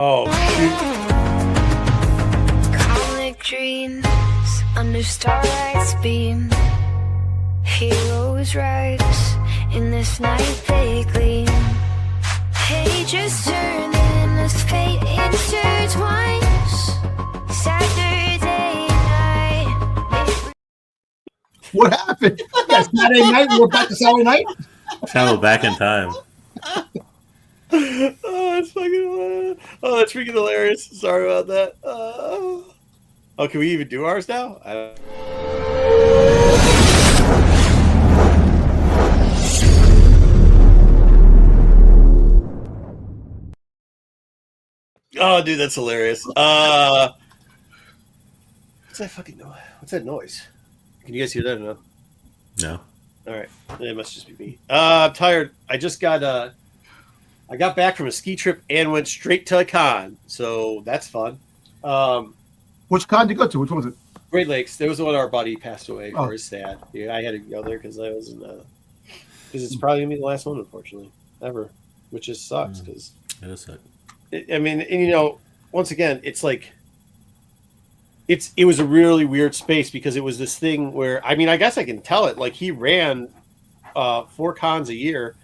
Oh, Comic dreams under starlight's beam. Heroes rise in this night they gleam. Pages turn and this fate intertwines. Saturday night. What happened? That's Saturday night. We're back to Saturday night. Travel back in time. that's fucking. Oh, that's freaking hilarious. Sorry about that. Oh, can we even do ours now? Oh, dude, that's hilarious. What's that fucking noise? What's that noise? Can you guys hear that or no? No. All right, it must just be me. I'm tired. I got back from a ski trip and went straight to a con, so that's fun. Which con did you go to? Which one was it? Great Lakes. There was one our buddy passed away, Oh. or is sad. Yeah, I had to go there because I wasn't. Because it's probably gonna be the last one, unfortunately, ever, which just sucks. Because It is sick. I mean, and once again, it's like it was a really weird space because it was this thing where I mean, I guess I can tell it. Like he ran 4 cons a year,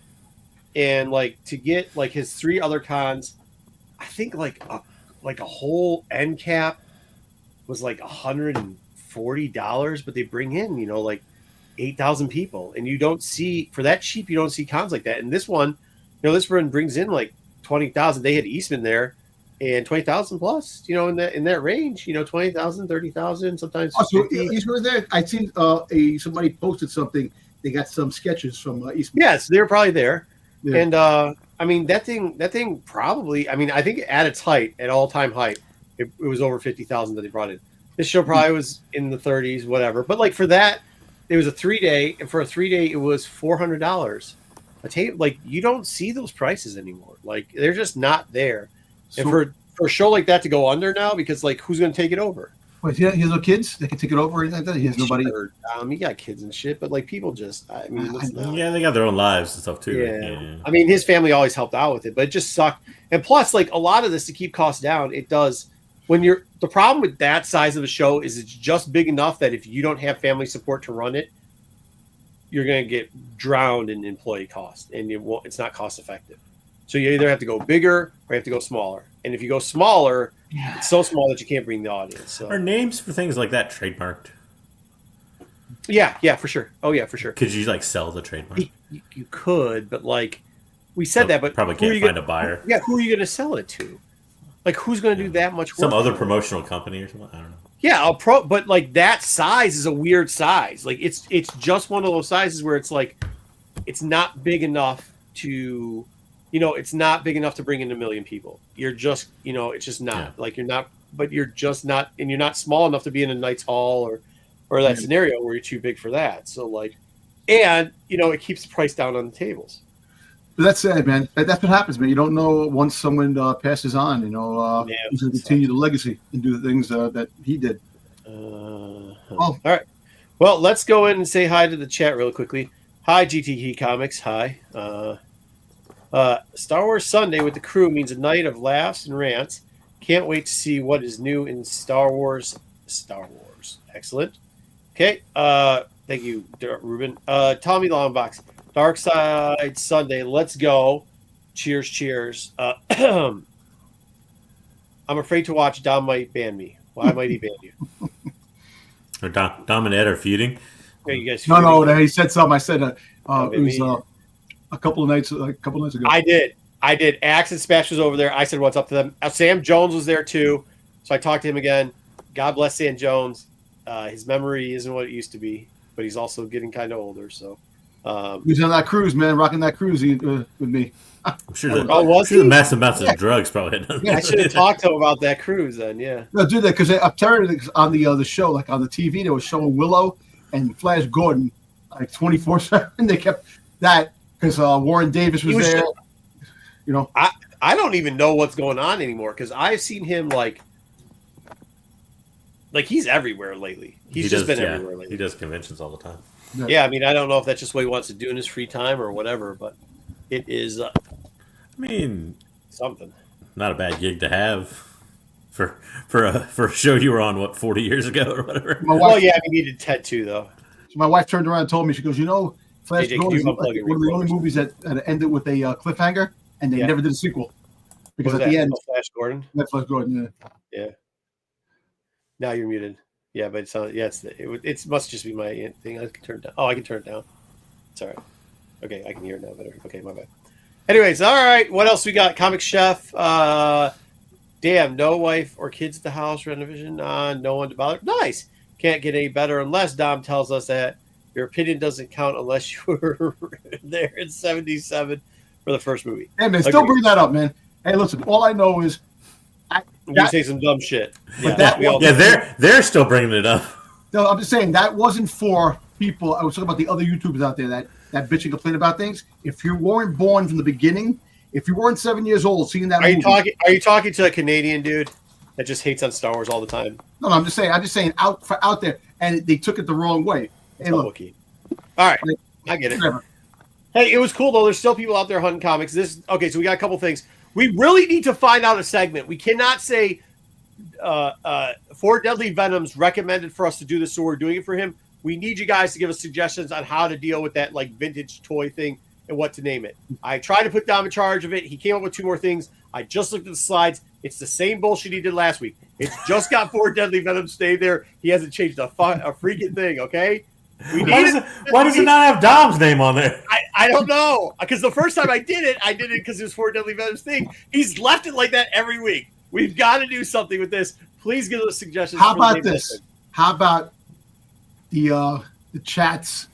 and like to get like his 3 other cons, I think like a whole end cap was like $140, but they bring in like 8,000 people, and you don't see for that cheap. You don't see cons like that. And this one, this one brings in like 20,000. They had Eastman there, and 20,000 plus. In that range. 20,000, 30,000, sometimes. Oh, so Eastman was there. I seen somebody posted something. They got some sketches from Eastman. Yes, they were probably there. Yeah. And I mean that thing probably. I mean, I think at its height, at all-time height, it was over 50,000 that they brought in. This show probably was in the 30s, whatever. But like for that, it was a 3-day, and for a 3-day, it was $400 a table. Like you don't see those prices anymore. Like they're just not there. So, And for a show like that to go under now, because like who's going to take it over? wait, he has no kids. They can take it over or anything like that. He has nobody. Sure, you got kids and shit, but like people just. I mean, it's not. Yeah, they got their own lives and stuff too. Yeah. I mean, his family always helped out with it, but it just sucked. And plus, like a lot of this to keep costs down, it does. The problem with that size of a show is it's just big enough that if you don't have family support to run it, you're going to get drowned in employee cost, and it's not cost effective. So you either have to go bigger or you have to go smaller. And if you go smaller, it's so small that you can't bring the audience. So. Are names for things like that trademarked? Yeah, for sure. Oh yeah, for sure. Could you like sell the trademark? You could, but like we said that, but probably can't find a buyer. Yeah, who are you going to sell it to? Like, who's going to do that much work? Some other promotional company or something. I don't know. Yeah, but like that size is a weird size. Like it's just one of those sizes where it's like it's not big enough to, it's not big enough to bring in 1 million people. You're just, it's just not. Yeah. Like you're not, but you're just not, and you're not small enough to be in a Knights Hall or that scenario where you're too big for that. So like, and it keeps the price down on the tables. But that's sad, man. That's what happens, man. You don't know once someone passes on. Who's going to continue the legacy and do the things that he did. All right. Well, let's go in and say hi to the chat real quickly. Hi, GTK Comics. Hi. Star Wars Sunday with the crew means a night of laughs and rants. Can't wait to see what is new in Star Wars. Excellent. Okay. Thank you, Ruben. Tommy Longbox. Dark Side Sunday. Let's go. Cheers. I'm afraid to watch. Dom might ban me. Why might he ban you? Or Dom and Ed are feuding. Yeah, you guys. No. He said something. I said it was a couple of nights ago. I did. Axe and Smash was over there. I said what's up to them. Sam Jones was there too, so I talked to him again. God bless Sam Jones. His memory isn't what it used to be, but he's also getting kind of older. So he was on that cruise, man, rocking that cruise with me. I'm sure was the massive amounts of drugs probably. I should have talked to him about that cruise then. Yeah. No, do that because I'm tired on the show, like on the TV, they were showing Willow and Flash Gordon like 24/7. They kept that because Warren Davis was there. I don't even know what's going on anymore because I've seen him like he's everywhere lately. He's just been everywhere lately. He does conventions all the time. Yeah, I mean, I don't know if that's just what he wants to do in his free time or whatever, but it is. I mean, something. not a bad gig to have for a show you were on 40 years ago or whatever. My wife, Well, yeah, we needed Ted too, though. so my wife turned around and told me, she goes, Flash AJ, Gordon is can you like unplug your one of the only recorder? movies that ended with a cliffhanger, and they Yeah. never did a sequel because What at was the that? end, Oh, Flash Gordon. that Flash Gordon. Yeah. Now you're muted. Yeah, but it's not. Yeah, it must just be my thing. I can turn it down. Oh, I can turn it down. It's all right. Okay, I can hear it now better. Okay, my bad. Anyways, all right. What else we got? Comic Chef. Damn, no wife or kids at the house. Renovation on. No one to bother. Nice. Can't get any better unless Dom tells us that your opinion doesn't count unless you were there in '77 for the first movie. Hey man, still bring that up, man. Hey, listen, all I know is You say some dumb shit. But that we all was- do. They're still bringing it up. no, I'm just saying that wasn't for people. I was talking about the other YouTubers out there that bitch and complain about things. If you weren't born from the beginning, if you weren't 7 years old seeing that Are movie, you talking to a Canadian dude that just hates on Star Wars all the time? no, I'm just saying out there, and they took it the wrong way. Hey, look, Wookiee. All right, I get it. whatever. Hey, it was cool though. There's still people out there hunting comics. Okay, so we got a couple things. We really need to find out a segment. We cannot say 4 Deadly Venoms recommended for us to do this, so we're doing it for him. We need you guys to give us suggestions on how to deal with that like vintage toy thing and what to name it. I tried to put Dom in charge of it. He came up with 2 more things. I just looked at the slides. It's the same bullshit he did last week. It's just got 4 Deadly Venoms stayed there. He hasn't changed a freaking thing, okay? Why does it not have Dom's name on there? I don't know. Because the first time I did it because it was 4 Deadly Venoms thing. He's left it like that every week. We've got to do something with this. Please give us suggestions. How for the about name this? of How about the chat's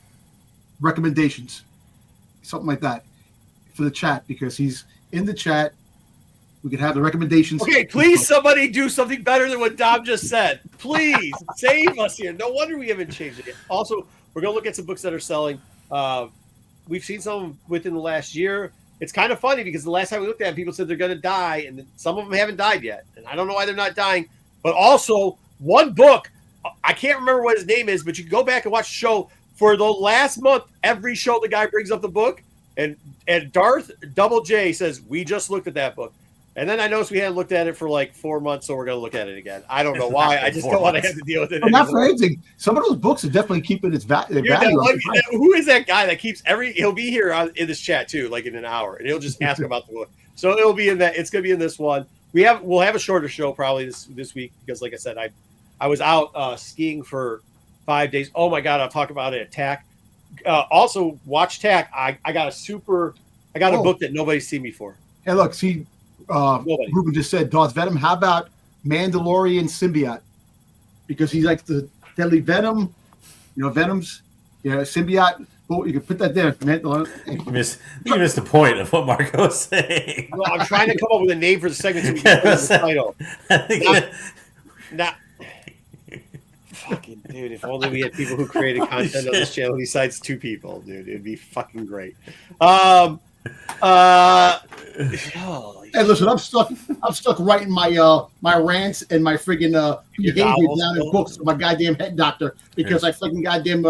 recommendations, something like that for the chat, because he's in the chat. We could have the recommendations. Okay, please somebody do something better than what Dom just said. Please save us here. No wonder we haven't changed it yet. Also, we're going to look at some books that are selling. We've seen some within the last year. It's kind of funny because the last time we looked at them, people said they're going to die, and some of them haven't died yet. And I don't know why they're not dying. But also, one book, I can't remember what his name is, but you can go back and watch the show. For the last month, every show the guy brings up the book, and Darth Double J says, we just looked at that book. And then I noticed we hadn't looked at it for like 4 months, so we're going to look at it again. I don't know why. I just don't want to have to deal with it. Well, not for anything. Some of those books are definitely keeping its value. Who is that guy that keeps he'll be here in this chat too, like in an hour, and he'll just ask about the book. So it'll be in that. It's going to be in this one. We'll have a shorter show probably this week because, like I said, I was out skiing for 5 days. Oh my God, I'll talk about it at TAC. Also, watch TAC. I got a book that nobody's seen before. Hey, look, see, Ruben just said Darth Venom. How about Mandalorian symbiote? Because he likes the deadly venom, Venoms, symbiote. Oh, you can put that there. You missed the point of what Marco was saying. No, I'm trying to come up with a name for the segment so we can put the title. Not fucking dude. If only we had people who created content on this channel besides 2 people, dude. It'd be fucking great. Hey, listen, I'm stuck writing my rants and my friggin' behavior down in books for my goddamn head doctor because I fucking goddamn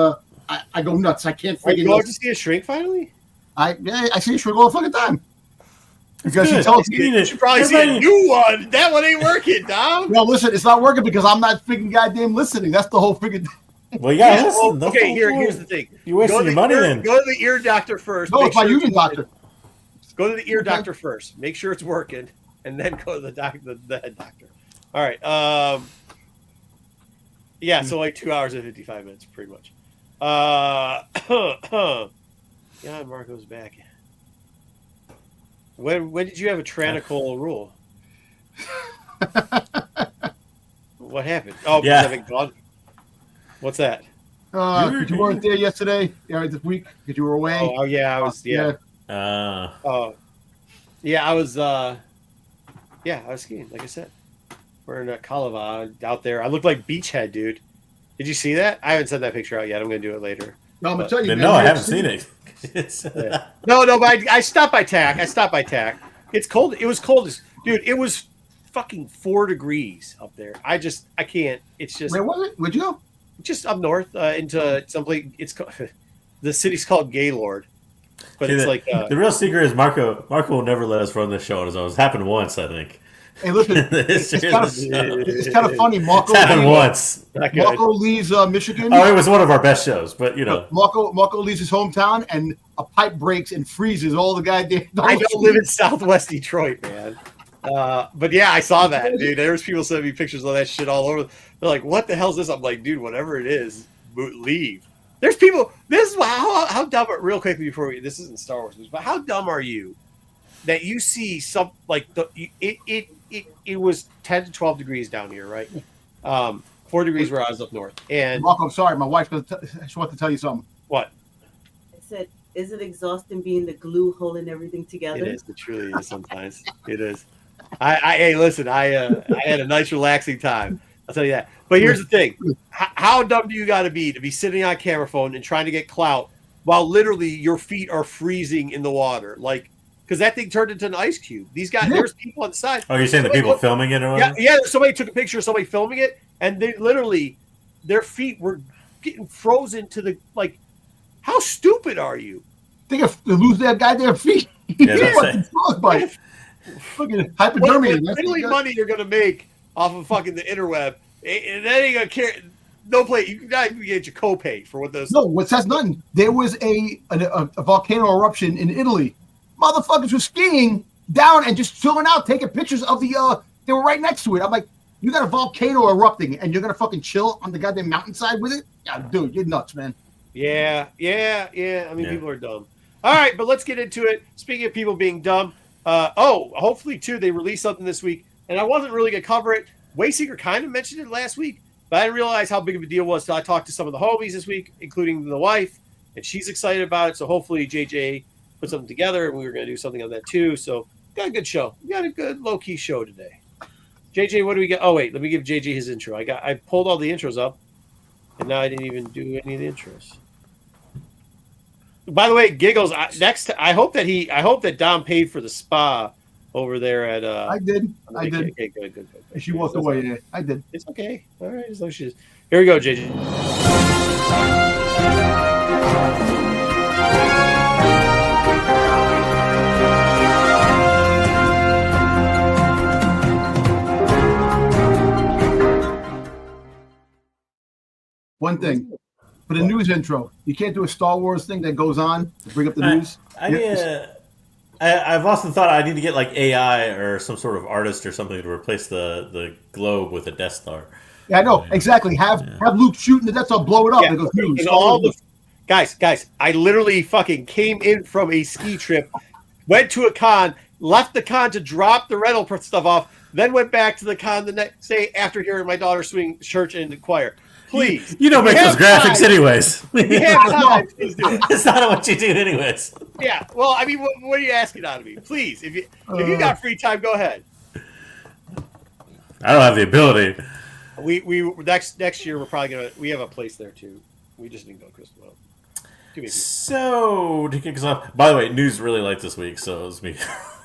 I go nuts. I can't Are you friggin' going to see a shrink finally? I see a shrink all the fucking time. Because he tells me You should probably see a new one. That one ain't working, Dom. well, listen, it's not working because I'm not freaking goddamn listening. That's the whole freaking Well, you gotta listen. That's Okay, the whole here's point. the thing. You wasting your money then. Go to the ear doctor first. No, Make it's my sure union it's doctor. working. Go to the ear doctor first. Make sure it's working, and then go to the head doctor. All right. Yeah, so like 2 hours and 55 minutes, pretty much. Yeah, Marco's back. When did you have a tyrannical rule? What happened? Oh, Yeah. Pacific Gone. What's that? because you weren't there yesterday, this week, because you were away. Oh yeah, I was. Yeah. Uh, Yeah, I was. I was skiing. Like I said, we're in Kalava out there. I look like Beachhead, dude. Did you see that? I haven't sent that picture out yet. I'm going to do it later. No, I'm gonna tell you. man, no, I you haven't seen it. Yeah. No, but I stopped by TAC. It's cold. It was cold as dude. It was fucking 4 degrees up there. I can't. It's just. Where was it? Where'd you go? Just up north into someplace. It's the city's called Gaylord, but See, it's like the real secret is Marco will never let us run this show on his own. It's happened once, I think. Hey, listen, it's kind of funny. Marco It's happened once. Marco leaves Michigan. Oh, it was one of our best shows, but you know, Marco leaves his hometown, and a pipe breaks and freezes all the goddamn. I don't live in Southwest Detroit, man. But yeah, I saw that, dude. There was people sending me pictures of that shit all over. They're like, "What the hell is this?" I'm like, "Dude, whatever it is, leave." There's people. This is how dumb. Real quickly before this isn't Star Wars news, but how dumb are you that you see some like it was 10 to 12 degrees down here, right? 4 degrees where I was up north. And Marco, I'm sorry, my wife she wants to tell you something. What? I said, is it exhausting being the glue holding everything together? It is. It truly is. Sometimes it is. Hey, listen. I had a nice, relaxing time. I'll tell you that. But here's the thing: how dumb do you got to be sitting on a camera phone and trying to get clout while literally your feet are freezing in the water, like because that thing turned into an ice cube. These guys, there's people on the side. Oh, you're saying the people filming it? Or yeah. Somebody took a picture of somebody filming it, and they literally their feet were getting frozen to the like. How stupid are you? They lose their goddamn feet. Fucking hypodermia. What really money you're gonna make off of fucking the interweb, and that ain't gonna care. No play. You can not even get your copay for what those. No, what says nothing. There was a volcano eruption in Italy. Motherfuckers were skiing down and just chilling out, taking pictures of the. They were right next to it. I'm like, you got a volcano erupting, and you're gonna fucking chill on the goddamn mountainside with it? Yeah, dude, you're nuts, man. Yeah. I mean, people are dumb. All right, but let's get into it. Speaking of people being dumb. Hopefully, too, they released something this week, and I wasn't really going to cover it. Wayseeker kind of mentioned it last week, but I didn't realize how big of a deal it was until I talked to some of the homies this week, including the wife, and she's excited about it, so hopefully JJ put something together, and we were going to do something on that, too, so got a good show. We got a good low-key show today. JJ, what do we get? Oh, wait, let me give JJ his intro. I pulled all the intros up, and now I didn't even do any of the intros. By the way, Giggles. I hope that Dom paid for the spa over there at. I did. Okay, good. She walked away. Yeah, I did. It's okay. All right, as long as she is. Here we go, JJ. One thing. For the news intro, you can't do a Star Wars thing that goes on to bring up the news. I've often thought I need to get like AI or some sort of artist or something to replace the globe with a Death Star. Yeah, I know exactly. Have Luke shooting the Death Star, blow it up. Yeah, and it goes news. And all the guys. I literally fucking came in from a ski trip, went to a con, left the con to drop the rental stuff off, then went back to the con the next day after hearing my daughter swing church and the choir. Please. You don't make those graphics anyways. It's not what you do anyways. Yeah. Well, I mean, what are you asking out of me? Please, if you got free time, go ahead. I don't have the ability. We next year we're probably we have a place there too. We just didn't go Crystal Oak. So to kick us off, by the way, news really light this week, so it's me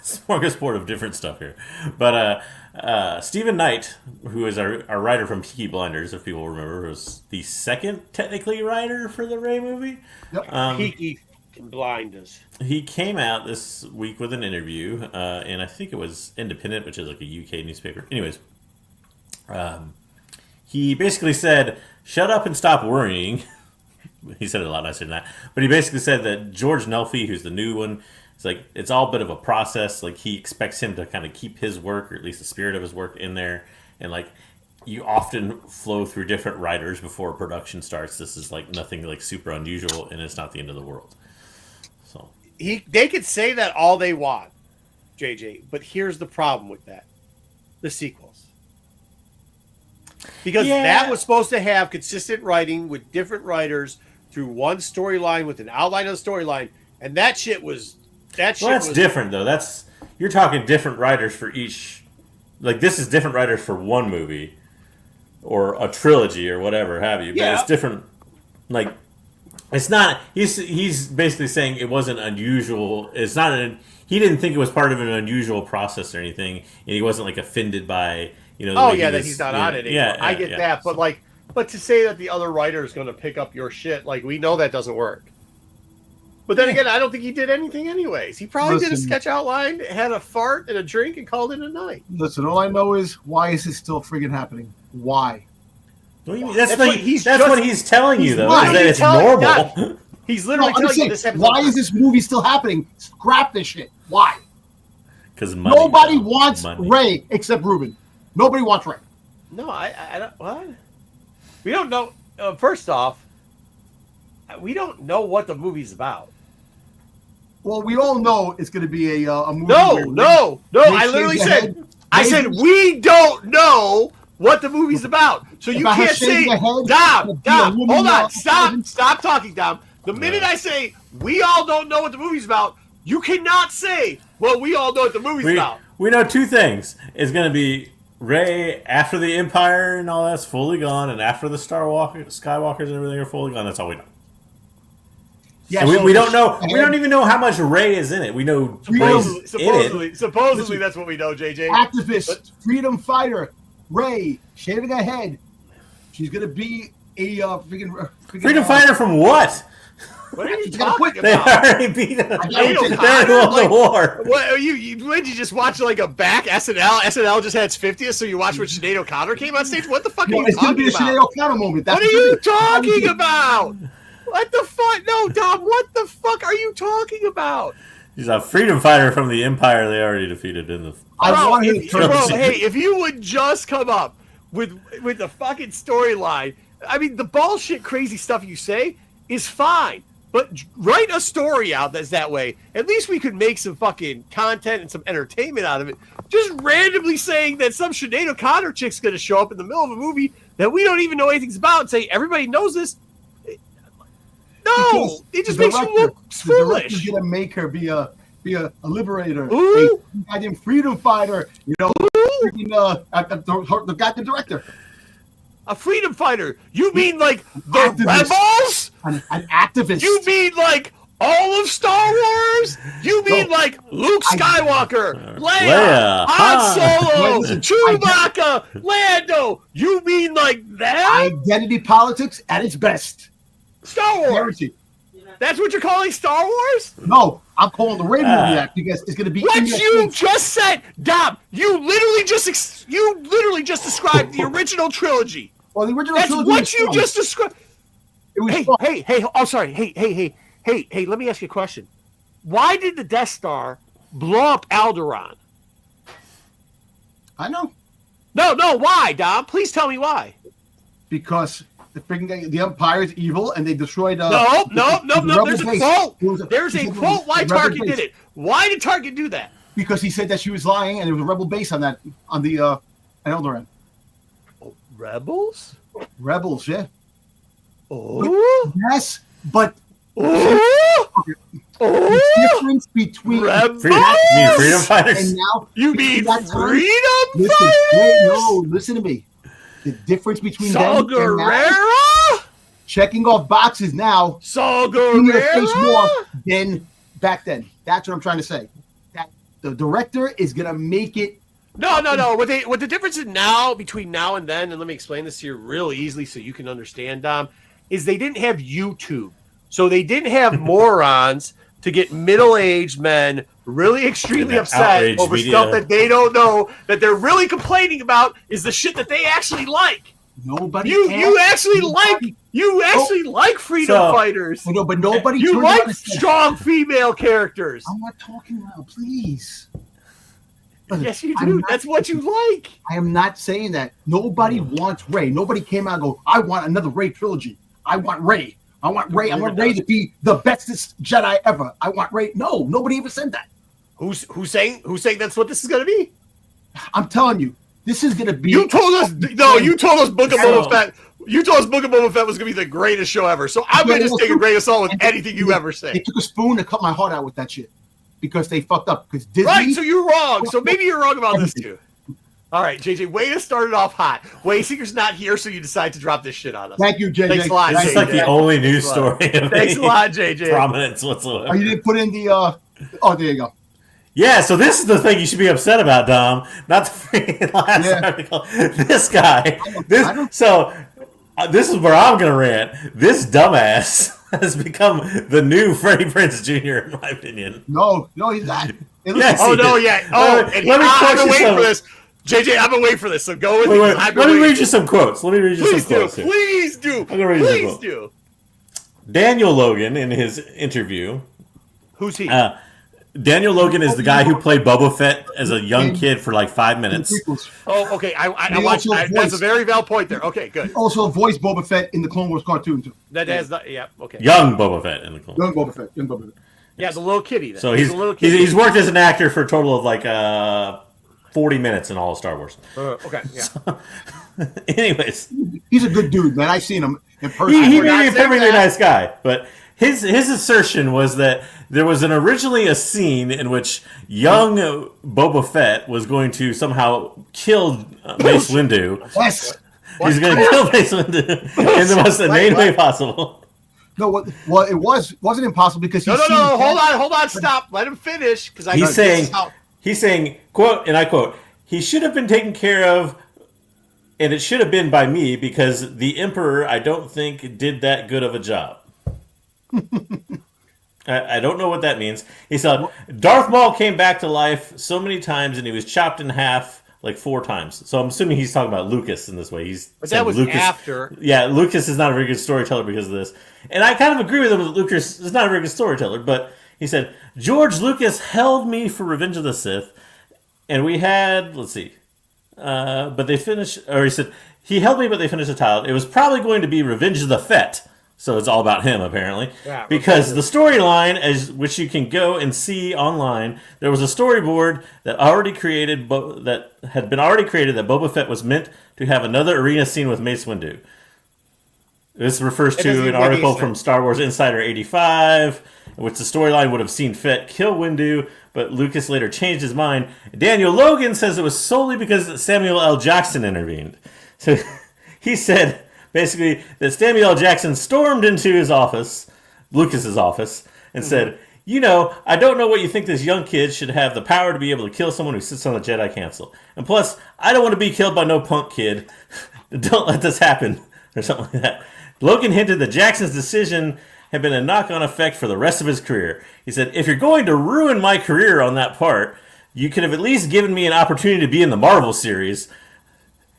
smorgasbord of different stuff here. But Stephen Knight, who is our writer from Peaky Blinders, if people remember, was the second technically writer for the Rey movie. Yep. Peaky Blinders. He came out this week with an interview, and I think it was Independent, which is like a UK newspaper. Anyways, he basically said, "Shut up and stop worrying." He said it a lot nicer than that. But he basically said that George Nelfy, who's the new one, it's like it's all a bit of a process. Like he expects him to kind of keep his work, or at least the spirit of his work, in there. And like you often flow through different writers before production starts. This is like nothing like super unusual, and it's not the end of the world. So they could say that all they want, JJ. But here's the problem with that: the sequels. Because that was supposed to have consistent writing with different writers through one storyline with an outline of the storyline, and that shit was that's different though. You're talking different writers for each. Like this is different writers for one movie, or a trilogy, or whatever have you. But it's different. Like it's not. He's basically saying it wasn't unusual. It's not. He didn't think it was part of an unusual process or anything, and he wasn't like offended by. That he's not on it anymore. Yeah, I get that, but to say that the other writer is going to pick up your shit, like we know that doesn't work. But then again, I don't think he did anything anyways. He probably did a Listen. sketch outline, had a fart and a drink, and called it a night. Listen, all I know is why is this still friggin' happening? Why? What do you mean? That's That's what what he's that's just- what he's telling you, he's though, lying. is that He's it's telling- normal. yeah. He's No, literally I'm telling you saying, this happens. why is this movie still happening? Scrap this shit. Why? Because money. Nobody Dom. wants Money. Ray except Ruben. Nobody wants Ray. No, I don't. What? We don't know. First off, we don't know what the movie's about. Well, we all know it's going to be a movie. No, where no. Ray I literally shaves said, the head. I Ray said shaves- we don't know what the movie's about. So you About her can't say, shaving the head, Dom, to be a Dom, woman hold now. on, stop talking, Dom. The minute I say we all don't know what the movie's about, you cannot say, well, we all know what the movie's about. We know two things. It's going to be Rey after the Empire and all that's fully gone, and after the Skywalkers and everything are fully gone. That's all we know. Yeah, And so we don't know. the We don't even know how much Rey is in it. We know Rey's in it. Supposedly that's what we know, JJ. activist, freedom fighter, Ray shaving her head. She's going to be a freaking Freedom fighter from what? What are you She's gonna talking quit. They about? already beat us. They don't They're in the war. What are you? When did you just watch like a back SNL? SNL just had its 50th, so you watch when Sinead O'Connor came on stage. What the fuck No, are you it's going to be talking a Sinead about? O'Connor moment. What are you talking about? What the fuck? No, Dom. What the fuck are you talking about? He's a freedom fighter from the Empire they already defeated in the. I Bro, want her if, to bro, hey, if you would just come up with the fucking storyline, I mean, the bullshit, crazy stuff you say is fine, but write a story out that's that way. At least we could make some fucking content and some entertainment out of it. Just randomly saying that some Sinead O'Connor chick's going to show up in the middle of a movie that we don't even know anything about and say everybody knows this. No, Because it just the makes you look director's foolish. going to make her be a liberator, Who? a goddamn freedom fighter. You know, freaking, the goddamn director, A freedom fighter? You mean like the Activist. rebels? an activist. You mean like all of Star Wars? You mean No. like Luke Skywalker, Leia, Leia, Han Solo, Listen, Chewbacca, Lando? You mean like that? Identity politics at its best. Star Wars? Guaranteed. That's what you're calling Star Wars? No, I'm calling the Ray movie that because it's going to be. What in that you film. just said, Dom? You literally just described the original trilogy. Well, the original That's trilogy what was you fun. just described. It was Hey, fun. hey, oh, sorry. Hey, let me ask you a question. Why did the Death Star blow up Alderaan? I know No, why, Dom? Please tell me why. because the Empire is evil and they destroyed. No. the There's a rebel base. quote. It was There's a it was quote why a rebel Tarkin base. did it. Why did Tarkin do that? Because he said that she was lying and it was a rebel base on the Eldoran. Rebels? Rebels, yeah. Oh? Yes, but Oh? the difference between Rebels? You mean freedom fighters? and now You mean that time- freedom listen, fighters? wait, no, listen to me. The difference between Saw them and now, Gerrera? checking off boxes now, Saw in your face more Gerrera? than back then. That's what I'm trying to say. That the director is gonna make it. No. What the difference is now between now and then, and let me explain this to you real easily so you can understand, Dom, is they didn't have YouTube. So they didn't have morons to get middle-aged men really extremely And upset outraged over media. stuff that they don't know, that they're really complaining about is the shit that they actually like. Nobody. You asked- actually nobody- like freedom So- fighters. No, but nobody. You turned like around and said, strong female characters. I'm not talking loud, please. Listen, Yes, you I'm do. not- That's what you like. I am not saying that. Nobody wants Ray. Nobody came out and go, I want another Ray trilogy. I want Ray. I want Ray. I want Ray to be the bestest Jedi ever. I want Ray. No, nobody even said that. Who's saying that's what this is going to be? I'm telling you, this is gonna be. You told us you told us Book of So- Boba Fett. You told us Book of Boba Fett was going to be the greatest show ever. So I'm going to just take a grain of salt with anything you ever They say. took a spoon to cut my heart out with that shit because they fucked up. Because Disney. Right, so you're wrong. So maybe you're wrong about this too. All right, JJ, way to start it off hot. Wayseeker's not here, so you decide to drop this shit on us. Thank you, JJ. Thanks a lot, This is JJ. like the only news Thanks a lot. story of Thanks a any lot, JJ. prominence Oh, whatsoever. you didn't put in the. Oh, there you go. Yeah, so this is the thing you should be upset about, Dom. Not the freaking last Yeah. article. This guy. I don't- This is where I'm gonna rant. This dumbass has become the new Freddie Prinze Jr. in my opinion. No, he's not. Yes, Oh he no, did. yeah. Oh, and let me I've been quote you waiting some. for this. JJ, I've been waiting for this. So go with Wait, me. wait, I've been let me waiting. read you some quotes. Let me read you Please some do. quotes here. Please do. I'm gonna read you some Please quotes. do. Daniel Logan in his interview. Who's he? Daniel Logan is the guy who played Boba Fett as a young kid for like 5 minutes. Oh, okay. I He watched. also That's a voiced- very valid point there. Okay, good. Also voiced Boba Fett in the Clone Wars cartoon too. That has not. Yeah. Okay. Young Boba Fett in the Clone. Young Boba Fett. Yeah, the little kitty. Then. So he's a little kitty. he's worked as an actor for a total of like 40 minutes in all of Star Wars. Okay. Yeah. Anyways, He's a good dude, man. I've seen him in person. he we're may not be a saying perfectly that. nice guy, but his assertion was that there was originally a scene in which young Boba Fett was going to somehow kill Mace Windu. Yes. He's going to kill Mace Windu in the most inane way possible. No, well, it wasn't impossible because No. Hold on. Stop. Let him finish. Because He's saying, quote, and I quote, he should have been taken care of, and it should have been by me because the Emperor, I don't think, did that good of a job. I don't know what that means. He said, Darth Maul came back to life so many times, and he was chopped in half like 4 times. So I'm assuming he's talking about Lucas in this way. But that was after. Yeah, Lucas is not a very good storyteller because of this. And I kind of agree with him that Lucas is not a very good storyteller, but he said, George Lucas held me for Revenge of the Sith, and we had, let's see, but they finished, or he said, he held me, but they finished the title. It was probably going to be Revenge of the Fett. So it's all about him, apparently. Yeah, because the storyline, as which you can go and see online, there was a storyboard that had been already created that Boba Fett was meant to have another arena scene with Mace Windu. This refers to an article from Star Wars Insider 85, in which the storyline would have seen Fett kill Windu, but Lucas later changed his mind. Daniel Logan says it was solely because Samuel L. Jackson intervened. So he said, basically, that Samuel L. Jackson stormed into his office, Lucas's office, and said, I don't know what you think this young kid should have the power to be able to kill someone who sits on the Jedi Council. And plus, I don't want to be killed by no punk kid. Don't let this happen, or something like that. Logan hinted that Jackson's decision had been a knock-on effect for the rest of his career. He said, if you're going to ruin my career on that part, you could have at least given me an opportunity to be in the Marvel series.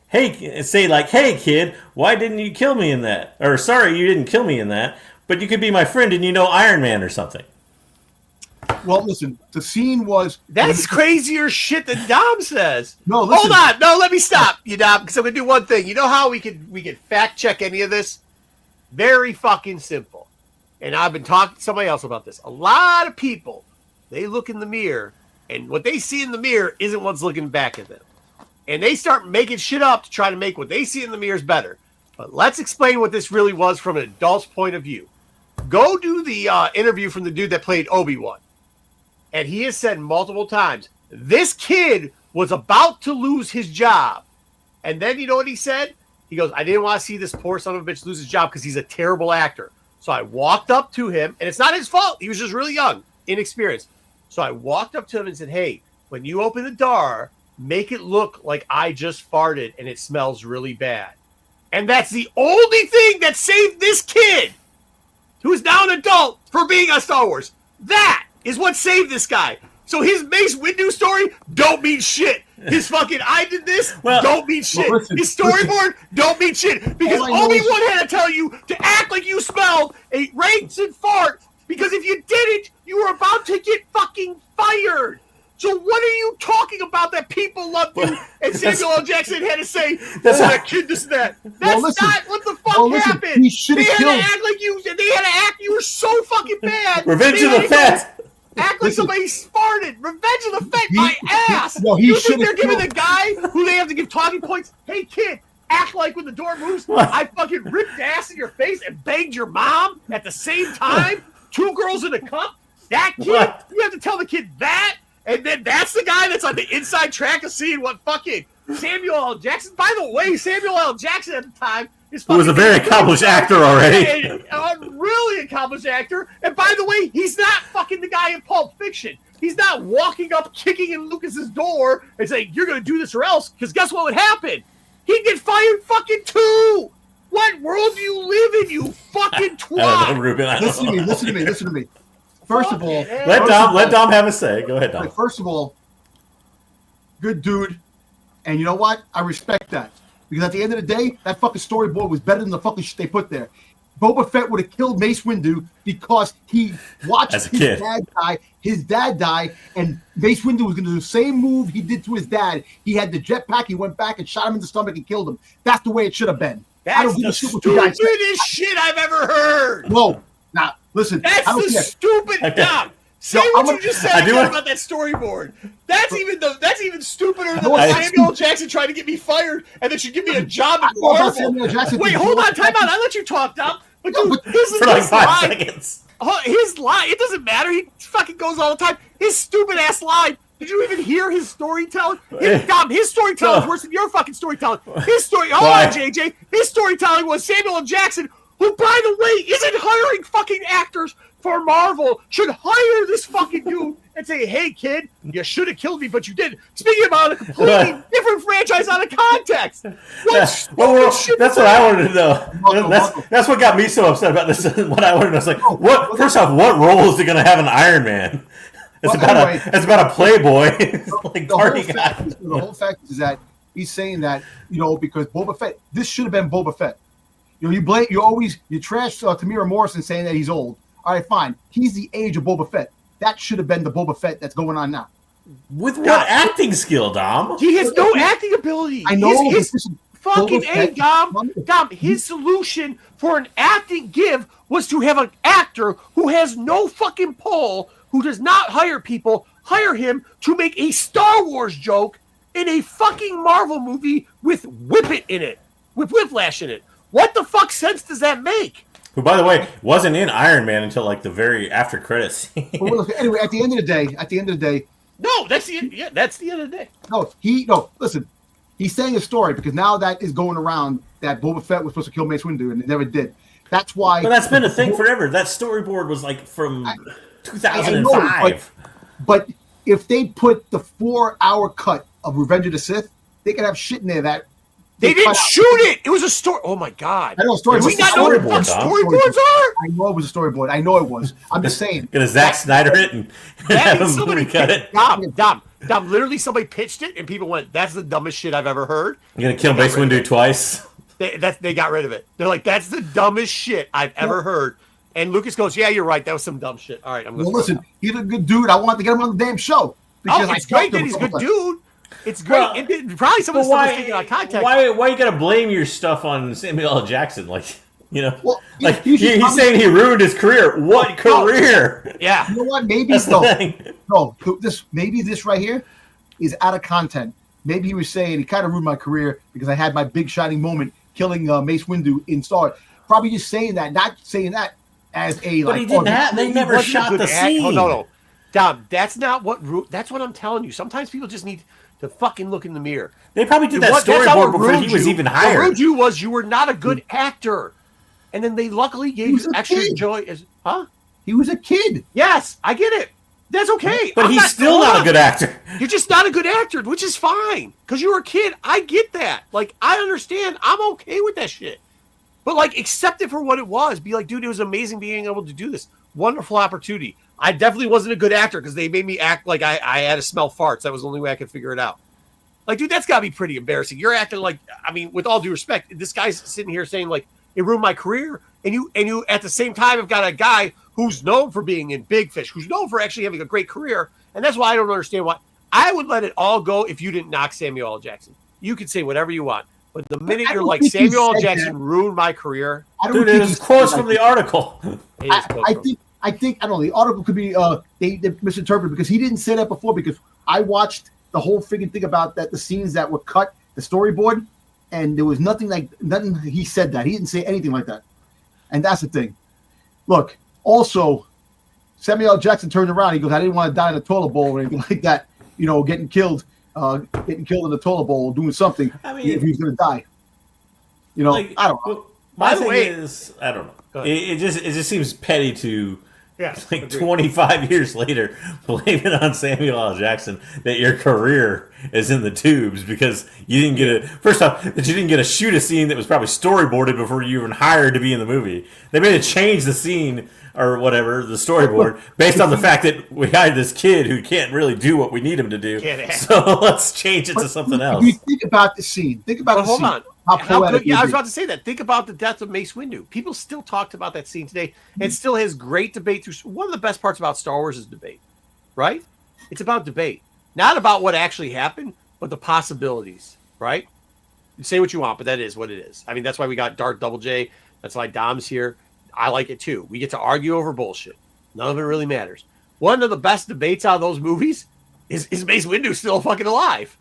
Hey, say like, hey kid, why didn't you kill me in that? Or sorry, you didn't kill me in that, but you could be my friend and Iron Man or something. Well, listen, the scene was... That's crazier shit than Dom says. No, listen. Hold on. No, let me stop you, Dom, because I'm going to do one thing. You know how we could fact check any of this? Very fucking simple. And I've been talking to somebody else about this. A lot of people, they look in the mirror, and what they see in the mirror isn't what's looking back at them. And they start making shit up to try to make what they see in the mirrors better. But let's explain what this really was from an adult's point of view. Go do the interview from the dude that played Obi-Wan. And he has said multiple times, this kid was about to lose his job. And then you know what he said? He goes, I didn't want to see this poor son of a bitch lose his job because he's a terrible actor. So I walked up to him, and it's not his fault. He was just really young, inexperienced. So I walked up to him and said, hey, when you open the door, make it look like I just farted and it smells really bad. And that's the only thing that saved this kid, who is now an adult, from being on Star Wars. That is what saved this guy. So his Mace Windu story don't mean shit. His fucking I did this don't mean shit. His storyboard don't mean shit. Because Obi-Wan had to tell you to act like you smelled a rancid fart. Because if you didn't, you were about to get fucking fired. So what are you talking about that people loved you and Samuel L. Jackson had to say, that kid, this and that. That's not what the fuck happened. They had to act like you, they had to act you were so fucking bad. Revenge of the Fett. Act like somebody farted. Revenge of the Fett, my ass. No, You think they're giving the guy who they have to give talking points, hey kid, act like when the door moves, I fucking ripped ass in your face and banged your mom at the same time? 2 girls in a cup? That kid? You have to tell the kid that? And then that's the guy that's on the inside track of seeing what fucking Samuel L. Jackson. By the way, Samuel L. Jackson at the time is who was a very accomplished actor already. A really accomplished actor. And by the way, he's not fucking the guy in Pulp Fiction. He's not walking up, kicking in Lucas's door and saying, you're going to do this or else. Because guess what would happen? He'd get fired fucking too. Why what world do you live in, you fucking twat? I don't know, Ruben. I don't Listen to me. know. Listen to me. First of all, Let Dom have a say. Go ahead, Dom. First of all, good dude, and you know what? I respect that because at the end of the day, that fucking storyboard was better than the fucking shit they put there. Boba Fett would have killed Mace Windu because he watched his dad die, and Mace Windu was going to do the same move he did to his dad. He had the jetpack, he went back and shot him in the stomach and killed him. That's the way it should have been. That's the stupidest shit I've ever heard. No, nah, listen. That's the stupid Dom. Say what you just said about that storyboard. That's even stupider than Samuel L. Jackson trying to get me fired and then should give me a job at Marvel. Wait, hold on, time out. I let you talk, Dom. But dude, for like 5 seconds. His line, it doesn't matter. He fucking goes all the time. His stupid ass line. Did you even hear his storytelling? Dom, his storytelling is worse than your fucking storytelling. Hold on, JJ. His storytelling was Samuel L. Jackson, who, by the way, isn't hiring fucking actors for Marvel, should hire this fucking dude and say, hey, kid, you should have killed me, but you didn't. Speaking about a completely different franchise out of context. That's what I wanted to know. That's what got me so upset about this. What I wanted to know. I was like, first off, what role is it going to have in Iron Man? It's about a playboy. The whole fact is that he's saying that, because Boba Fett, this should have been Boba Fett. You trash Tamira Morrison saying that he's old. All right, fine. He's the age of Boba Fett. That should have been the Boba Fett that's going on now. With what acting skill, Dom? He has no acting ability. I know. Dom, his solution for an acting give was to have an actor who has no fucking pull, who does not hire people, hire him to make a Star Wars joke in a fucking Marvel movie with Whiplash in it. What the fuck sense does that make? Who, by the way, wasn't in Iron Man until like the very after credits. Anyway, at the end of the day. No, that's the end of the day. Listen, he's saying a story because now that is going around that Boba Fett was supposed to kill Mace Windu and it never did. That's why. But that's been a thing forever. That storyboard was like from 2005. But if they put the 4-hour cut of Revenge of the Sith, they could have shit in there that. They didn't shoot it. It was a story. Oh my god! I know storyboard. Do we not know what the fuck storyboards are? I know it was a storyboard. I know it was. I'm just saying. Gonna Zack Snyder it and have somebody cut it. Dom. Literally, somebody pitched it and people went, "That's the dumbest shit I've ever heard." You're gonna kill Mace Windu twice. They got rid of it. They're like, "That's the dumbest shit I've ever heard." And Lucas goes, "Yeah, you're right. That was some dumb shit." All right, I'm gonna. Well, listen, he's a good dude. I wanted to get him on the damn show. It's great that he's a good dude. It's great. Well, and probably some of the stuff is taken out of context. Why you gotta blame your stuff on Samuel L. Jackson? Well, he's saying he ruined his career. What career? Yeah. You know what? Maybe maybe this right here is out of content. Maybe he was saying he kind of ruined my career because I had my big shining moment killing Mace Windu in Star Wars. Probably just saying that, not saying that as a. But he didn't have. They never shot the scene. Oh, no, Dom. That's not what. That's what I'm telling you. Sometimes people just need to fucking look in the mirror. They probably did that storyboard before he was even hired. What ruined you was you were not a good actor, and then they luckily gave you extra joy. He was a kid. Yes, I get it. That's okay. But he's still not a good actor. You're just not a good actor, which is fine because you were a kid. I get that. I understand. I'm okay with that shit. But accept it for what it was. Be like, dude, it was amazing being able to do this. Wonderful opportunity. I definitely wasn't a good actor because they made me act like I had to smell farts. That was the only way I could figure it out. Dude, that's got to be pretty embarrassing. You're acting with all due respect, this guy's sitting here saying, it ruined my career. And you at the same time have got a guy who's known for being in Big Fish, who's known for actually having a great career. And that's why I don't understand why. I would let it all go if you didn't knock Samuel L. Jackson. You could say whatever you want. But the minute you're like, Samuel L. Jackson ruined my career. Dude, it was quotes from the article. I think I don't know. The article could be they misinterpreted because he didn't say that before. Because I watched the whole freaking thing about that, the scenes that were cut, the storyboard, and there was nothing. He said that he didn't say anything like that, and that's the thing. Look, also, Samuel L. Jackson turned around. He goes, "I didn't want to die in a toilet bowl or anything like that. Getting killed in the toilet bowl, doing something. If he was going to die, I don't know." My thing is, I don't know. It just seems petty to Yeah, like agreed. 25 years later, blame it on Samuel L. Jackson that your career is in the tubes because you didn't get first off, that you didn't get to shoot a scene that was probably storyboarded before you were even hired to be in the movie. They made to change the scene or whatever, the storyboard, based on the fact that we hired this kid who can't really do what we need him to do. So let's change it to something else. You think about the scene. Think about the hold scene. on. How How poetic good, yeah, it I was is. about to say that. Think about the death of Mace Windu. People still talked about that scene today, and still has great debate through. One of the best parts about Star Wars is debate, right? It's about debate, not about what actually happened, but the possibilities, right? You say what you want, but that is what it is. I mean, that's why we got Dark Double J. That's why Dom's here. I like it too. We get to argue over bullshit. None of it really matters. One of the best debates out of those movies is Mace Windu still fucking alive?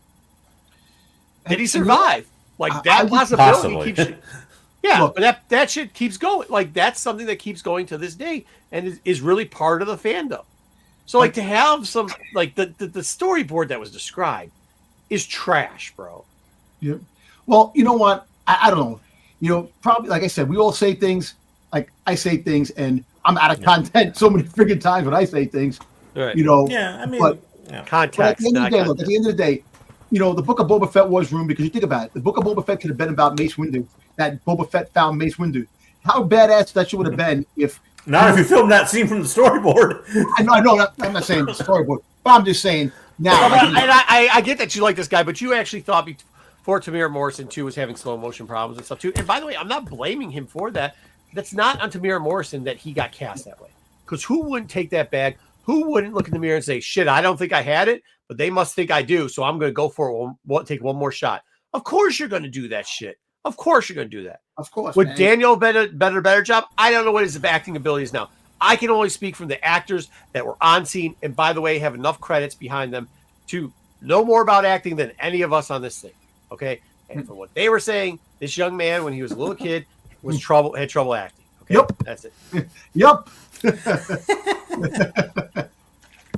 Did he survive? Like that possibility keeps. Yeah, Look, but that shit keeps going. Like that's something that keeps going to this day, and is really part of the fandom. So like to have some like the storyboard that was described is trash, bro. Yeah. Well, you know what? I don't know. You know, probably like I said, we all say things. Like I say things, and I'm out of content so many freaking times when I say things. Right. You know. Yeah, I mean, But at Context. the end of the Not day, context. look. At the end of the day, you know, the book of Boba Fett was ruined because you think about it. The book of Boba Fett could have been about Mace Windu. That Boba Fett found Mace Windu. How badass that shit would have been if. not if you filmed that scene from the storyboard. I know. I'm not saying the storyboard, but I'm just saying now. And I get that you like this guy, but you actually thought before Tamir Morrison too was having slow motion problems and stuff too. And by the way, I'm not blaming him for that. That's not on Tamir Morrison that he got cast that way. Because who wouldn't take that bag? Who wouldn't look in the mirror and say, "Shit, I don't think I had it, but they must think I do, so I'm going to go for it. Take one more shot." Of course, you're going to do that shit. Of course, you're going to do that. Of course. Would man. Daniel better job? I don't know what his acting abilities now. I can only speak from the actors that were on scene, and by the way, have enough credits behind them to know more about acting than any of us on this thing. Okay, and from what they were saying, this young man, when he was a little kid, had trouble acting. Okay? Yep. That's it. Yep.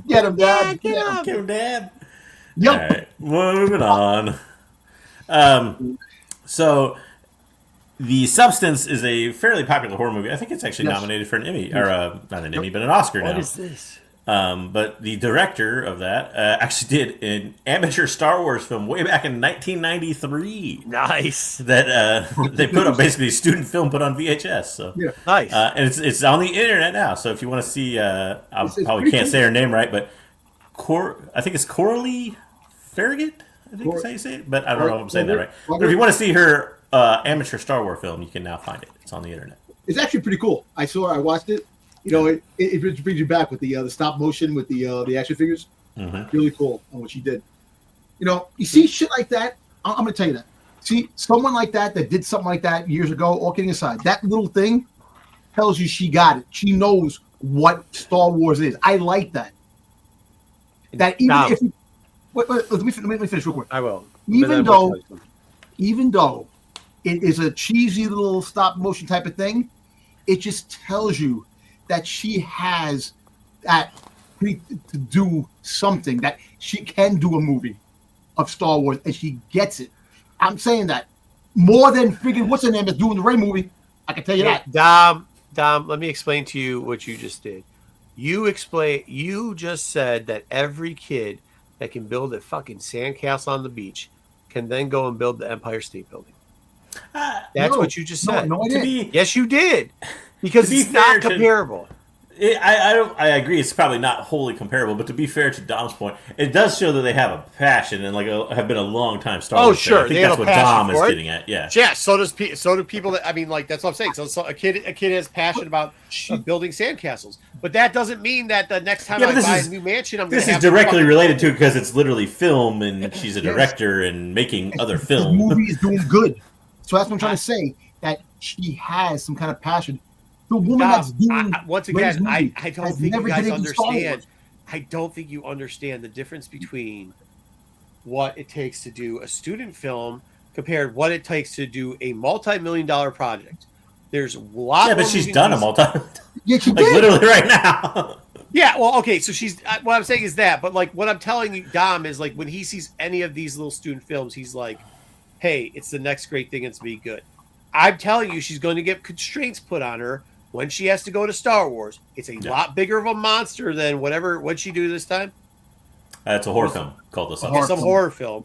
Get him, Dad. Get him. Give him dad. Yep. All right, moving on. So, The Substance is a fairly popular horror movie. I think it's actually nominated for an Emmy, or not an Emmy, but an Oscar now. What is this? But the director of that actually did an amateur Star Wars film way back in 1993 Nice. that they put on basically a student film put on VHS. So Yeah. Nice. and it's on the internet now. So if you want to see, I probably can't say her name right, but I think it's Coralie Farragut. I think that's how you say it, but I don't know if I'm saying that right. But if you want to see her amateur Star Wars film, you can now find it. It's on the internet. It's actually pretty cool. I watched it. You know, it brings you back with the stop motion with the action figures. Mm-hmm. Really cool on what she did. You know, you see shit like that. I'm going to tell you that. See, someone like that did something like that years ago, all kidding aside, that little thing tells you she got it. She knows what Star Wars is. I like that. That even Now, if wait, let me finish real quick. I will. Even though it is a cheesy little stop motion type of thing, it just tells you that she has that to do something, that she can do a movie of Star Wars, and she gets it. I'm saying that more than freaking what's her name is doing the Rey movie. I can tell you that. Dom, let me explain to you what you just did. You just said that every kid that can build a fucking sandcastle on the beach can then go and build the Empire State Building. That's what you just said. No, I didn't. Yes, you did. Because To be it's not fair to- comparable. I agree. It's probably not wholly comparable, but to be fair to Dom's point, it does show that they have a passion and have been a long time Star Wars fan. Sure. I think They have that's a what passion Dom is for it. getting at. Yeah. Yeah, so do people that that's what I'm saying. So a kid has passion about building sandcastles, but that doesn't mean that the next time I buy a new mansion, I'm going This to is have to directly fucking- related to it because it's literally film, and she's a director and making other The film. movie is doing good. So that's what I'm trying to say, that she has some kind of passion. The woman that's doing once Rey's again, movie I don't has think you never guys did anything Star understand. Wars. I don't think you understand the difference between what it takes to do a student film compared what it takes to do a multi-million-dollar project. There's a lot. Yeah, but she's done a multi. Yeah, she like did. literally right now. Yeah, well, okay, so she's what I'm saying is that, but like what I'm telling you, Dom, is like when he sees any of these little student films, he's like, "Hey, it's the next great thing. It's be good." I'm telling you, she's going to get constraints put on her when she has to go to Star Wars, it's a lot bigger of a monster than what'd she do this time? It's a horror film called The It's some horror film.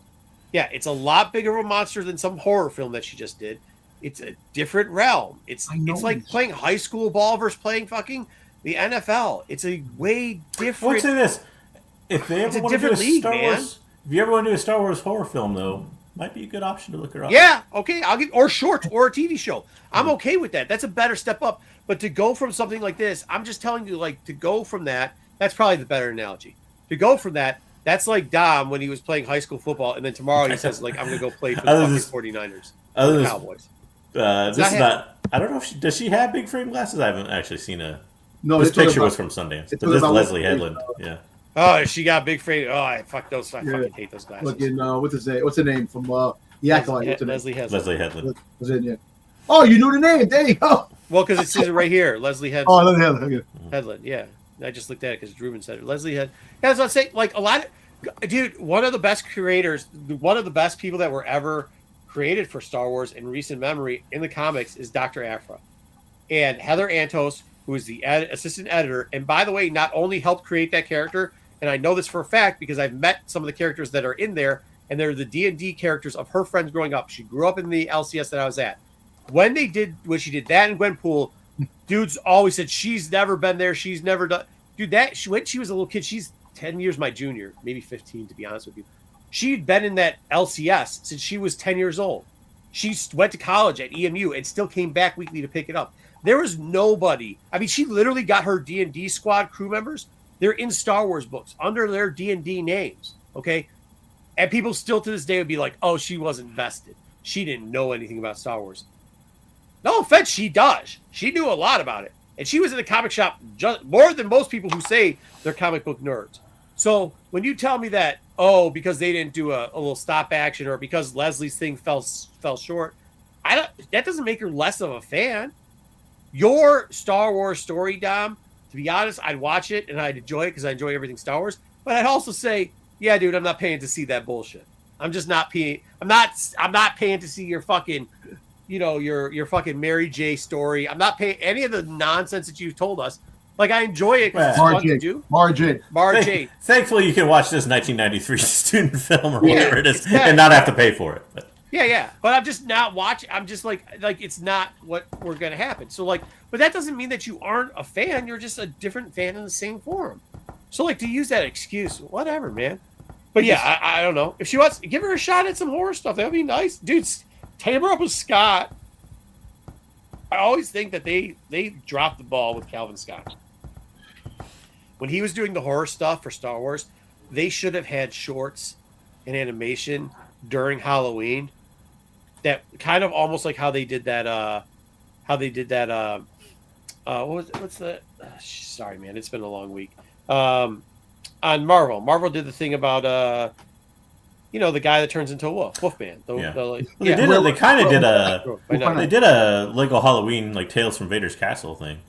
Yeah, it's a lot bigger of a monster than some horror film that she just did. It's a different realm. It's like playing high school ball versus playing fucking the NFL. It's a way different. Let's say this: if they ever want to do a Star Wars, if you ever want to do a Star Wars horror film, though, might be a good option to look her up. Yeah, okay, I'll give or shorts or a TV show. I'm okay with that. That's a better step up. But to go from something like this, I'm just telling you, like, to go from that, that's probably the better analogy. To go from that, that's like Dom when he was playing high school football, and then tomorrow he says, like, I'm going to go play for the fucking 49ers. The Cowboys. This is not... I don't know if does she have big frame glasses? I haven't actually seen a... No, this picture was from Sundance. But this is Leslie Headland. Yeah. Oh, she got big frame. Oh, I fucking hate those glasses. Fucking, what's the name from the Acolyte? Leslie Headland. Leslie Headland. Was it, yeah. Oh, you knew the name. There you go. Well, because it says it right here. Leslie Headland. Oh, Leslie Headland. Okay. Headland, yeah. I just looked at it because Ruben said it. Leslie Headland. Yeah, that's what I'm saying. Like, a lot of... Dude, one of the best creators, one of the best people that were ever created for Star Wars in recent memory in the comics is Dr. Aphra. And Heather Antos, who is the assistant editor, and by the way, not only helped create that character, and I know this for a fact because I've met some of the characters that are in there, and they're the D&D characters of her friends growing up. She grew up in the LCS that I was at. When she did that in Gwenpool, dudes always said she's never been there. She's never done. Dude, when she was a little kid, she's 10 years my junior, maybe 15 to be honest with you. She'd been in that LCS since she was 10 years old. She went to college at EMU and still came back weekly to pick it up. There was nobody. I mean, she literally got her D&D squad crew members. They're in Star Wars books under their D&D names. Okay. And people still to this day would be like, oh, she wasn't vested. She didn't know anything about Star Wars. No offense, she does. She knew a lot about it. And she was in the comic shop just more than most people who say they're comic book nerds. So when you tell me that, oh, because they didn't do a little stop action or because Leslie's thing fell short, that doesn't make her less of a fan. Your Star Wars story, Dom, to be honest, I'd watch it and I'd enjoy it because I enjoy everything Star Wars. But I'd also say, yeah, dude, I'm not paying to see that bullshit. I'm just not paying. I'm not paying to see your fucking, your fucking Mary J story. I'm not paying any of the nonsense that you've told us. Like, I enjoy it because it's fun to do. Mara Jade. Thankfully, you can watch this 1993 student film or whatever it is and not have to pay for it. But. Yeah. But I'm just not watching. I'm just like it's not what we're going to happen. So, like, but that doesn't mean that you aren't a fan. You're just a different fan in the same forum. So, like, to use that excuse, whatever, man. But yeah, I don't know. If she wants, give her a shot at some horror stuff. That would be nice. Dude, tame her up with Scott. I always think that they dropped the ball with Calvin Scott. When he was doing the horror stuff for Star Wars, they should have had shorts and animation during Halloween. That kind of almost like how they did that. What's the? Sorry, man, it's been a long week. On Marvel, Did the thing about the guy that turns into a Wolfman. They kind of did a. They did a Lego Halloween like Tales from Vader's Castle thing.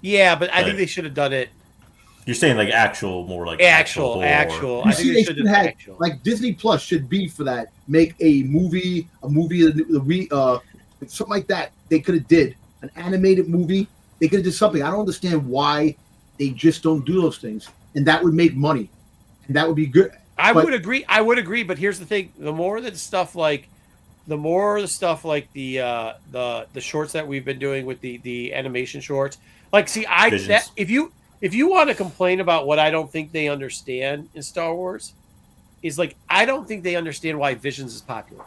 Yeah, but I think they should have done it. You're saying like actual. I think they should have had actual. Like Disney Plus should be for that. Make a movie, something like that. They could have did an animated movie. They could have did something. I don't understand why they just don't do those things, and that would make money, and that would be good. I would agree. But here's the thing: the more the stuff like the shorts that we've been doing with the animation shorts. Like, see, if you want to complain about what I don't think they understand in Star Wars, is like I don't think they understand why Visions is popular.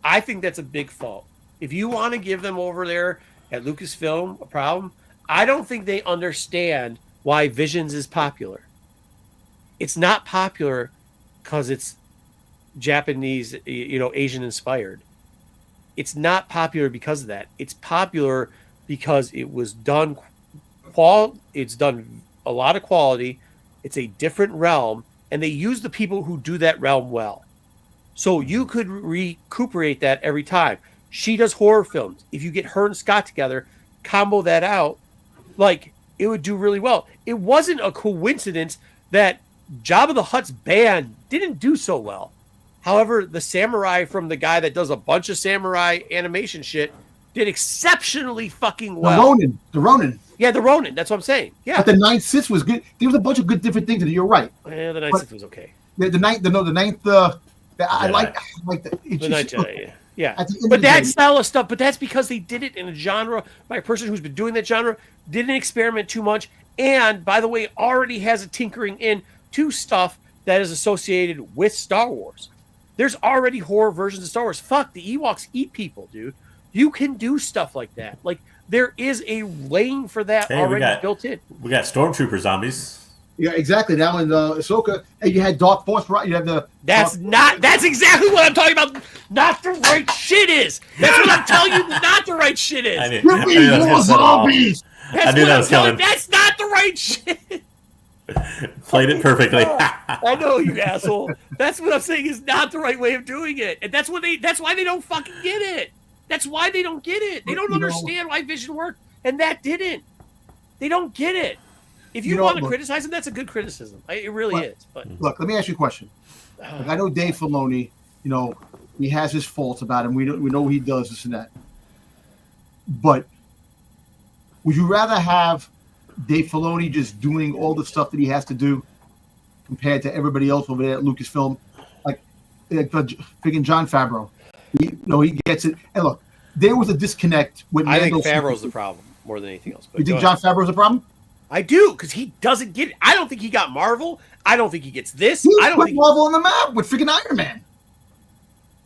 I think that's a big fault. If you want to give them over there at Lucasfilm a problem, I don't think they understand why Visions is popular. It's not popular because it's Japanese, Asian inspired. It's not popular because of that. It's popular because it was done it's done a lot of quality. It's a different realm, and they use the people who do that realm well. So you could recuperate that every time. She does horror films. If you get her and Scott together, combo that out, like, it would do really well. It wasn't a coincidence that Jabba the Hutt's band didn't do so well. However, the samurai from the guy that does a bunch of samurai animation shit did exceptionally fucking well. The Ronin. Yeah, the Ronin. That's what I'm saying. Yeah. But the Ninth Sith was good. There was a bunch of good different things. You're right. Yeah, the Ninth Sith was okay. The ninth. I like the. The Ninth Jedi. Yeah. But that style of stuff. But that's because they did it in a genre by a person who's been doing that genre, didn't experiment too much, and by the way, already has a tinkering in to stuff that is associated with Star Wars. There's already horror versions of Star Wars. Fuck, the Ewoks eat people, dude. You can do stuff like that. Like, there is a lane for that already built in. We got Stormtrooper zombies. Yeah, exactly. Now in Ahsoka, and you had Dark Force, right? You have the. That's exactly what I'm talking about. Not the right shit is. That's what I'm telling you. Not the right shit is. I knew more zombies. I knew that was coming. That's not the right shit. Played it perfectly. I know, you asshole. That's what I'm saying is not the right way of doing it, and that's why they don't fucking get it. That's why they don't get it. They don't understand why Vision worked, and that didn't. They don't get it. If you want to criticize him, that's a good criticism. It really is. But look, let me ask you a question. I know Dave Filoni. He has his faults about him. We know he does this and that. But would you rather have Dave Filoni just doing all the stuff that he has to do compared to everybody else over there at Lucasfilm, like freaking Jon Favreau? He gets it. And look, there was a disconnect with. I think Favreau's the problem more than anything else. But you think Jon Favreau's the problem? I do, because he doesn't get it. I don't think he got Marvel. I don't think he gets this. I don't put think Marvel on the map with freaking Iron Man.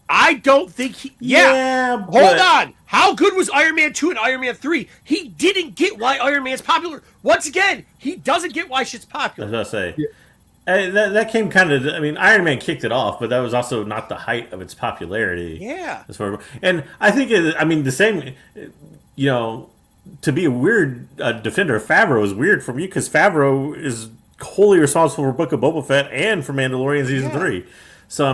I don't think he. Yeah. Hold on. How good was Iron Man 2 and Iron Man 3? He didn't get why Iron Man's popular. Once again, he doesn't get why shit's popular. I was going to say. Yeah. That came kind of. I mean, Iron Man kicked it off, but that was also not the height of its popularity. Yeah. And I think, the same. To be a weird defender of Favreau is weird for me because Favreau is wholly responsible for Book of Boba Fett and for Mandalorian Season 3. So,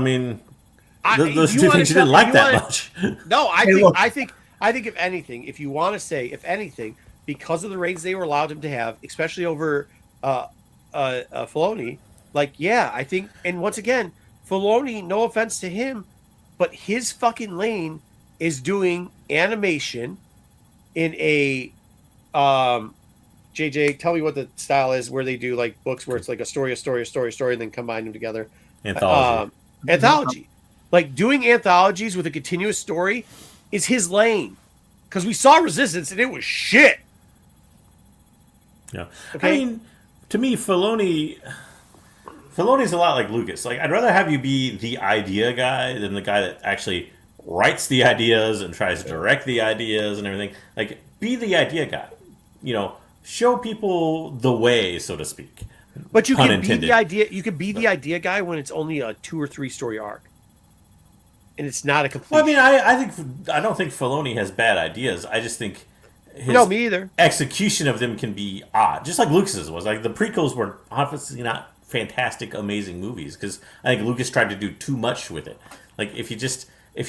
those two things you didn't like that much. No, I think if anything, if you want to say, if anything, because of the ratings they were allowed him to have, especially over Filoni, I think, and once again, Filoni, no offense to him, but his fucking lane is doing animation in a JJ, tell me what the style is where they do like books where it's like a story, and then combine them together. Anthology. Like doing anthologies with a continuous story is his lane. Because we saw Resistance and it was shit. Yeah. Okay. To me, Filoni's a lot like Lucas. Like, I'd rather have you be the idea guy than the guy that actually writes the ideas and tries to direct the ideas and everything. Like, be the idea guy. Show people the way, so to speak. But you can be the idea. You can be the idea guy when it's only a 2 or 3 story arc, and it's not a complete. Well, I don't think Filoni has bad ideas. I just think me either. Execution of them can be odd, just like Lucas's was. Like the prequels were obviously not fantastic, amazing movies because I think Lucas tried to do too much with it. Like if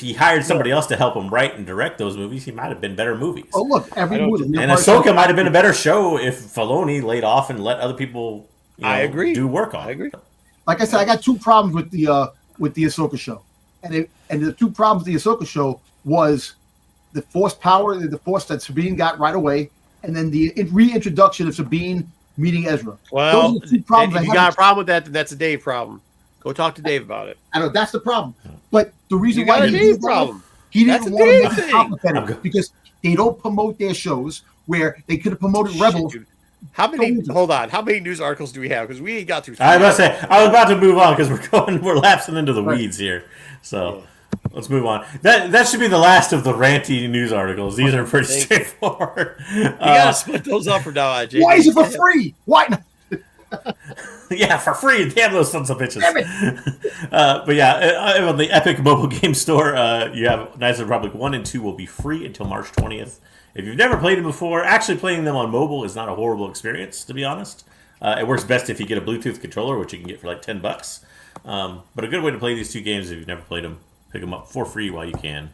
he hired somebody else to help him write and direct those movies, he might have been better movies. Oh, look, every movie. And Ahsoka might have been a better show if Filoni laid off and let other people I agree. do work on it. I agree. Like I said, I got 2 problems with the Ahsoka show. And the 2 problems with the Ahsoka show was the Force power, the Force that Sabine got right away, and then the reintroduction of Sabine meeting Ezra. Well, if you got a problem with that, then that's a Dave problem. Go talk to Dave about it. I know that's the problem. But the reason why he didn't want to make it complicated because they don't promote their shows where they could have promoted Rebels. Dude. How many news articles do we have? Because we ain't got through. I was about to move on because we're lapsing into the weeds here. So let's move on. That should be the last of the ranty news articles. These are pretty straightforward. You gotta split those up from now on, Jay. Why is it for free? Why not? Yeah, for free. Damn those sons of bitches. But yeah, on the Epic mobile game store, you have Knights of the Republic 1 and 2 will be free until March 20th. If you've never played them before, actually playing them on mobile is not a horrible experience, to be honest. It works best if you get a Bluetooth controller, which you can get for like $10. But a good way to play these 2 games if you've never played them, pick them up for free while you can.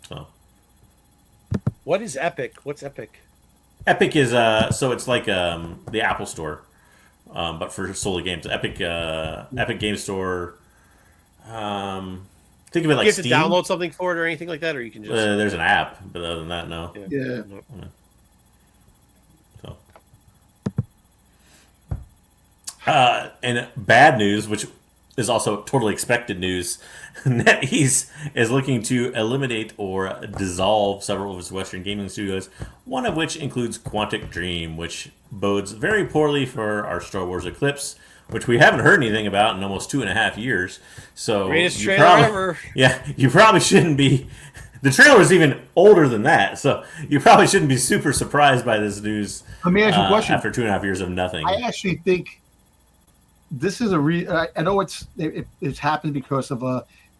So, what is Epic? What's Epic? Epic is so it's like the Apple Store. But for solely games, Epic Game Store. Think of it like you have Steam. to download something for it or anything like that, or you can just. There's an app, but other than that, no. Yeah. So. And bad news, which is also totally expected news, NetEase is looking to eliminate or dissolve several of its Western gaming studios, one of which includes Quantic Dream, which bodes very poorly for our Star Wars Eclipse, which we haven't heard anything about in almost 2.5 years. So Greatest trailer ever. Yeah, you probably shouldn't be. The trailer is even older than that, so you probably shouldn't be super surprised by this news. Let me ask you a question. After 2.5 years of nothing, I actually think this is I know it's happened because of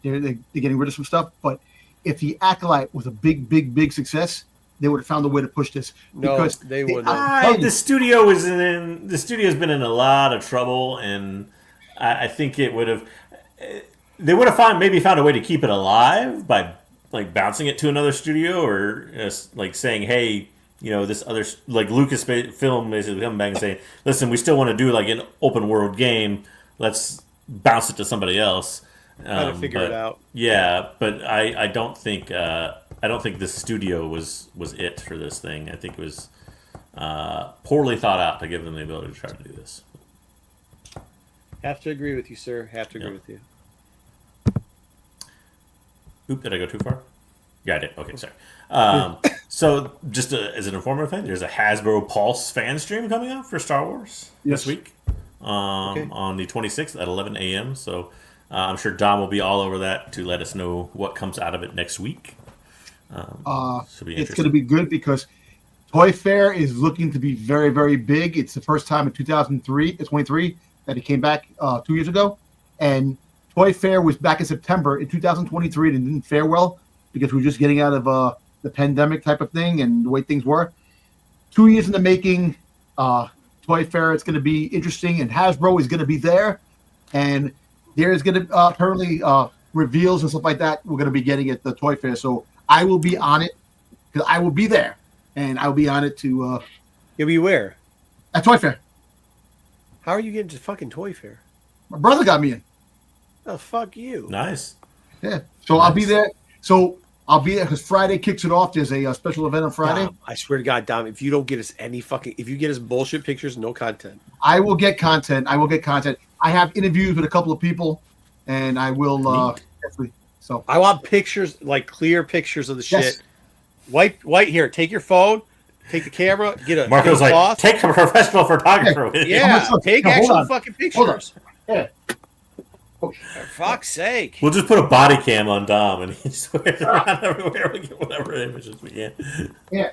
they're getting rid of some stuff, but if the Acolyte was a big success, they would have found a way to push this. Because they wouldn't. The studio's been in a lot of trouble, and I think it would have. They would have found a way to keep it alive by like bouncing it to another studio, or like saying, "Hey, this other like Lucasfilm basically coming back and saying, listen, we still want to do like an open world game. Let's bounce it to somebody else." Trying to figure it out. Yeah, but I don't think this studio was it for this thing. I think it was poorly thought out to give them the ability to try to do this. Have to agree with you, sir. Have to agree with you. Oop, did I go too far? Yeah, I did. Okay, sorry. So, just as an informative thing, there's a Hasbro Pulse fan stream coming up for Star Wars this week on the 26th at 11 a.m. So, I'm sure Dom will be all over that to let us know what comes out of it next week. It's going to be good because Toy Fair is looking to be very, very big. It's the first time in 2023 that it came back 2 years ago. And Toy Fair was back in September in 2023 and it didn't fare well because we were just getting out of the pandemic type of thing and the way things were. 2 years in the making, Toy Fair, it's going to be interesting, and Hasbro is going to be there. And there's going to apparently reveals and stuff like that we're going to be getting at the Toy Fair. So I will be on it because I will be there, and I will be on it to. You'll be where? At Toy Fair. How are you getting to fucking Toy Fair? My brother got me in. Oh, fuck you. Nice. Yeah. So I'll be there. So I'll be there because Friday kicks it off. There's a special event on Friday. Dom, I swear to God, Dom, if you don't get us if you get us bullshit pictures, no content. I will get content. I have interviews with a couple of people, and I will definitely. So I want pictures, like clear pictures of the shit. Yes. White here. Take your phone, take the camera, Marco's get a like, take a professional photographer with you. Yeah, take actual fucking Hold on. pictures. Yeah. For fuck's sake. We'll just put a body cam on Dom and he swears around everywhere. We get whatever images we can. Yeah.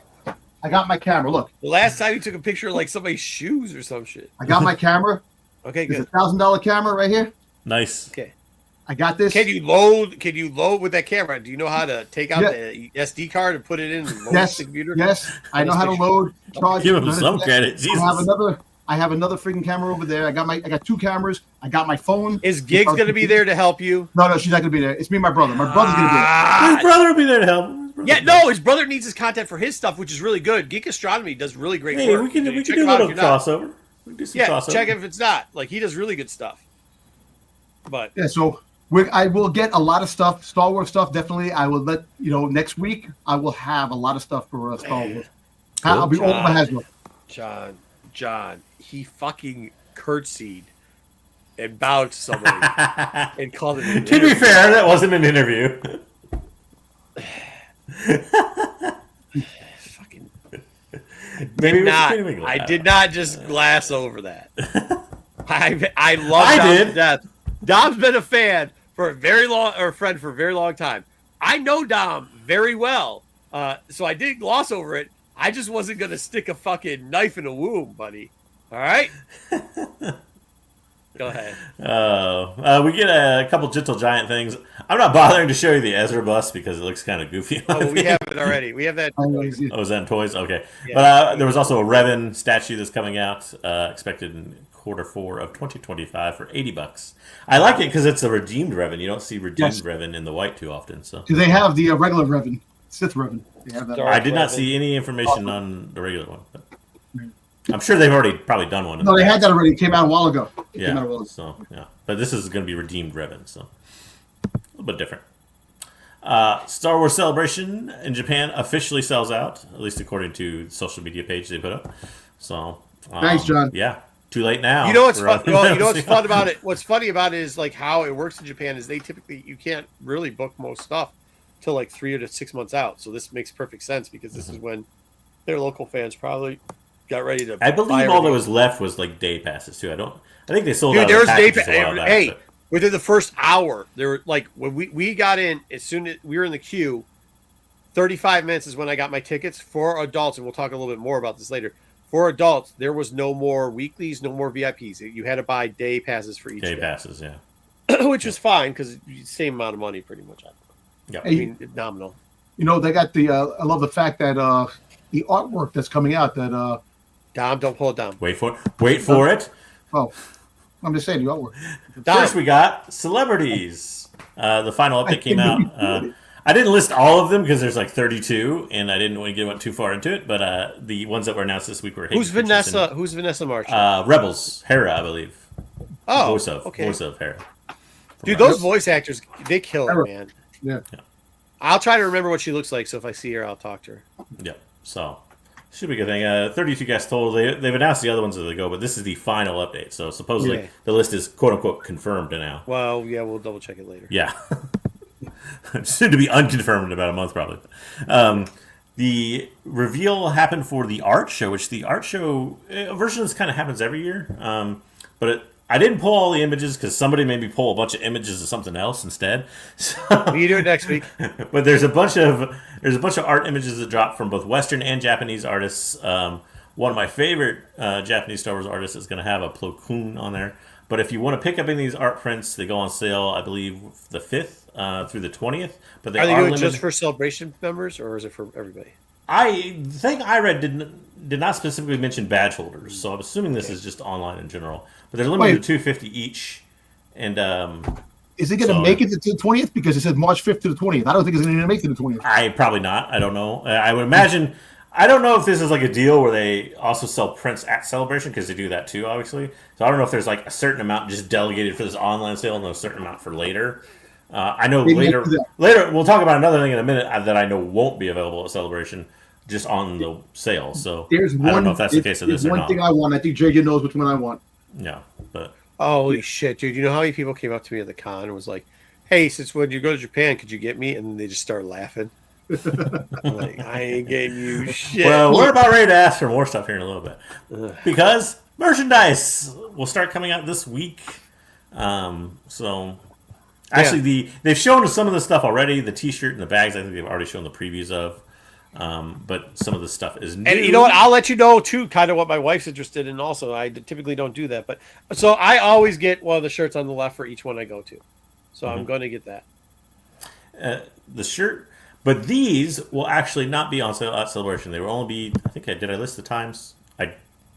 I got my camera. Look. The last time you took a picture of like somebody's shoes or some shit. I got my camera. Okay, There's good. $1,000 camera right here. Nice. Okay. I got this. Can you load with that camera? Do you know how to take out the SD card and put it in and load the computer? Yes, I know how to load. Charge. Give him some credit. Jesus. I have another freaking camera over there. I got two cameras. I got my phone. Is Gigs going to be there to help you? No, she's not going to be there. It's me and my brother. My brother's going to be there. His brother will be there to help him. Yeah, no, his brother needs his content for his stuff, which is really good. Geek Astronomy does really great work. We can do a little crossover. We can do some crossover. Check if it's not. Like, he does really good stuff. But yeah, so I will get a lot of stuff, Star Wars stuff. Definitely, I will let next week. I will have a lot of stuff for Star Wars. Cool. I'll be all over Hasbro. John, he fucking curtsied and bowed to somebody and called it an To be fair, that wasn't an interview. Fucking I did not just glass over that. I love Dom to death. Dom's been a fan for a friend for a very long time. I know Dom very well, so I did gloss over it. I just wasn't gonna stick a fucking knife in a womb, buddy. All right. Go ahead. We get a couple Gentle Giant things. I'm not bothering to show you the Ezra bust because it looks kind of goofy. Oh, we have it already. We have that. Oh, is that in toys? Okay. Yeah. But there was also a Revan statue that's coming out, expected in Q4 of 2025 for $80. I like it because it's a redeemed Revan. You don't see redeemed Revan in the white too often. So do they have the regular Revan, Sith Revan? They have that. I did not see any information on the regular one. But I'm sure they've already probably done one. No, they had that already. It came out a while ago. Yeah. So yeah, but this is going to be redeemed Revan. So little bit different. Star Wars Celebration in Japan officially sells out, at least according to the social media page they put up. So Nice, John. Yeah, too late now. You know what's fun? Well, you know what's fun about it? What's funny about it is like how it works in Japan is they typically you can't really book most stuff till like 3 to 6 months out. So this makes perfect sense because this is when their local fans probably got ready to. I believe all that was left was like day passes too. I think they sold out. There of was day packages a while back, Hey, but- within the first hour, there were like when we got in as soon as we were in the queue. 35 minutes is when I got my tickets for adults, and we'll talk a little bit more about this later. For adults, there was no more weeklies, no more VIPs. You had to buy day passes for each day. Passes, yeah. Which was fine because same amount of money pretty much. Yeah, I mean, nominal. You know, they got the. I love the fact that the artwork that's coming out. That Dom, don't pull it down. Wait for it. Oh, I'm just saying the artwork. Dom. First, we got celebrities. The final update came out. I didn't list all of them because there's like 32, and I didn't want to get too far into it. But the ones that were announced this week were Who's Vanessa? Who's Vanessa March? Rebels. Hera, I believe. Oh, voice of Hera. Dude, those voice actors, they kill it, Hera. man. Yeah. I'll try to remember what she looks like, so if I see her, I'll talk to her. Yep. So should be a good thing. 32 guests total. They've announced the other ones as they go, but this is the final update. So supposedly the list is quote unquote confirmed now. Well, yeah, we'll double check it later. Yeah. Soon to be unconfirmed in about a month, probably. The reveal happened for the art show, which the art show version of this kind of happens every year. But I didn't pull all the images because somebody made me pull a bunch of images of something else instead. So, you do it next week. But there's a bunch of art images that dropped from both Western and Japanese artists. One of my favorite Japanese Star Wars artists is going to have a Plo Koon on there. But if you want to pick up any of these art prints, they go on sale, I believe, the 5th through the 20th. But Are they doing limited. just for Celebration members, or is it for everybody? The thing I read did not specifically mention badge holders, so I'm assuming this is just online in general. But they're limited to 250 each. And is it going to make it to the 20th? Because it says March 5th to the 20th. I don't think it's going to make it to the 20th. Probably not. I don't know. I would imagine. I don't know if this is like a deal where they also sell prints at Celebration, because they do that too, obviously. So I don't know if there's like a certain amount just delegated for this online sale and a certain amount for later. I know later we'll talk about another thing in a minute that I know won't be available at Celebration, just on the sale. So I don't know if that's the case of this or not. One thing I want. I think JJ knows which one I want. Yeah, but holy shit, dude! You know how many people came up to me at the con and was like, "Hey, since when you go to Japan, could you get me?" And then they just started laughing. I'm like, I ain't getting you shit. Well, we're about ready to ask for more stuff here in a little bit because merchandise will start coming out this week. Actually, they've shown some of the stuff already. The T-shirt and the bags, I think they've already shown the previews of. But some of the stuff is new. And you know what? I'll let you know too, kind of what my wife's interested in. Also, I typically don't do that, but so I always get one of the shirts on the left for each one I go to. So I'm going to get that. The shirt, but these will actually not be on sale at Celebration. They will only be. I think did I list the times?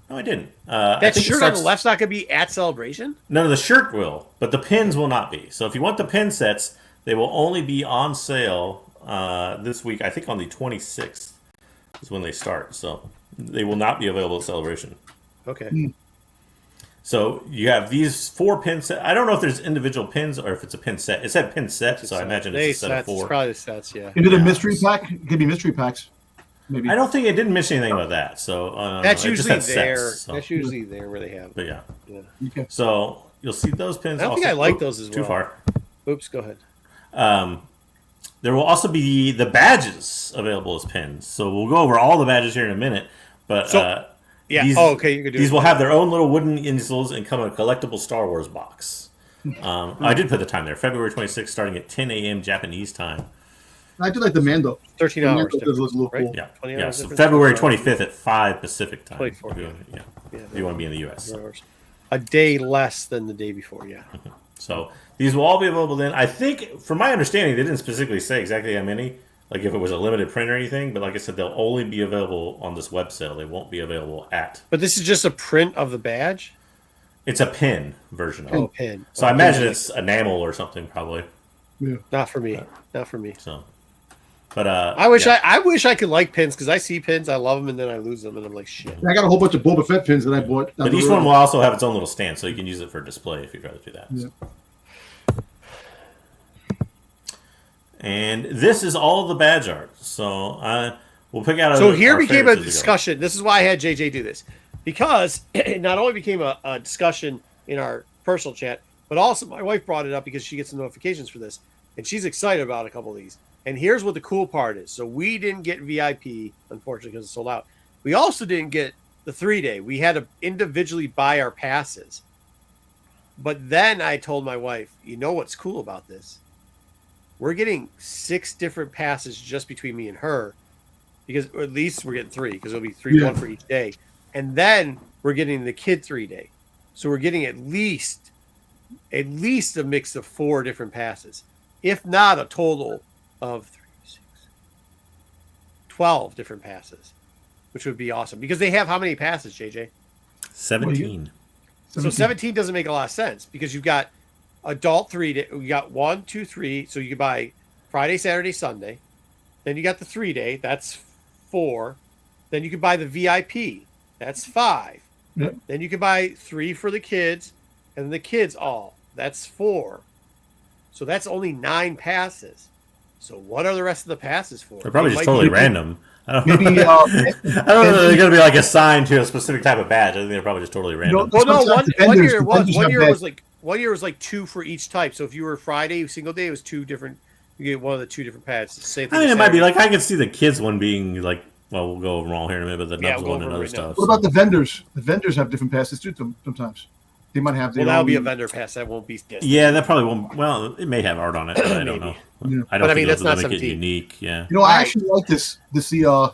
No, I didn't. That shirt on the left's not going to be at Celebration? No, the shirt will, but the pins will not be. So if you want the pin sets, they will only be on sale this week. I think on the 26th is when they start. So they will not be available at Celebration. Okay. So you have these 4 pin sets. I don't know if there's individual pins or if it's a pin set. It said pin set, so I imagine it's a set of 4. It's probably the sets, yeah. Is it a mystery pack? It could be mystery packs. Maybe. I don't think it didn't mention anything about that. So that's usually there. Sets, so. That's usually there where they have. But yeah. Okay. So you'll see those pins. I don't think I like those as well. Too far. Oops, go ahead. There will also be the badges available as pins. So we'll go over all the badges here in a minute. But yeah. These, okay. You can do these will have their own little wooden insoles and come in a collectible Star Wars box. I did put the time there. February 26th, starting at 10 a.m. Japanese time. I do like the Mando. 13 hours. Right? Cool. Yeah. So February 25th at 5 Pacific time. 24. If you want to be in the U.S. A day less than the day before, yeah. So these will all be available then. I think, from my understanding, they didn't specifically say exactly how many, like if it was a limited print or anything, but like I said, they'll only be available on this web sale. They won't be available at... But this is just a print of the badge? It's a pin version of it. Oh, pin. So I imagine it's enamel or something, probably. Yeah. Not for me. Not for me. So... But I wish I could like pins, because I see pins, I love them, and then I lose them, and I'm like, shit. I got a whole bunch of Boba Fett pins that I bought. But each one will also have its own little stand, so you can use it for display if you'd rather do that. Yeah. And this is all the badge art. So we'll pick out. So here became a favorites as we go. discussion. This is why I had JJ do this, because it not only became a discussion in our personal chat, but also my wife brought it up because she gets the notifications for this, and she's excited about a couple of these. And here's what the cool part is. So we didn't get VIP, unfortunately, because it's sold out. We also didn't get the 3-day. We had to individually buy our passes. But then I told my wife, you know what's cool about this? We're getting 6 different passes just between me and her, because or at least we're getting 3, because it'll be 3, one for each day. And then we're getting the kid 3-day. So we're getting at least a mix of 4 different passes, if not a total of 3, 6, 12 different passes, which would be awesome. Because they have how many passes, JJ? 17. So 17 doesn't make a lot of sense, because you've got adult 3-day. You got 1, 2, 3. So you can buy Friday, Saturday, Sunday. Then you got the 3-day. That's 4. Then you can buy the VIP. That's 5. Yep. Then you can buy 3 for the kids, and the kids all. That's 4. So that's only 9 passes. So what are the rest of the passes for? They're probably They just might totally be- random. I don't Maybe know. I don't know. They're going to be like assigned to a specific type of badge. I think they're probably just totally random. Well, no, Sometimes the one vendors- year it the was. vendors One have year that- was like 2 for each type. So if you were Friday single day, it was 2 different. You get one of the 2 different pads. Same thing. I mean, with it might be Saturday. like I can see the kids one being like. Well, we'll go over them all here in a minute, but the Yeah, Nubs we'll one go and over other it right now. stuff. What about the vendors? The vendors have different passes too. Sometimes they might have their Well, that'll be a own- vendor pass. That won't be. Yeah, that probably won't. Well, it may have art on it, but I don't know. Yeah. I don't But I think mean, those that's not will make it 17. unique. Yeah. You know, I Alright. actually like this. The stranger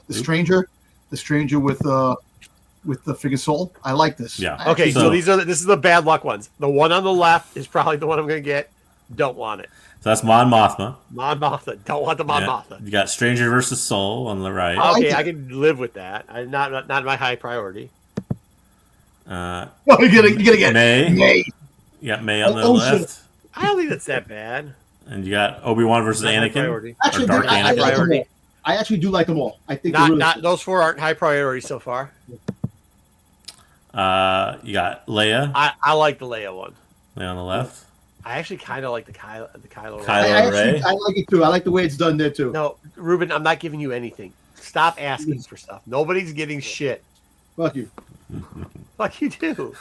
with the figure soul. I like this. Yeah. I Okay, actually- so this is the bad luck ones. The one on the left is probably the one I'm going to get. Don't want it. So that's Mon Mothma. Mon Mothma. Don't want the Mon Yeah. Mothma. You got Stranger versus Soul on the right. like Okay, that. I can live with that. Not my high priority. Uh, Oh, you're gonna get May. May. You got May on the Oh, left, I don't think that's that bad. and you got Obi-Wan versus Not high Anakin. priority. Actually, Or Dark I like Anakin. them Priority. all. I actually do like them all. I think they're really Not cool. those 4 aren't high priority so far. You got Leia. I like the Leia one. Leia on the left. I actually kind of like the Kylo. Kylo. I like it too. I like the way it's done there too. No, Ruben, I'm not giving you anything. Stop asking for stuff. Nobody's getting shit. Fuck you. Fuck you do.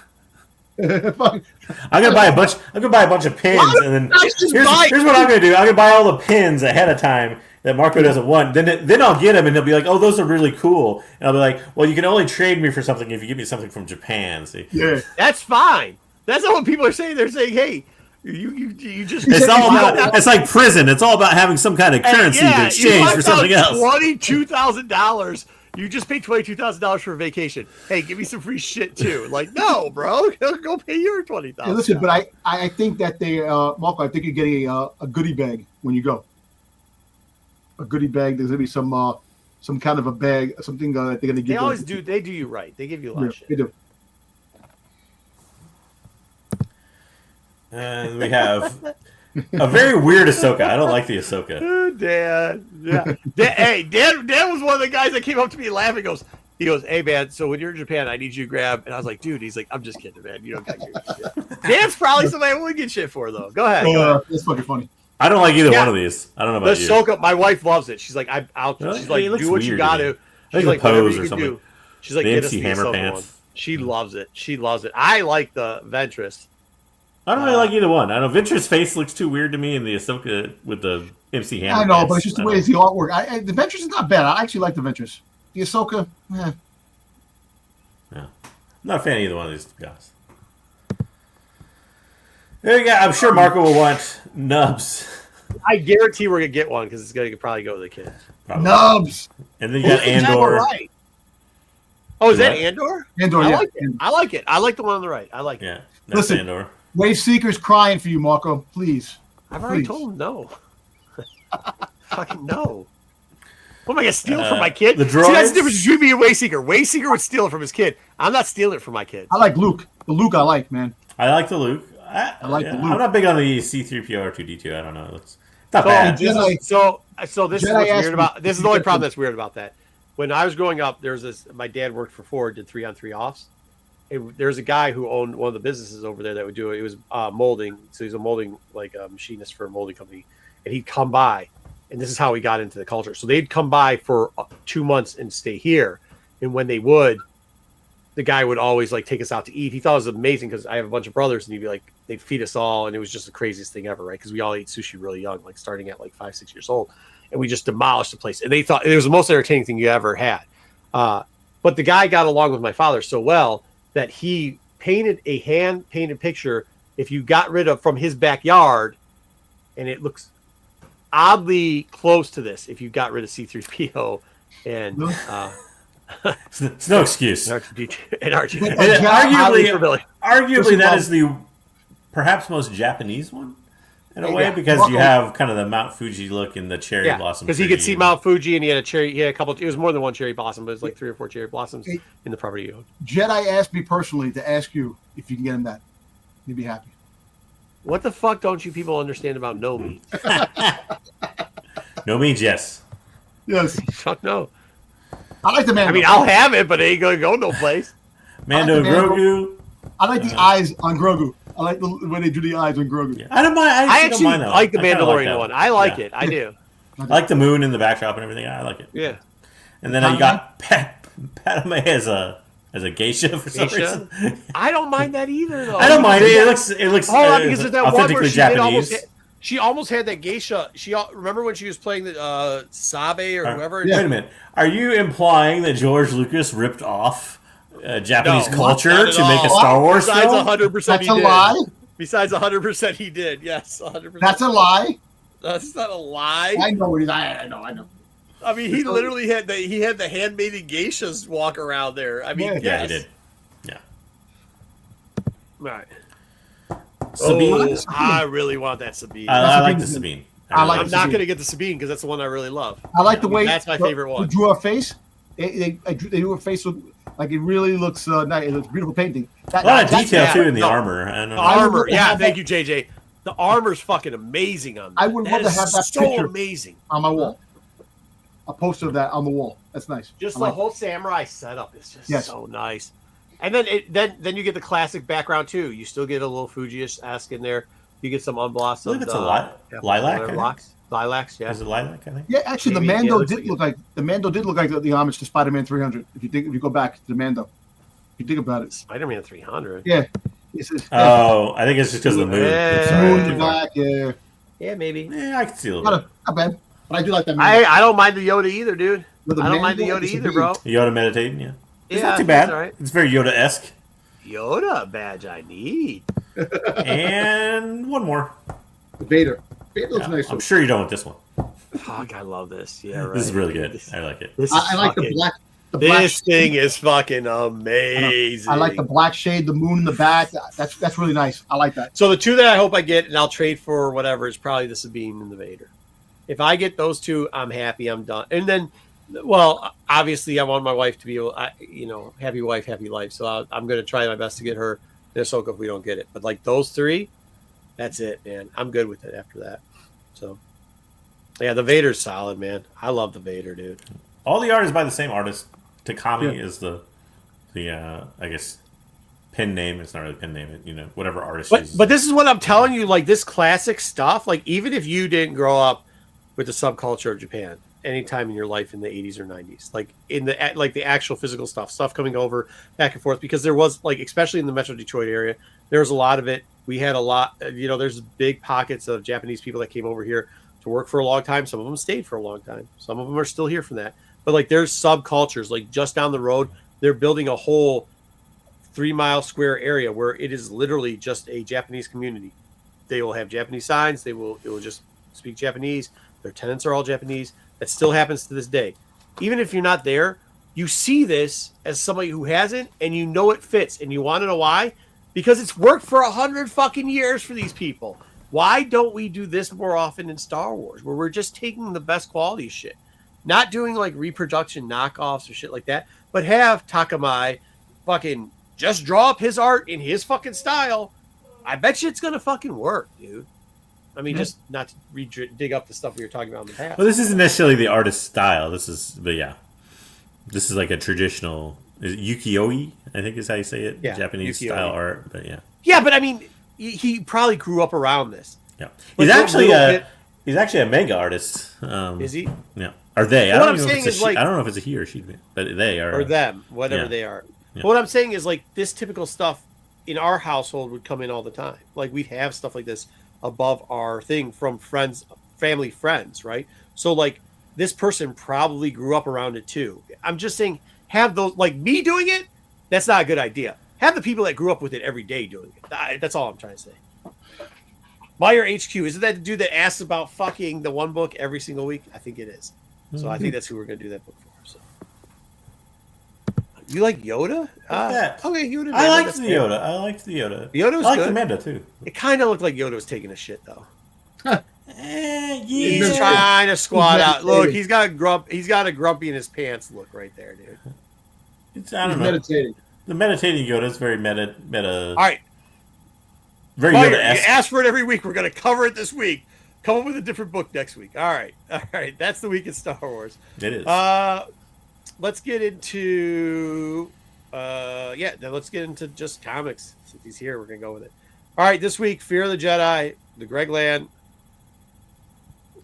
Fuck. I'm gonna buy a bunch. I'm gonna buy a bunch of pins, and then Nice, just buy- here's what I'm gonna do. I'm gonna buy all the pins ahead of time that Marco doesn't want. Then I'll get them, and he'll be like, "Oh, those are really cool." And I'll be like, "Well, you can only trade me for something if you give me something from Japan." See, Yeah. That's fine. That's not what people are saying. They're saying, "Hey, you just." it's all about. It's like prison. It's all about having some kind of currency to exchange for something else. $22,000. You just paid $22,000 for a vacation. Hey, give me some free shit too. Like, no, bro, go pay your $20,000. Yeah, listen, but I think that they, Marco, I think you're getting a goodie bag when you go. A goodie bag. There's gonna be some kind of a bag, something that they're gonna give. They always do. They do you right. They give you a lot Yeah, of shit. they do. And we have a very weird Ahsoka. I don't like the Ahsoka. Dad. Yeah. Dan was one of the guys that came up to me laughing. He goes, "Hey man, so when you're in Japan, I need you to grab." And I was like, "Dude," he's like, "I'm just kidding, man. You don't got to get shit." Dan's probably somebody I would get shit for though. Go ahead. Go ahead. It's fucking funny. I don't like either Yeah. one of these. I don't know The about you. Ahsoka, my wife loves it. She's like, I'll. Really? She's like, It looks do what you weird got to me. to. I She's think like, the whatever pose you or can something. do. She's like, The get us MC the Hammer Ahsoka pants. one. She loves it. She loves it. I like the Ventress. I don't really like either one. I know Venture's face looks too weird to me, and the Ahsoka with the MC Hammer. I know, pants, but it's just the I way don't- it's the artwork. The Ventures is not bad. I actually like the Ventures. The Ahsoka, I'm not a fan of either one of these guys. There you go. I'm sure Marco will want Nubs. I guarantee we're gonna get one because it's gonna probably go to the kids. Probably. Nubs. And then you got Andor. Right. Oh, is that What? Andor? Andor, I yeah. like it. I like it. I like the one on the right. I like it. Yeah, that's Listen. Andor. Wave Seeker's crying for you, Marco. Please. I've already Please. told him no. Fucking no. What am I gonna steal from my kid? the See, that's droids? the difference between me and Wayseeker. Wayseeker would steal it from his kid. I'm not stealing it from my kid. I like Luke. The Luke I like, man. I like the Luke. I like the Luke. I'm not big on the C-3PO or R2-D2. I don't know. It's not bad. Jedi- So this is Jedi what's asked weird me- about. This is the only problem that's weird about that. When I was growing up, there was this. My dad worked for Ford, did 3-on-3 offs. There's a guy who owned one of the businesses over there that would do it. It was molding. So he's a molding machinist for a molding company, and he'd come by, and this is how we got into the culture. So they'd come by for 2 months and stay here, and when they would, the guy would always like take us out to eat. He thought it was amazing because I have a bunch of brothers, and he'd be like, they'd feed us all, and it was just the craziest thing ever, right? Because we all ate sushi really young, like starting at like 5-6 years old, and we just demolished the place. And they thought it was the most entertaining thing you ever had. But the guy got along with my father so well that he painted a hand painted picture. If you got rid of from his backyard, and it looks oddly close to this, if you got rid of C-3PO and it's no excuse. and R2. Arguably, that is the perhaps most Japanese one in a way, because you have kind of the Mount Fuji look in the cherry blossom. Because he could see Mount Fuji, and he had a couple. It was more than one cherry blossom, but it was like 3 or 4 cherry blossoms in the property you owned. Jedi asked me personally to ask you if you can get him that. You'd be happy. What the fuck don't you people understand about no meat? No means yes. Yes. Fuck no. I like the Mando. I mean, I'll have it, but it ain't gonna go no place. Mando and Grogu. I like the eyes on Grogu. I like when they do the eyes on Grogu. Yeah. I don't mind. I actually don't mind that like the I kinda Mandalorian that one. I like it. I do. I like the moon in the backdrop and everything. I like it. Yeah. And then you got Padme as a geisha for some reason. I don't mind that either, though. I don't mind it. It looks because there's that one authentically where Japanese. She almost had that geisha. Remember when she was playing the Sabe or whoever? Wait a minute. Are you implying that George Lucas ripped off Japanese culture to make a Star Wars Besides film? 100% That's he a did. lie. Besides 100% he did. Yes, 100%. That's a lie. That's not a lie. I know what he's. I know. I mean, he literally had the handmaiden geishas walk around there. I mean, Yeah, he did. Yeah. Right. Sabine. I really want that Sabine. I like the Sabine. I like I'm not going to get the Sabine because that's the one I really love. I like the way that's my favorite one. Who drew her face? They drew her face like it really looks nice. It looks beautiful painting. A lot of detail too in the armor. I don't know. Armor, thank you, JJ. The armor's fucking amazing on that. I would love to have that so picture amazing on my wall. A poster of that on the wall. That's nice. Just the whole samurai setup is just so nice. And then you get the classic background too. You still get a little Fuji-esque in there. You get some unblossomed. I believe it's a lilac. Lilacs, yeah. Is it lilac? I think. Yeah, actually, Maybe, the Mando looks did like look like the homage to Spider-Man 300. If you go back to the Mando, if you think about it. Spider-Man 300. Yeah. Oh, I think it's just because of the moon. It's Moon in too the far. back. Yeah. Yeah, maybe. Yeah, I can see a little bit. Not bad. But I do like that Mando. I don't mind the Yoda either, dude. With the I don't mind the Mando, Yoda it's a either, big- bro. Yoda meditating, yeah. It's Yeah, not too bad. all right. It's very Yoda-esque. Yoda badge I need. And one more. Vader. Vader looks Yeah, nice. I'm sure you don't want this one. Fuck, I love this. Yeah, right. This is really good. I like it. This I like the black. The black. This thing is fucking amazing. I like the black shade, the moon in the back. That's really nice. I like that. So the two that I hope I get, and I'll trade for whatever, is probably the Sabine and the Vader. If I get those two, I'm happy. I'm done. And then, well, obviously, I want my wife to be able, happy wife, happy life. So I'm going to try my best to get her in Ahsoka if we don't get it. But like those three, that's it, man. I'm good with it after that. So, yeah, the Vader's solid, man. I love the Vader, dude. All the art is by the same artist. Takami is the I guess pen name. It's not really pen name. Whatever artist. But this is what I'm telling you. Like this classic stuff. Like even if you didn't grow up with the subculture of Japan, anytime in your life in the 80s or 90s, like in the actual physical stuff coming over back and forth, because there was like, especially in the Metro Detroit area, there was a lot of it. We had a lot. There's big pockets of Japanese people that came over here to work for a long time. Some of them stayed for a long time. Some of them are still here from that. But like there's subcultures, like just down the road, they're building a whole 3-mile square area where it is literally just a Japanese community. They will have Japanese signs. It will just speak Japanese. Their tenants are all Japanese. That still happens to this day. Even if you're not there, you see this as somebody who hasn't, and you know it fits, and you want to know why? Because it's worked for 100 fucking years for these people. Why don't we do this more often in Star Wars, where we're just taking the best quality shit? Not doing like reproduction knockoffs or shit like that, but have Takamai fucking just draw up his art in his fucking style. I bet you it's gonna fucking work, dude. I mean, just not to dig up the stuff we were talking about in the past. Well, this isn't necessarily the artist's style. This is like a traditional ukiyo-e, I think is how you say it. Yeah, Japanese ukiyo-e. style art, but yeah. Yeah, but I mean, he probably grew up around this. Yeah, Like he's actually He's actually a mega artist. Is he? Yeah. Are they? Well, what I'm saying is, like, I don't know if it's a he or she, but they are. Or them, whatever Yeah. they are. Yeah. But what I'm saying is, like, this typical stuff in our household would come in all the time. Like, we'd have stuff like this above our thing from friends, family friends, right? So, like, this person probably grew up around it too. I'm just saying, have those, like me doing it, that's not a good idea. Have the people that grew up with it every day doing it. That's all I'm trying to say. Meyer HQ, isn't that the dude that asks about fucking the one book every single week? I think it is. So I think that's who we're going to do that book for. So. You like Yoda? that. Okay, Yoda. I liked the Yoda. I liked the Yoda. Yoda was I liked good. the Manda too. It kind of looked like Yoda was taking a shit though. He's Yeah. trying to squat out. meditating. Look, he's got a grump. He's got a grumpy in his pants look right there, dude. I don't He's know. meditating. The meditating Yoda is very meta. All right, Very Meyer, you Yoda-esque. asked for it every week. We're going to cover it this week. Come up with a different book next week. All right. That's the week in Star Wars. It is. Let's get into then let's get into just comics. Since he's here, we're gonna go with it. All right, this week, Fear of the Jedi, the Greg Land.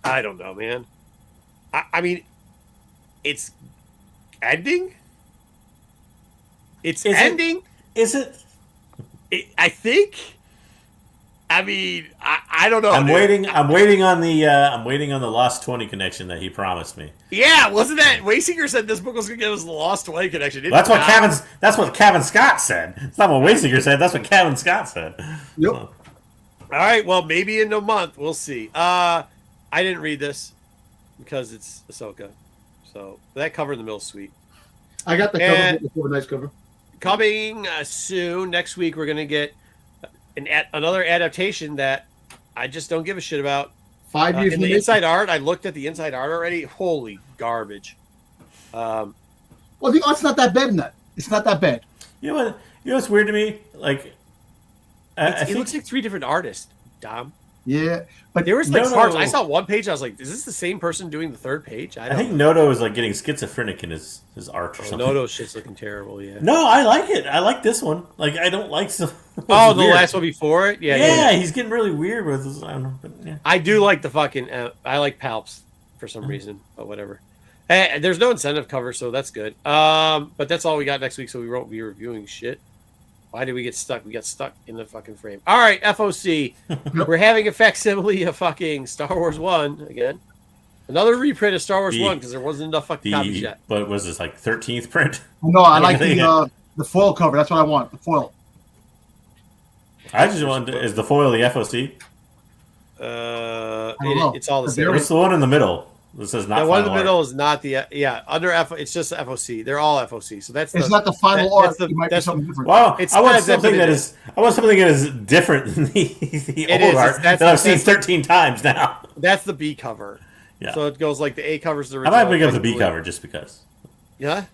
I don't know, man. I mean, it's ending. It's ending. Is it? I think. I mean, I don't know. I'm dude. waiting. I'm waiting on the Lost 20 connection that he promised me. Yeah, wasn't that Waysinger said this book was gonna give us the Lost 20 connection? That's what Kevin Scott said. It's not what Waysinger said. That's what Kevin Scott said. Yep. All right, well, maybe in a month we'll see. I didn't read this because it's Ahsoka, so that cover in the middle is sweet. I got the And- cover. Before, nice cover. Coming soon next week, we're gonna get another adaptation that I just don't give a shit about. 5 years In in the the inside art, I looked at the inside art already. Holy garbage! Well, the art's not that bad in that. It's not that bad. You know what? You know what's weird to me? Like, I It think looks like 3 different artists. Dom, Yeah, but there was like No, parts. no. I saw one page. I was like, "Is this the same person doing the third page?" I think Noto is like getting schizophrenic in his art or something. Noto shit's looking terrible. Yeah. No, I like it. I like this one. Like, I don't like some. Oh, the last one before it. Yeah, he's getting really weird with this. I don't know. But yeah. I do like the fucking. I like Palps for some reason, but whatever. Hey, there's no incentive cover, so that's good. But that's all we got next week, so we won't be reviewing shit. Why did we get stuck? We got stuck in the fucking frame. All right, FOC. We're having a facsimile of fucking Star Wars 1 again. Another reprint of Star Wars 1 because there wasn't enough fucking copies yet. But was this like 13th print? no, I like Yeah. the foil cover. That's what I want. The foil. I just want. Is the foil the FOC? don't know. It's all the same. What's the one in the middle? That says not. The one in the final middle art? is not the under F. It's just the FOC. They're all FOC. So that's It's not the final that- art. that's the- It might be that's- something different. Wow, It's I want not something that that is. I want something that is different than the It old is. art That's- that I've seen that's- 13 times now. That's the B cover. Yeah. So it goes like the A cover's the I original. might pick up the B technically. cover just because. Yeah,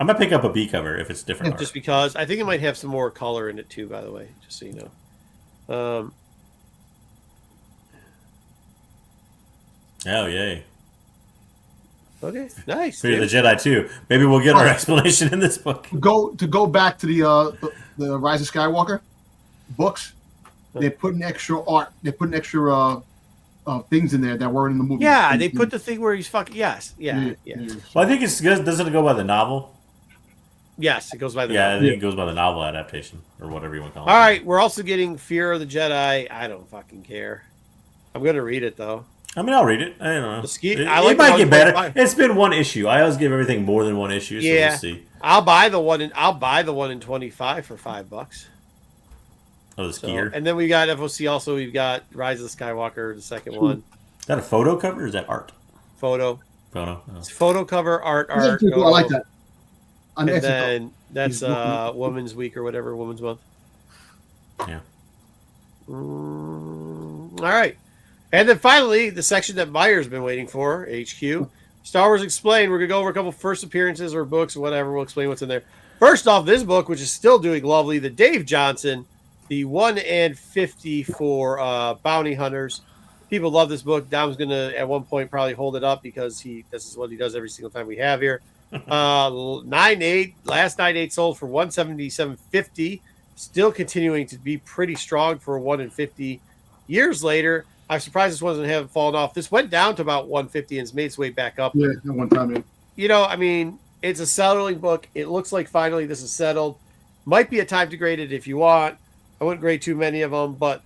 I might pick up a B cover if it's different art. just because I think it might have some more color in it too. By the way, just so you know. Oh yay! Okay, nice. Fear the dude. Jedi too. Maybe we'll get our explanation in this book. To go back to the Rise of Skywalker books. They put an extra art. They put an extra things in there that weren't in the movie. Yeah, they put the thing where he's fucking. Yes, yeah. Well, I think it's good. Doesn't it go by the novel? Yes, it goes by the. Yeah, I novel. think it goes by the novel adaptation or whatever you want to call it. All right, we're also getting Fear of the Jedi. I don't fucking care. I'm gonna read it though. I mean, I'll read it. I don't know. I like it might the get better. 1.5. It's been one issue. I always give everything more than one issue. So Yeah. we'll see. I'll buy the one in 25 for $5. Oh, the So, skier. and then we got FOC. Also, we've got Rise of Skywalker, the second one. Is that a photo cover or is that art? Photo. Photo. Oh. It's photo cover art. That's pretty cool. I like that. On And Mexico. then that's He's looking- Women's Week or whatever, Women's Month. Yeah. All right. And then finally, the section that Meyer's been waiting for, HQ. Star Wars Explained. We're going to go over a couple first appearances or books or whatever. We'll explain what's in there. First off, this book, which is still doing lovely, the Dave Johnson, the 1 and 50 for Bounty Hunters. People love this book. Dom's going to, at one point, probably hold it up because this is what he does every single time we have here. 9.8, last 9.8 sold for $177.50. Still continuing to be pretty strong for 1 and 50 years later. I'm surprised this wasn't having fallen off. This went down to about 150 and it's made its way back up. Yeah, at one time. Yeah. You know, I mean, it's a settling book. It looks like finally this is settled. Might be a time to grade it if you want. I wouldn't grade too many of them, but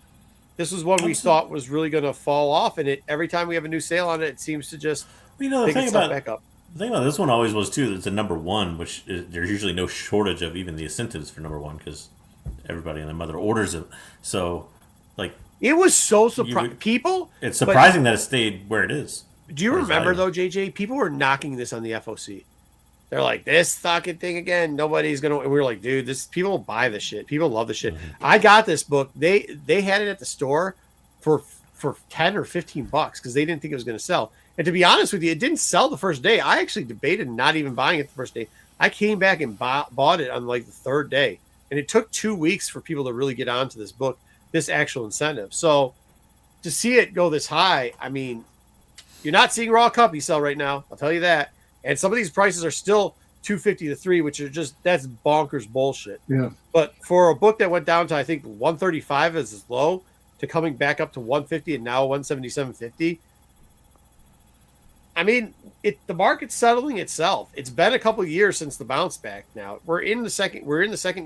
this was one we thought was really going to fall off, and every time we have a new sale on it, it seems to just The thing back up. The thing about this one always was too. It's a number one, which there's usually no shortage of even the incentives for number one because everybody and their mother orders it. So, like, it was so surprising. People, it's surprising that it stayed where it is. Do you remember though, JJ? People were knocking this on the FOC. They're like, this fucking thing again. Nobody's gonna. And we were like, dude, this people will buy this shit. People love this shit. Mm-hmm. I got this book. They had it at the store for $10 or $15 because they didn't think it was gonna sell. And to be honest with you, it didn't sell the first day. I actually debated not even buying it the first day. I came back and bought it on like the third day, and it took 2 weeks for people to really get onto this book, this actual incentive. So to see it go this high, I mean, you're not seeing raw cuppy sell right now. I'll tell you that. And some of these prices are still $250 to $300, which are just that's bonkers bullshit. Yeah. But for a book that went down to I think 135 as low to coming back up to 150 and now 177.50. I mean, the market's settling itself. It's been a couple of years since the bounce back. Now we're in the second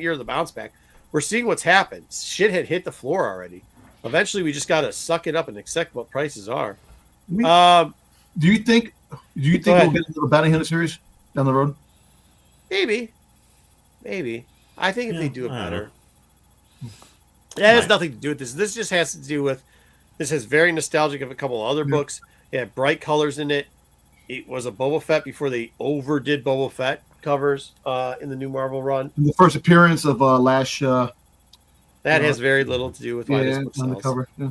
year of the bounce back. We're seeing what's happened. Shit had hit the floor already. Eventually, we just got to suck it up and accept what prices are. Do you think we'll get into the Bounty Hunter series down the road? Maybe. I think if they do it better. That has nothing to do with this. This just has to do with this has very nostalgic of a couple of other books. It had bright colors in it. It was a Boba Fett before they overdid Boba Fett covers in the new Marvel run. And the first appearance of Lash. That has very little to do with why this book sells. On the cover. Yeah.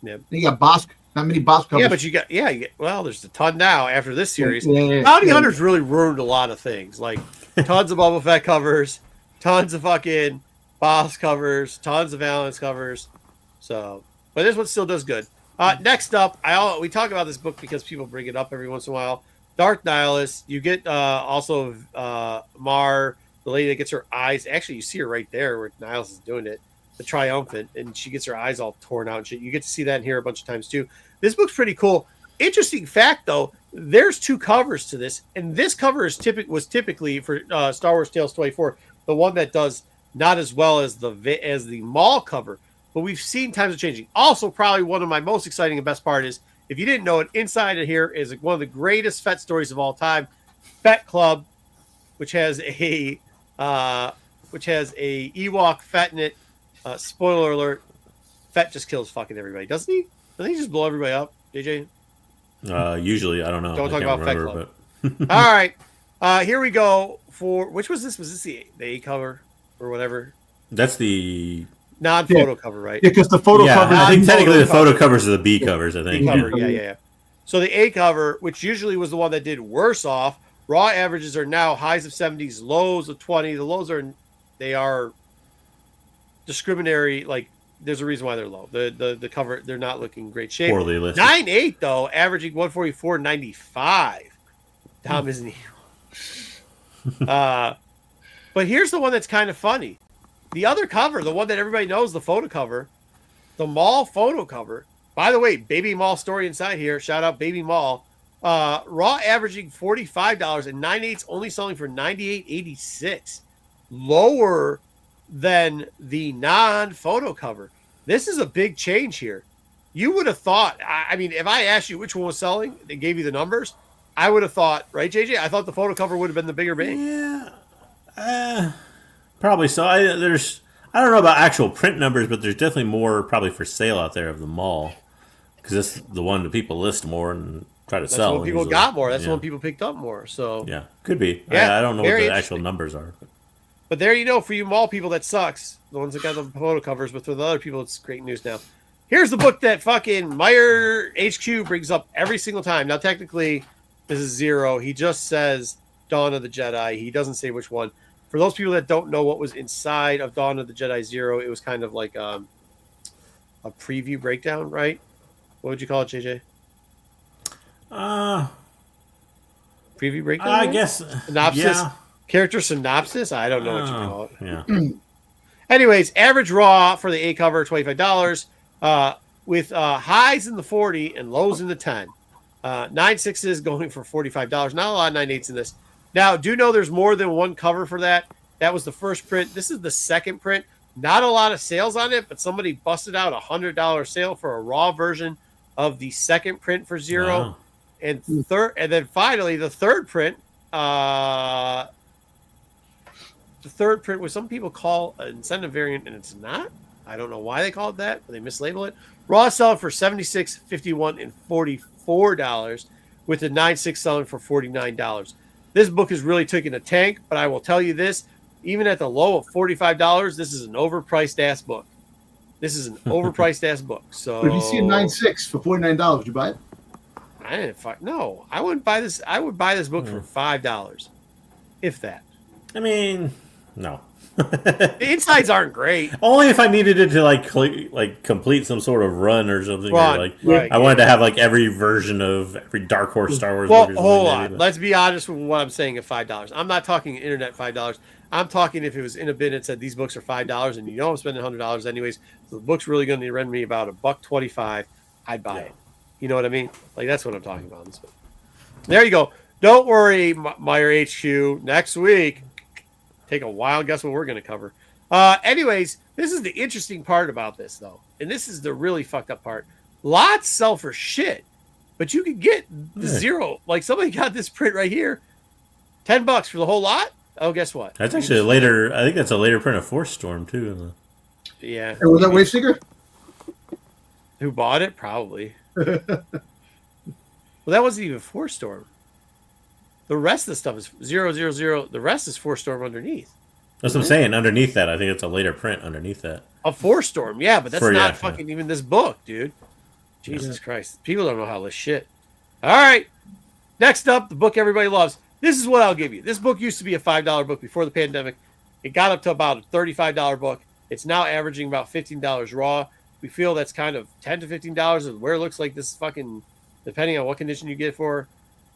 Yeah. You got Bosk. Not many Bosk covers. Yeah, but you get well, there's a ton now after this series. Bounty Hunters really ruined a lot of things. Like tons of Boba Fett covers, tons of fucking Boss covers, tons of Valance covers. So, but this one still does good. Next up, we talk about this book because people bring it up every once in a while. Dark Nihilist. You get also Mar, the lady that gets her eyes. Actually, you see her right there where Nihilist is doing it. The Triumphant, and she gets her eyes all torn out and shit. You get to see that in here a bunch of times too. This book's pretty cool. Interesting fact though, there's 2 covers to this, and this cover was typically for Star Wars Tales 24, the one that does not as well as the mall cover. But we've seen times of changing. Also, probably one of my most exciting and best part is, if you didn't know it, inside of here is one of the greatest Fett stories of all time, Fett Club, which has a Ewok Fett in it. Spoiler alert: Fett just kills fucking everybody, doesn't he? Doesn't he just blow everybody up, JJ? Usually, I don't know. Don't talk about Fett Club. But... All right, here we go. For which was this? Was this the A cover or whatever? That's the non-photo cover, right? Yeah, because the photo cover. I think technically the photo covers are the B covers. I think. B cover, yeah. So the A cover, which usually was the one that did worse off, raw averages are now highs of 70s, lows of 20. The lows are discriminatory. Like there's a reason why they're low. The cover, they're not looking great shape. Poorly listed. 9.8 though, averaging 144.95. Tom isn't he? But here's the one that's kind of funny. The other cover, the one that everybody knows, the photo cover, the Maul photo cover. By the way, Baby Maul story inside here. Shout out Baby Maul. Raw averaging $45 and 9.8's only selling for $98.86. Lower than the non-photo cover. This is a big change here. You would have thought, I mean, if I asked you which one was selling, they gave you the numbers, I would have thought, right, JJ? I thought the photo cover would have been the bigger bang. Yeah, probably so. I don't know about actual print numbers, but there's definitely more probably for sale out there of the Mall because that's the one that people list more and try to sell. That's when people got more. That's when people picked up more. So yeah, could be. Yeah, I don't know what the actual numbers are. But there you know, for you mall people, that sucks. The ones that got the photo covers, but for the other people, it's great news now. Here's the book that fucking Meyer HQ brings up every single time. Now, technically, this is 0. He just says Dawn of the Jedi. He doesn't say which one. For those people that don't know what was inside of Dawn of the Jedi 0, it was kind of like a preview breakdown, right? What would you call it, JJ? Preview breakdown? I guess. Synopsis? Yeah. Character synopsis? I don't know what you call it. Yeah. Anyways, average raw for the A cover, $25. with highs in the 40 and lows in the 10. 9.6s going for $45. Not a lot of 9.8s in this. Now, do know there's more than one cover for that. That was the first print. This is the second print. Not a lot of sales on it, but somebody busted out $100 sale for a raw version of the second print for Zero. Wow. And then finally the third print. The third print, what some people call an incentive variant, and it's not. I don't know why they call it that, but they mislabel it. Raw selling for $76, $51, and $44, with the 9.6 selling for $49. This book is really taking a tank, but I will tell you this: even at the low of $45, this is an overpriced ass book. This is an overpriced ass book. So, But if you see a 9.6 for $49, would you buy it? I didn't. No, I wouldn't buy this. I would buy this book for $5, if that. I mean, no. The insides aren't great. Only if I needed it to like complete some sort of run or something. Run, or like right, I wanted to have like every version of every Dark Horse Star Wars. Well, book or hold something on. maybe, Let's be honest with what I'm saying at $5. I'm not talking internet $5. I'm talking if it was in a bin and said these books are $5, and you know I'm spending $100 anyways. So the book's really going to rent me about $1.25. I'd buy it. You know what I mean? Like that's what I'm talking about. There you go. Don't worry, Meyer HQ. Next week, take a wild guess what we're going to cover. Anyways, this is the interesting part about this, though. And this is the really fucked up part. Lots sell for shit, but you could get the Zero. Like somebody got this print right here, $10 for the whole lot. Oh, guess what? That's actually a later. I think that's a later print of Force Storm too. Yeah. And was that Wave Seeker? Who bought it? Probably. Well, that wasn't even Force Storm. The rest of the stuff is 000. The rest is Force Storm underneath. That's what I'm saying. Underneath that, I think it's a later print. Underneath that, A Force Storm, yeah, but that's For- not yeah, fucking even this book, dude. Jesus Christ. People don't know how to list shit. All right. Next up, the book everybody loves. This is what I'll give you. This book used to be a $5 book before the pandemic. It got up to about a $35 book. It's now averaging about $15 raw. We feel that's kind of $10 to $15 of where it looks like this fucking, depending on what condition you get it for,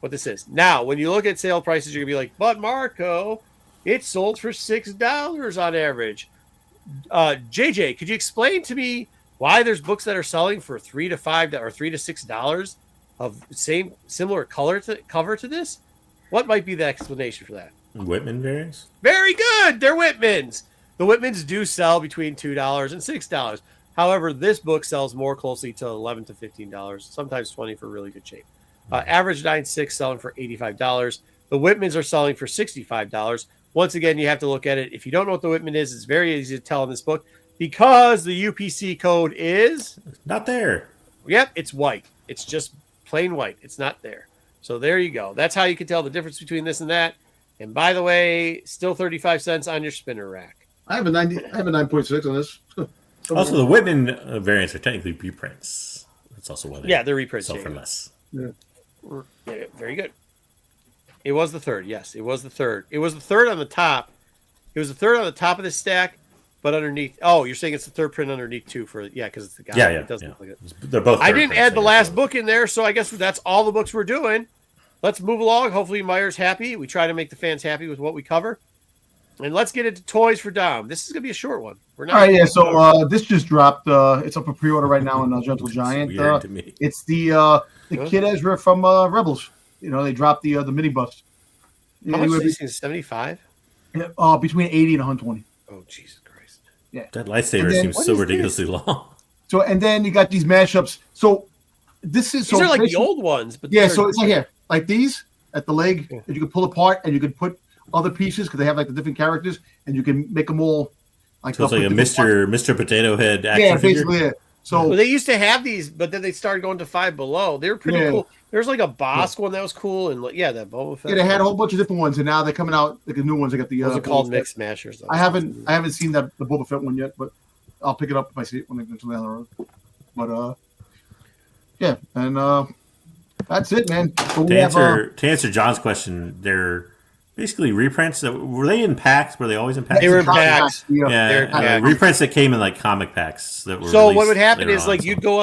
what this is. Now, when you look at sale prices, you're going to be like, but Marco, it sold for $6 on average. JJ, could you explain to me why there's books that are selling for $3 to $5 or $3 to $6 of similar cover to this? What might be the explanation for that? Whitman variants. Very good. They're Whitmans. The Whitmans do sell between $2 and $6. However, this book sells more closely to $11 to $15, sometimes $20 for really good shape. Average 9.6 selling for $85. The Whitmans are selling for $65. Once again, you have to look at it. If you don't know what the Whitman is, it's very easy to tell in this book because the UPC code is Not there. Yep, it's white. It's just plain white. It's not there. So there you go. That's how you can tell the difference between this and that. And by the way, still 35 cents on your spinner rack. I have a 9.6 on this. Also, the Whitman variants are technically reprints. That's also why They're reprints. sell for less. Yeah. Yeah, very good. It was the third. Yes, it was the third. It was the third on the top. It was the third on the top of this stack, but underneath. Oh, you're saying it's the third print underneath too because it's the guy. Yeah. It doesn't look like it. They're both. I third didn't prints, add the I guess, last so. book in there, so I guess that's all the books we're doing. Let's move along. Hopefully, Meyer's happy. We try to make the fans happy with what we cover. And let's get into toys for Dom. This is going to be a short one. We're not. All right, yeah. So this just dropped. It's up for pre-order right now on Gentle Giant. Weird to me. It's the Kid Ezra from Rebels. You know, they dropped the mini bust. How much is these things? 75? Between 80 and 120. Oh, Jesus Christ. Yeah. That lightsaber And then- seems What so is ridiculously long. So and then you got these mashups. So this is These so are like the basically- old ones. But Yeah, they're- so it's like here, like these at the leg Yeah. that you can pull apart and you can put other pieces because they have like the different characters and you can make them all like. So it's like a Mr. Potato Head action Yeah, figure. basically. Yeah. So Well, they used to have these, but then they started going to Five Below. They were pretty Yeah. cool. There's like a Bosk one that was cool, and that Boba Fett. yeah, they had a whole bunch of different ones and now they're coming out like the new ones. They got the. Those are called Boba Fett. Mix Smashers. I haven't seen the Boba Fett one yet, but I'll pick it up if I see it when I get to the other road. But yeah, and that's it, man. So we To have, answer John's question, they're basically reprints. Were they in packs? Were they always in packs? They were in comic packs. Yeah. They're in Yeah, packs. reprints that came in like comic packs that were. So what released would happen later is on, like so. you'd go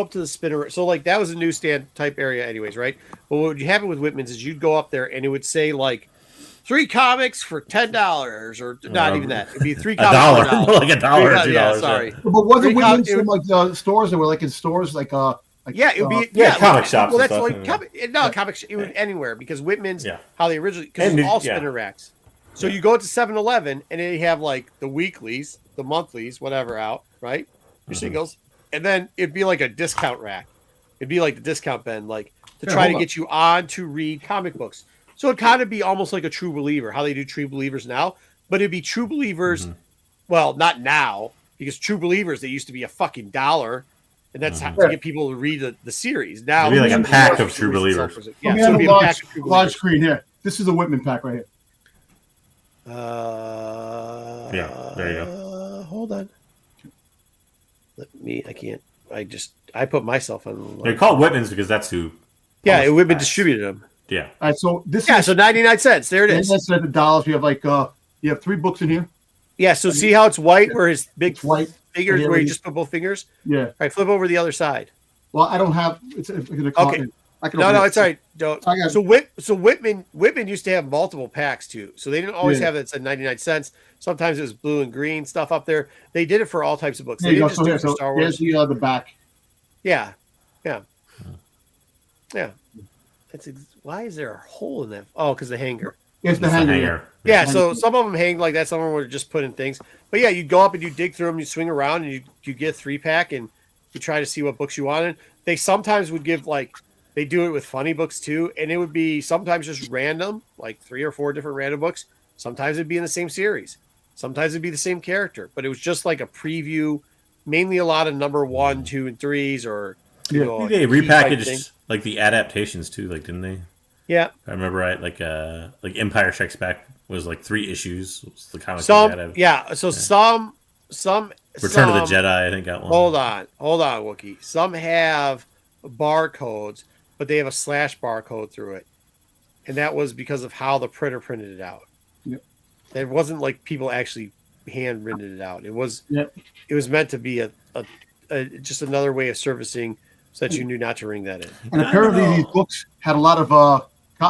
up to the spinner. So like that was a newsstand type area, anyways, right? But what would happen with Whitman's is you'd go up there and it would say like 3 comics for $10, or not even that. It'd be 3 a comics dollar, for $1. like a dollar, or $2. Yeah, sorry. But wasn't Three Whitman com- some like stores that were like in stores like Yeah, it would be comic shops Well, and that's stuff, like yeah. comics. It would anywhere because Whitman's Yeah. how they originally because And it's all yeah. spinner racks. So you go to 7-Eleven and they have like the weeklies, the monthlies, whatever out, right? Your singles, and then it'd be like a discount rack. It'd be like the discount bin, like to try to get you on to read comic books. So it'd kind of be almost like a True Believer, how they do True Believers now, but it'd be True Believers. Well, not now because True Believers they used to be a fucking $1, and that's how to get people to read the series. Now It'd be like a pack of True Believers. Yeah, we so have it'd be a a pack of True large Believers. screen here. This is a Whitman pack right here. Yeah, there you go. Hold on. I can't. I put myself on. They're called Whitmans because that's who. Yeah, published Whitman the packs. distributed them. Yeah. All right, so this Yeah, is so 99 cents. There it is. that's at the dollars. You have like you have 3 books in here. Yeah, so see how it's white where his big It's white. fingers, Yeah, where you yeah. just put both fingers? Yeah. All right, flip over the other side. Well, I don't have. It's gonna call Okay. it. I can No, open no, it. it's all right. Don't. I got- So Whitman used to have multiple packs too. So they didn't always Yeah. have it at 99 cents. Sometimes it was blue and green stuff up there. They did it for all types of books. There They you go. didn't So just do here, it for Star so Wars. here's the back. Yeah. Why is there a hole in that? Oh, because the hanger. Here's the It's the hanger. hanger. Yeah, so some of them hang like that. Some of them were just put in things. But yeah, you go up and you dig through them. You swing around and you get 3-pack and you try to see what books you wanted. They sometimes would give they do it with funny books too, and it would be sometimes just random, like 3 or 4 different random books. Sometimes it'd be in the same series. Sometimes it'd be the same character, but it was just like a preview. Mainly a lot of number 1, 2, and 3s, or Yeah. I think they key type thing. repackaged like the adaptations too, like didn't they? Yeah. If I remember right, like Empire Strikes Back was like 3 issues. It was the comic Some they had. yeah. So some Return of the Jedi, I think got one. Hold on, Wookie. Some have barcodes, but they have a slash barcode through it, and that was because of how the printer printed it out. Yep. It wasn't like people actually hand printed it out. It was Yep. it was meant to be a just another way of servicing, so that you knew not to ring that in. And apparently these books had a lot of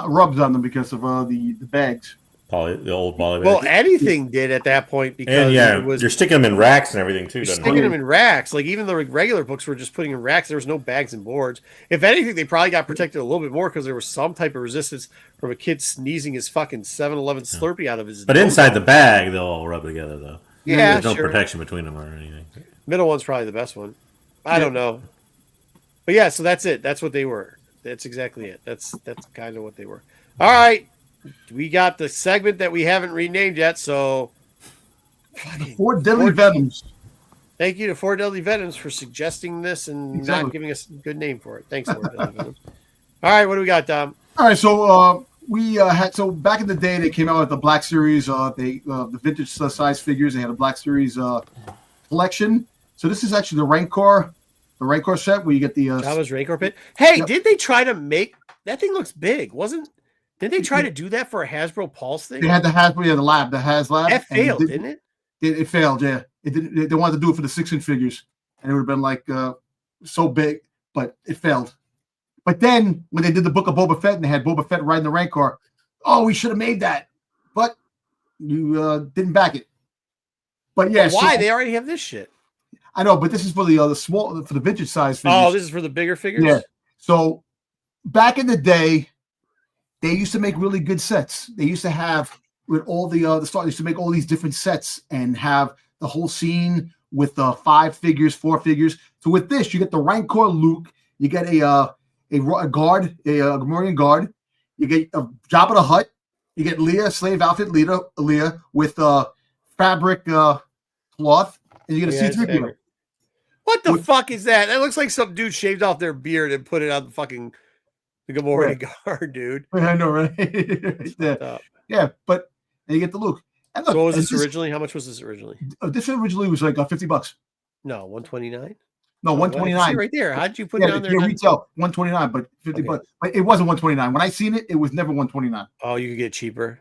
rubs on them because of the bags. The old poly Well, bag. anything did at that point because And it was you're sticking them in racks and everything too. You're doesn't sticking it? them in racks. Like even the regular books were just putting in racks. There was no bags and boards. If anything, they probably got protected a little bit more because there was some type of resistance from a kid sneezing his fucking 7-Eleven Slurpee out of his. But nose. inside the bag, they'll all rub together though. Yeah, There's no sure. protection between them or anything. Middle one's probably the best one. I don't know, but yeah. So that's it. That's what they were. That's exactly it. That's kind of what they were. All right, we got the segment that we haven't renamed yet. So, 4 deadly venoms. thank you to 4 Deadly Venoms for suggesting this and Exactly. not giving us a good name for it. Thanks, 4 Deadly Venoms. All right, what do we got, Dom? All right, so we had back in the day they came out with the Black Series. The vintage size figures. They had a Black Series collection. So this is actually the Rancor set where you get the. That was Rancor Pit. Hey, Yep. did they try to make that thing? Looks big, wasn't? Did they try to do that for a Hasbro Pulse thing? They had the Hasbro, the lab, the Has lab. That and failed, didn't it? It failed. Yeah, it didn't. They wanted to do it for the 6-inch figures, and it would have been like so big, but it failed. But then when they did the book of Boba Fett and they had Boba Fett riding the Rancor, we should have made that, but you didn't back it. But yeah, Why? so- They already have this shit. I know, but this is for the small for the vintage size figures. Oh, this is for the bigger figures. Yeah. So back in the day, they used to make really good sets. They used to have with all the start. They used to make all these different sets and have the whole scene with 5 figures, 4 figures. So with this, you get the Rancor Luke. You get a guard, a Gamorrean guard. You get a Jabba the Hutt. You get Leia, slave outfit Leia with fabric cloth, and you get a Yeah, it's C-3PO. fabric. What the fuck is that? That looks like some dude shaved off their beard and put it on the Gamorrean guard, dude. I know, right? Yeah, but and you get the Luke. And look, So what was and this originally? How much was this originally? This originally was like $50. No, 129. No, Oh, I can see 129. right there. How'd you put Yeah, it on there? retail 129, but 50 Okay. bucks. But it wasn't 129. When I seen it, it was never 129. Oh, you could get cheaper.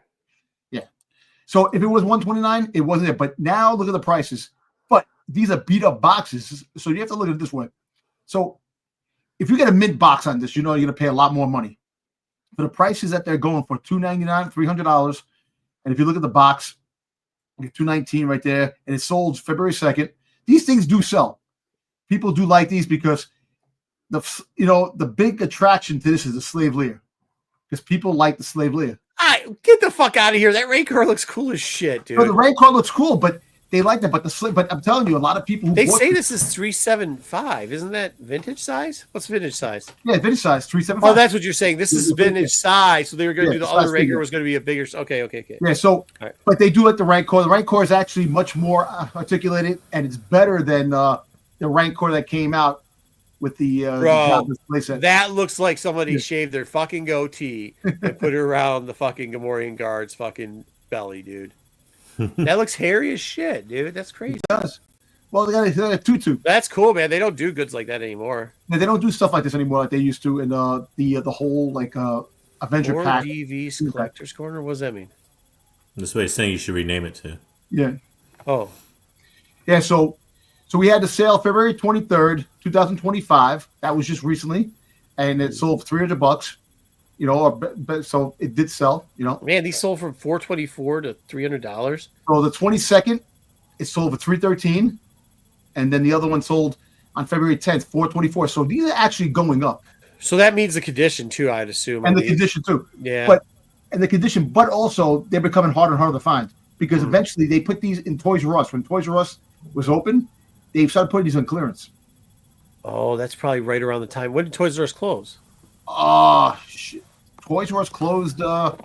So if it was 129, it wasn't it. But now look at the prices. But these are beat up boxes, so you have to look at it this way. So if you get a mint box on this, you know you're gonna pay a lot more money. For the prices that they're going for $299, $300, And if you look at the box, you get 219 right there, and it sold February 2nd. These things do sell. People do like these because the big attraction to this is the slave Leia, because people like the slave Leia. Get the fuck out of here. That Rancor looks cool as shit, dude. No, the Rancor looks cool, but they like that. But I'm telling you, a lot of people they say this is 375. Isn't that vintage size? What's vintage size? Yeah, vintage size 375. Oh, that's what you're saying. This is vintage size. So they were going to do the other Rancor was going to be a bigger. Okay. Yeah. So, right. But they do like the Rancor. The Rancor is actually much more articulated, and it's better than the Rancor that came out with the playset. That looks like somebody shaved their fucking goatee and put it around the fucking Gamorrean guard's fucking belly, dude. That looks hairy as shit, dude. That's crazy. It does. Well, they got a tutu. That's cool, man. They don't do goods like that anymore. Yeah, they don't do stuff like this anymore like they used to in the whole like Avenger pack. DV's Collector's Corner. What does that mean? This way, saying you should rename it to. Yeah. Oh. Yeah. So we had the sale February 23rd, 2025. That was just recently, and it sold for $300. So it did sell. Man, these sold from $424 to $300. So the 22nd, it sold for $313, and then the other one sold on February 10th, $424. So these are actually going up. So that means the condition too, I'd assume. And the condition too. Yeah. But also they're becoming harder and harder to find because eventually they put these in Toys R Us. When Toys R Us was open, they started putting these on clearance. Oh, that's probably right around the time. When did Toys R Us close? Shit. Toys R Us closed. I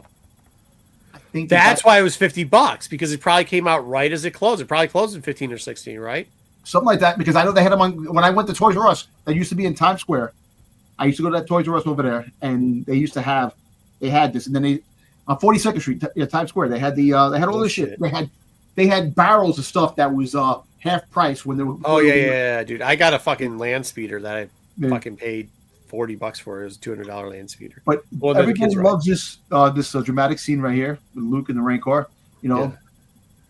think that's why it was $50 because it probably came out right as it closed. It probably closed in 15 or 16, right? Something like that. Because I know they had them on when I went to Toys R Us. That used to be in Times Square. I used to go to that Toys R Us over there, and they had this, and then on 42nd Street, Times Square, they had all this shit. They had barrels of stuff that was half price when they were. Oh yeah, dude. I got a fucking land speeder that I fucking paid $40 for. It was a $200 land speeder. But everybody loves this dramatic scene right here with Luke and the Rancor.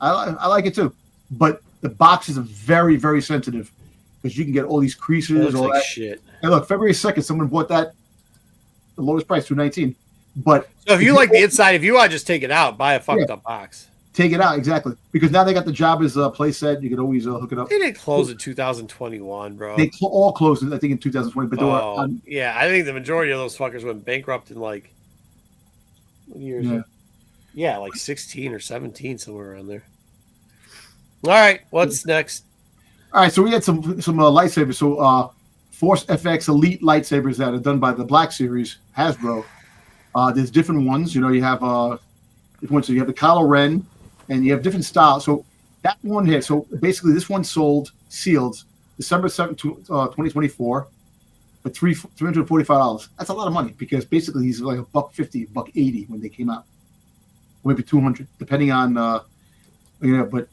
I like it too. But the boxes are very, very sensitive because you can get all these creases. All that shit. And look, February 2nd, someone bought that the lowest price, $219. But so if you like the inside, if you want to just take it out, buy a fucked up box. Take it out, exactly. Because now they got the job as a playset. You can always hook it up. They didn't close in 2021, bro. They all closed, I think, in 2020. But I think the majority of those fuckers went bankrupt in like what years? Yeah, like 16 or 17, somewhere around there. All right, what's next? All right, so we had some lightsabers. So Force FX Elite lightsabers that are done by the Black Series, Hasbro. There's different ones. You have so you have the Kylo Ren, and you have different styles. So that one here. So basically, this one sold sealed December 7th, 2024, for $345. That's a lot of money because basically he's like $150, $180 when they came out, maybe $200, depending on But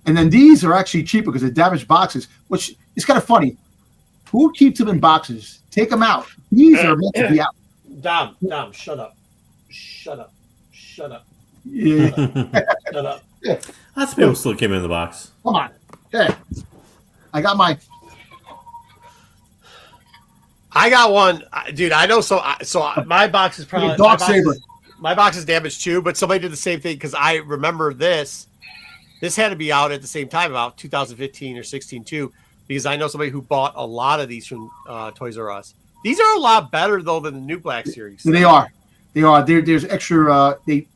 and then these are actually cheaper because they're damaged boxes, which is kind of funny. Who keeps them in boxes? Take them out. These are meant to be out. Dom, shut up. Yeah. Shut up. Lots of people still came in the box. Come on. Hey. I got one, dude. I know. So my box is probably Dark Saber. My box is damaged too, but somebody did the same thing because I remember this. This had to be out at the same time, about 2015 or 16 too, because I know somebody who bought a lot of these from Toys R Us. These are a lot better though than the new Black Series. They are. There's extra. They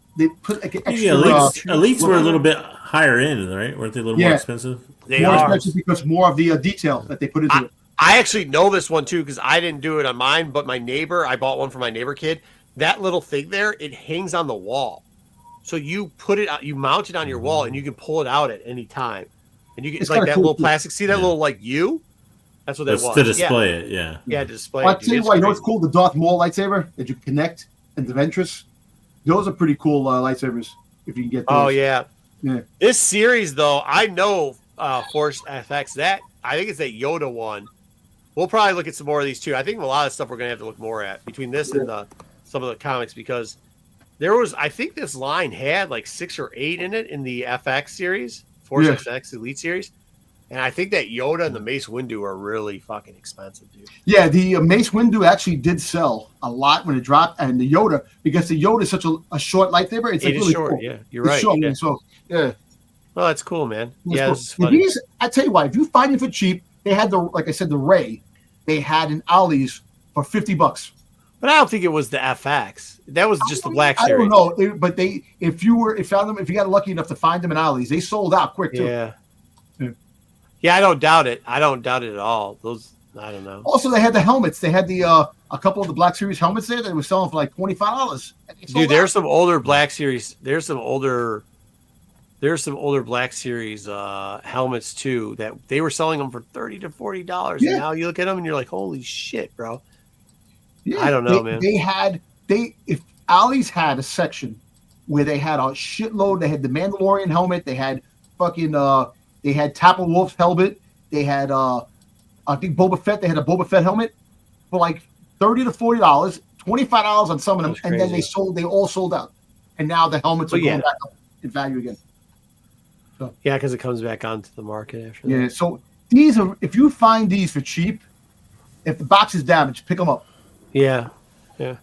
put like extra. Yeah, Elites were a little bit higher end, right? Weren't they a little more expensive? They are expensive because more of the detail that they put into it. I actually know this one too because I didn't do it on mine, but my neighbor, I bought one for my neighbor kid. That little thing there, it hangs on the wall. So you put it, you mount it on your wall, and you can pull it out at any time. And you get like that cool little plastic. See that little like U? That's what that was. To display it, yeah. Yeah, to display I'll tell you why. You know what's cool? The Darth Maul lightsaber that you connect and the Ventress. Those are pretty cool lightsabers if you can get those. Oh yeah. This series though, I know Force FX. That I think it's that Yoda one. We'll probably look at some more of these too. I think a lot of stuff we're gonna have to look more at between this and some of the comics because I think this line had like 6 or 8 in it in the FX series, Force FX Elite series. And I think that Yoda and the Mace Windu are really fucking expensive, dude. Yeah, the Mace Windu actually did sell a lot when it dropped, and the Yoda, because the Yoda is such a short lightsaber, it's like It is really short, cool. yeah. You're It's right. short, Yeah. so yeah. Well, that's cool, man. It's Yeah, cool. this is And funny. these, I tell you what, if you find it for cheap, they had like I said, the Ray, they had in Ollie's for $50. But I don't think it was the FX. That was just the Black I Series. don't know, but if you got lucky enough to find them in Ollie's, they sold out quick too. Yeah. Yeah. Yeah, I don't doubt it. I don't doubt it at all. Those, I don't know. Also, they had the helmets. They had the a couple of the Black Series helmets there. They were selling for like $25. Dude, there's some older Black Series. There's some older Black Series helmets too that they were selling them for $30 to $40. Yeah. And now you look at them and you're like, holy shit, bro. Yeah, I don't know, man. If Ollie's had a section where they had a shitload. They had the Mandalorian helmet. They had fucking they had Tapper Wolf's helmet. They had I think Boba Fett. They had a Boba Fett helmet for like $30 to $40, $25 on some of them, That's and then crazy. they all sold out. And now the helmets are Well, yeah. going back up in value again. Yeah, because it comes back onto the market after Yeah, that. so these are, if you find these for cheap, if the box is damaged, pick them up. Yeah. Yeah.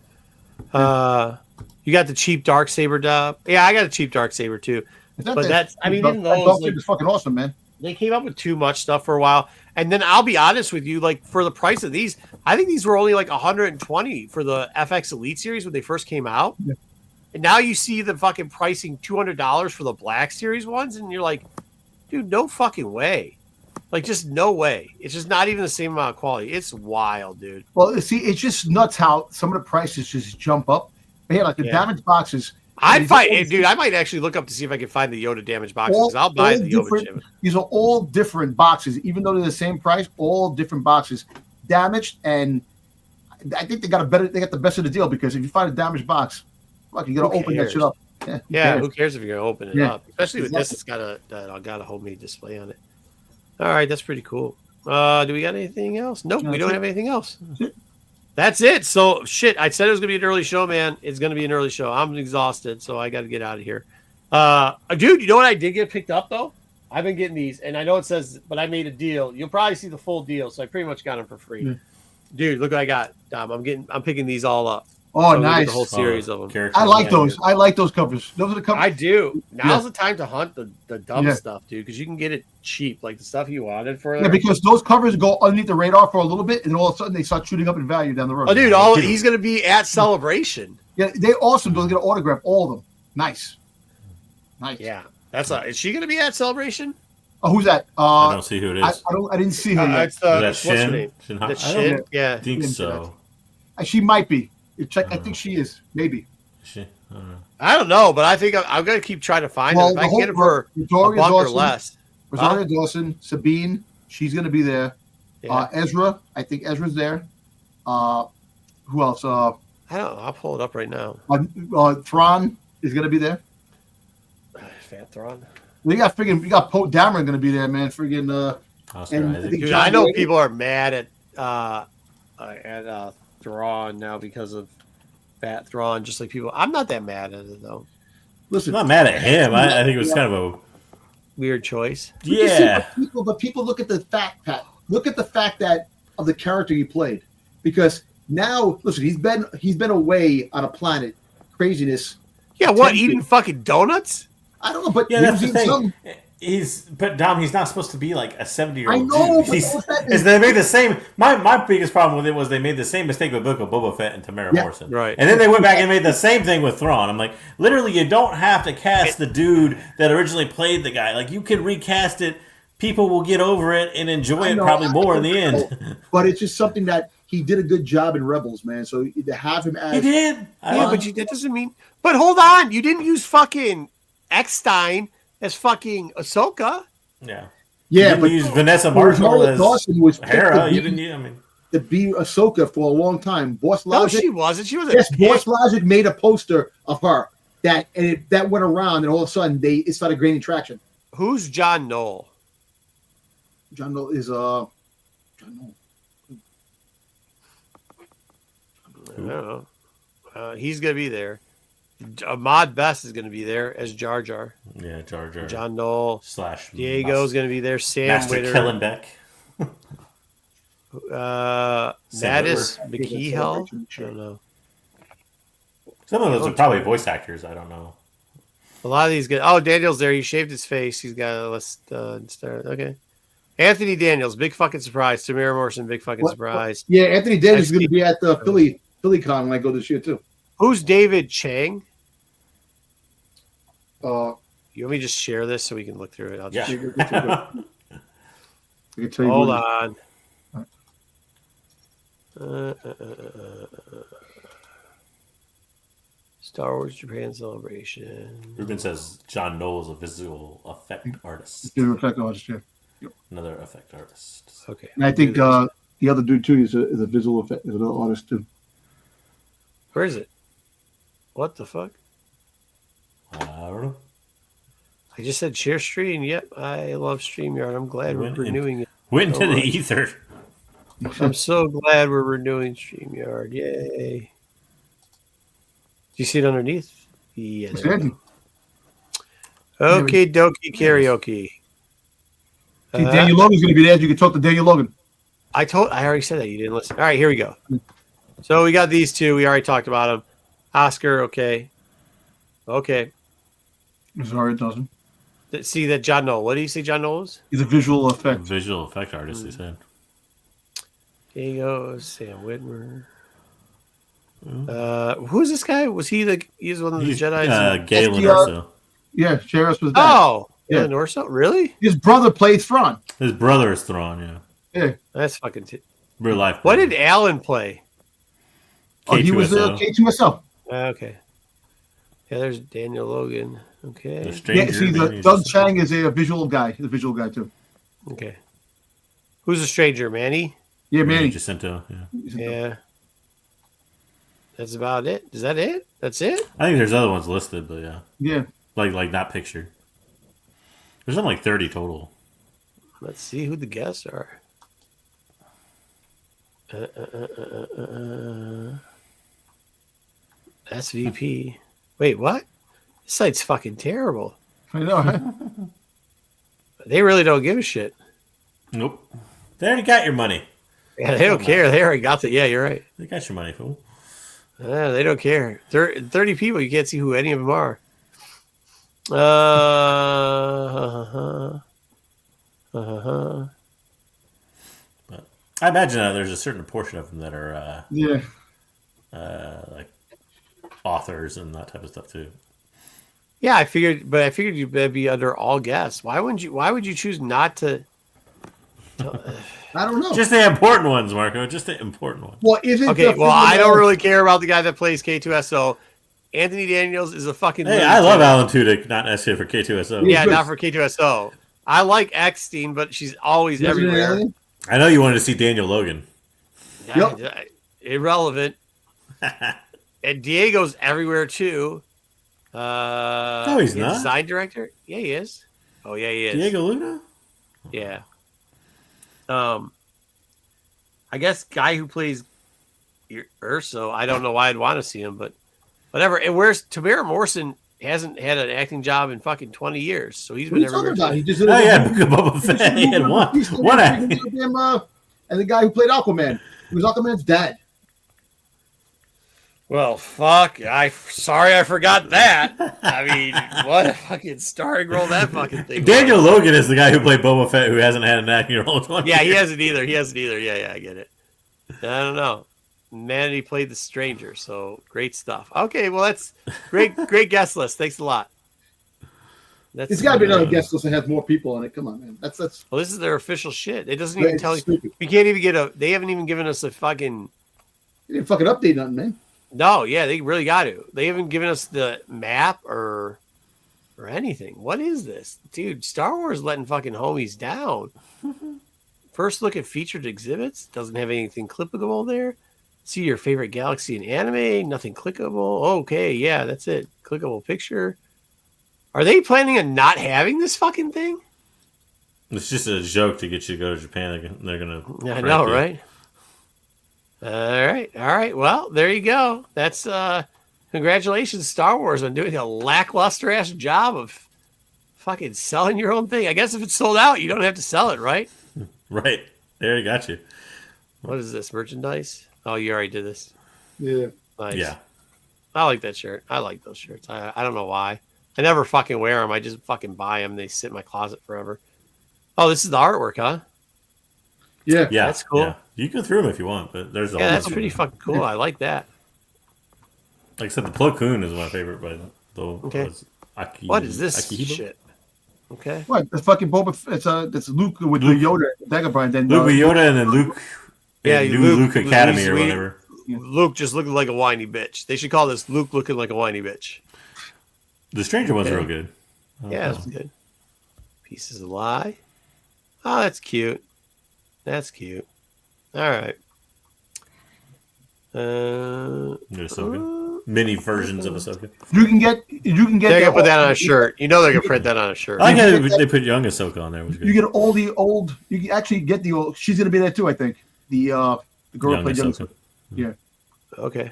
You got the cheap dark saber dub. Yeah, I got a cheap dark saber too. But that's, I mean, even those, like, it's fucking awesome, man. they came up with too much stuff for a while. And then I'll be honest with you, like for the price of these, I think these were only like 120 for the FX Elite series when they first came out. Yeah. And now you see the fucking pricing $200 for the Black Series ones, and you're like, dude, no fucking way. Like, just no way. It's just not even the same amount of quality. It's wild, dude. Well, see, it's just nuts how some of the prices just jump up. But yeah, like the Yeah. damaged boxes. I'd these find, are all- dude, I might actually look up to see if I can find the Yoda damaged boxes. all- 'Cause I'll buy all the Yoda different- damage. These are all different boxes, even though they're the same price. All different boxes, damaged, and I think they got the best of the deal, because if you find a damaged box, fuck, you got to Who open that cares? shit up. Yeah, who Yeah, cares? who cares if you're gonna open it Yeah. up? Especially with this, Exactly. I got a homemade display on it. All right, that's pretty cool. Do we got anything else? Nope, No, we that's don't it. have anything else. That's it. That's it. So shit, I said it was gonna be an early show, man. It's gonna be an early show. I'm exhausted, so I got to get out of here. Dude, you know what I did get picked up though? I've been getting these, and I know it says, but I made a deal. You'll probably see the full deal, so I pretty much got them for free. Yeah. Dude, look what I got, Dom. I'm picking these all up. Oh, So we get nice. The whole series of them. Characters. I like Yeah. those. I like those covers. Those are the covers. I do. Now's Yeah. the time to hunt the dumb Yeah. stuff, dude, because you can get it cheap, like the stuff you wanted for. Yeah, because those covers go underneath the radar for a little bit, and then all of a sudden they start shooting up in value down the road. Oh, dude, he's gonna be at Celebration. Yeah, they awesome. They'll get an autograph, all of them. Nice. Yeah, is she gonna be at Celebration? Oh, who's that? I don't see who it is. I didn't see her yet. It's Is that what's her Shin? name? Shin The I Shin. don't Yeah. think so. She might be. Check. I think she is. Maybe. Shin? I don't know. I don't know, but I think I'm gonna keep trying to find her. If I can get her for a Rosario buck or Dawson, less. Rosario Dawson, Sabine, she's going to be there. Yeah. Ezra, I think Ezra's there. Who else? I don't know. I'll pull it up right now. Thrawn is going to be there. Fat Thrawn. You got Poe Dameron going to be there, man. Friggin' Oscar And I Isaac. think Dude, John I know Boyega? people are mad at Thrawn now because of Fat Thrawn. Just like people, I'm not that mad at it though. listen. I'm not mad at him. I think it was kind of a Weird choice. yeah. But people look at the fact, Pat. Look at the fact that of the character he played, because now listen, he's been away on a planet, craziness. Yeah, what, Tempting. eating fucking donuts? I don't know, but Yeah, he that's was the eating thing. something. But Dom, he's not supposed to be like a 70-year-old I know, dude. but what's that Is they made the same. My biggest problem with it was they made the same mistake with Book of Boba Fett and Tamara Yeah, Morrison, right. And then they went back and made the same thing with Thrawn. I'm like, literally, you don't have to cast the dude that originally played the guy. Like, you can recast it. People will get over it and enjoy it probably more in the end. But it's just something that he did a good job in Rebels, man. So to have him as He did. Yeah, but that doesn't mean. But hold on, you didn't use fucking Eckstein as fucking Ahsoka. Yeah. yeah, You but use Vanessa Marshall Rosario as Dawson was picked Hera. to You be- didn't. I mean, to be Ahsoka for a long time. Boss No, Logic, she wasn't. She was a yes, pig. Boss Logic made a poster of her that went around, and all of a sudden it started gaining traction. Who's John Knoll? John Knoll is John Knoll. I don't know. He's gonna be there. Ahmad Best is going to be there as Jar Jar. Yeah, Jar Jar. John Knoll. / Diego's going to be there. Sam Master Witter. Kellenbeck. Mattis McKeehell. I don't know. Some of those are probably voice actors. I don't know. A lot of these guys. Oh, Daniel's there. He shaved his face. He's got a list. Okay. Anthony Daniels, big fucking surprise. Tamara Morrison, big fucking surprise. Yeah, Anthony Daniels is going to be at the Philly Con when I go this year too. Who's David Chang? You want me to just share this so we can look through it? I'll just hold on. Star Wars Japan Celebration. Ruben says John Knoll is a visual effect artist. Visual effect artist, yeah. Another effect artist. Okay. And I think the other dude too is a visual effect is another artist too. Where is it? What the fuck? I don't know. I just said share stream. Yep, I love StreamYard. I'm glad we're renewing it. Went into the ether. I'm so glad we're renewing StreamYard. Yay. Do you see it underneath? Yeah. Okay, dokie karaoke. Daniel Logan's going to be there. You can talk to Daniel Logan. I already said that. You didn't listen. All right, here we go. So we got these two. We already talked about them. Oscar, okay. Okay. Sorry, it doesn't. See that John Knoll. What do you say John Knoll is? He's a visual effect. Visual effect artist, he said. Diego, Sam Whitmer. Who's this guy? Was he he's one of the Jedi? Galen Orso. Yeah, Sheriff was that. Oh, Galen Orso? Really? His brother played Thrawn. His brother is Thrawn, yeah. That's fucking real life. What did Alan play? He was K2SO. Okay. Yeah, there's Daniel Logan. Okay. Doug Chang is a visual guy. He's a visual guy too. Okay. Who's the stranger, Manny? Yeah, Manny Jacinto. Yeah. That's about it. Is that it? That's it? I think there's other ones listed, but yeah. Yeah. Like not pictured. There's only like 30 total. Let's see who the guests are. SVP. Wait, what? This site's fucking terrible. I know. Huh? They really don't give a shit. Nope. They already got your money. Yeah, they don't care. They already got the. Yeah, you're right. They got your money, fool. They don't care. 30 people. You can't see who any of them are. But I imagine there's a certain portion of them that are like authors and that type of stuff too. Yeah, I figured you'd be under all guests. Why would you choose not to? I don't know. Just the important ones, Marco. Just the important ones. Well, isn't okay? Well, I don't really care about the guy that plays K2SO. Anthony Daniels is a fucking. Hey, I love Alan Tudyk, not necessarily for K2SO. Yeah, not for K2SO. I like Eckstein, but she's always everywhere. I know you wanted to see Daniel Logan. Yep. Irrelevant. And Diego's everywhere too. No, he's not. Design director? Yeah, he is. Oh, yeah, he is. Diego Luna? Yeah. I guess guy who plays Urso. I don't know why I'd want to see him, but whatever. And where's Tamara Morrison? Hasn't had an acting job in fucking 20 years, so he's been everywhere. He just Boba Fett. He had one acting. And the guy who played Aquaman, who was Aquaman's dad. Well, fuck. Sorry I forgot that. I mean, what a fucking starring role that fucking thing Daniel Logan is the guy who played Boba Fett who hasn't had an acting role in 20 years. He hasn't either. Yeah, I get it. I don't know. Man, he played the stranger, so great stuff. Okay, well, that's great guest list. Thanks a lot. It's got to be another guest list that has more people on it. Come on, man. That's. Well, this is their official shit. It doesn't even tell you. We can't even get They haven't even given us a fucking. They didn't fucking update nothing, man. No, yeah, they really got to. They haven't given us the map or anything. What is this, dude? Star Wars letting fucking homies down. First look at featured exhibits. Doesn't have anything clickable there. See your favorite galaxy in anime. Nothing clickable. Okay, yeah, that's it. Clickable picture. Are they planning on not having this fucking thing? It's just a joke to get you to go to Japan. They're gonna. I know, right? All right. Well, there you go. That's Congratulations, Star Wars, on doing a lackluster ass job of fucking selling your own thing. I guess if it's sold out, you don't have to sell it, right? Right. There, you got you. What is this? Merchandise? Oh, you already did this. Yeah. Nice. Yeah. I like that shirt. I like those shirts. I don't know why. I never fucking wear them. I just fucking buy them. They sit in my closet forever. Oh, this is the artwork, huh? Yeah. Yeah. That's cool. Yeah. You can go through them if you want, but there's a Yeah, whole that's bunch pretty of them. fucking cool. I like that. Like I said, the Plo Koon is my favorite, but Okay. What is this shit? Okay. What? The fucking Boba. It's Luke with the Yoda Dagobah, and then Luke with Yoda and then Luke. Yeah, New Luke Academy or Luke's whatever. Luke just looking like a whiny bitch. They should call this Luke looking like a whiny bitch. The Stranger one's Okay. real good. Yeah, that's good. Pieces of lie. Oh, that's cute. That's cute. All right. There's Ahsoka. Mini versions of Ahsoka. you can get. They're gonna put that on a shirt. You know they're gonna print that on a shirt. I like how they put young Ahsoka on there. It was good. You get all the old. You can actually get the old. She's gonna be there too, I think. The girl Young played young. Ahsoka. Yeah. Okay.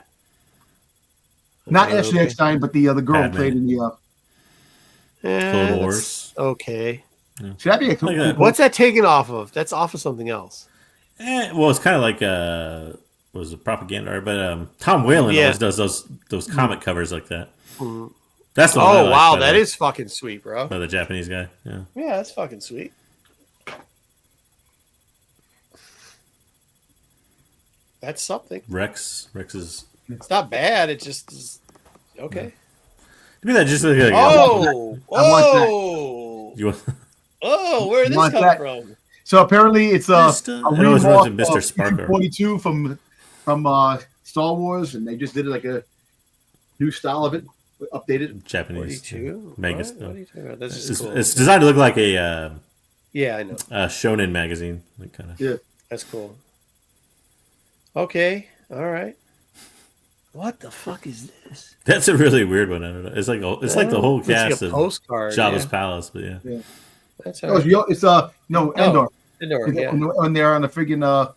Not Ashley Okay. Eckstein, but the girl Padme. who played in the. Yeah, Clone that's Wars. okay. See, that'd be a cool. Like that. What's that taken off of? That's off of something else. Well, it's kind of like was it propaganda? But Tom Whalen Yeah. always does those comic covers like that. Mhm. That's the one I Oh like wow, by that the- is fucking sweet, bro. by the Japanese guy. Yeah. Yeah, that's fucking sweet. That's something. Rex is. It's not bad. It just is okay. To me, that just look like. Oh, I want that. oh, You want, oh! Where did this Want come that. from? So apparently, it's a I always remake wanted Mr. of Sparkler. 42 from Star Wars, and they just did like a new style of it, updated. Japanese 42. manga What? stuff. What are you talking about? That's It's, just cool. it's designed to look like a Yeah, I know. shonen magazine, like kind of. Yeah. That's cool. Okay. All right. What the fuck is this? That's a really weird one. I don't know. It's like the whole Looks like cast a of postcard. Jabba's Yeah. Palace, but yeah. That's Oh, all right. it's Endor. Endor, yeah. When they're on the friggin'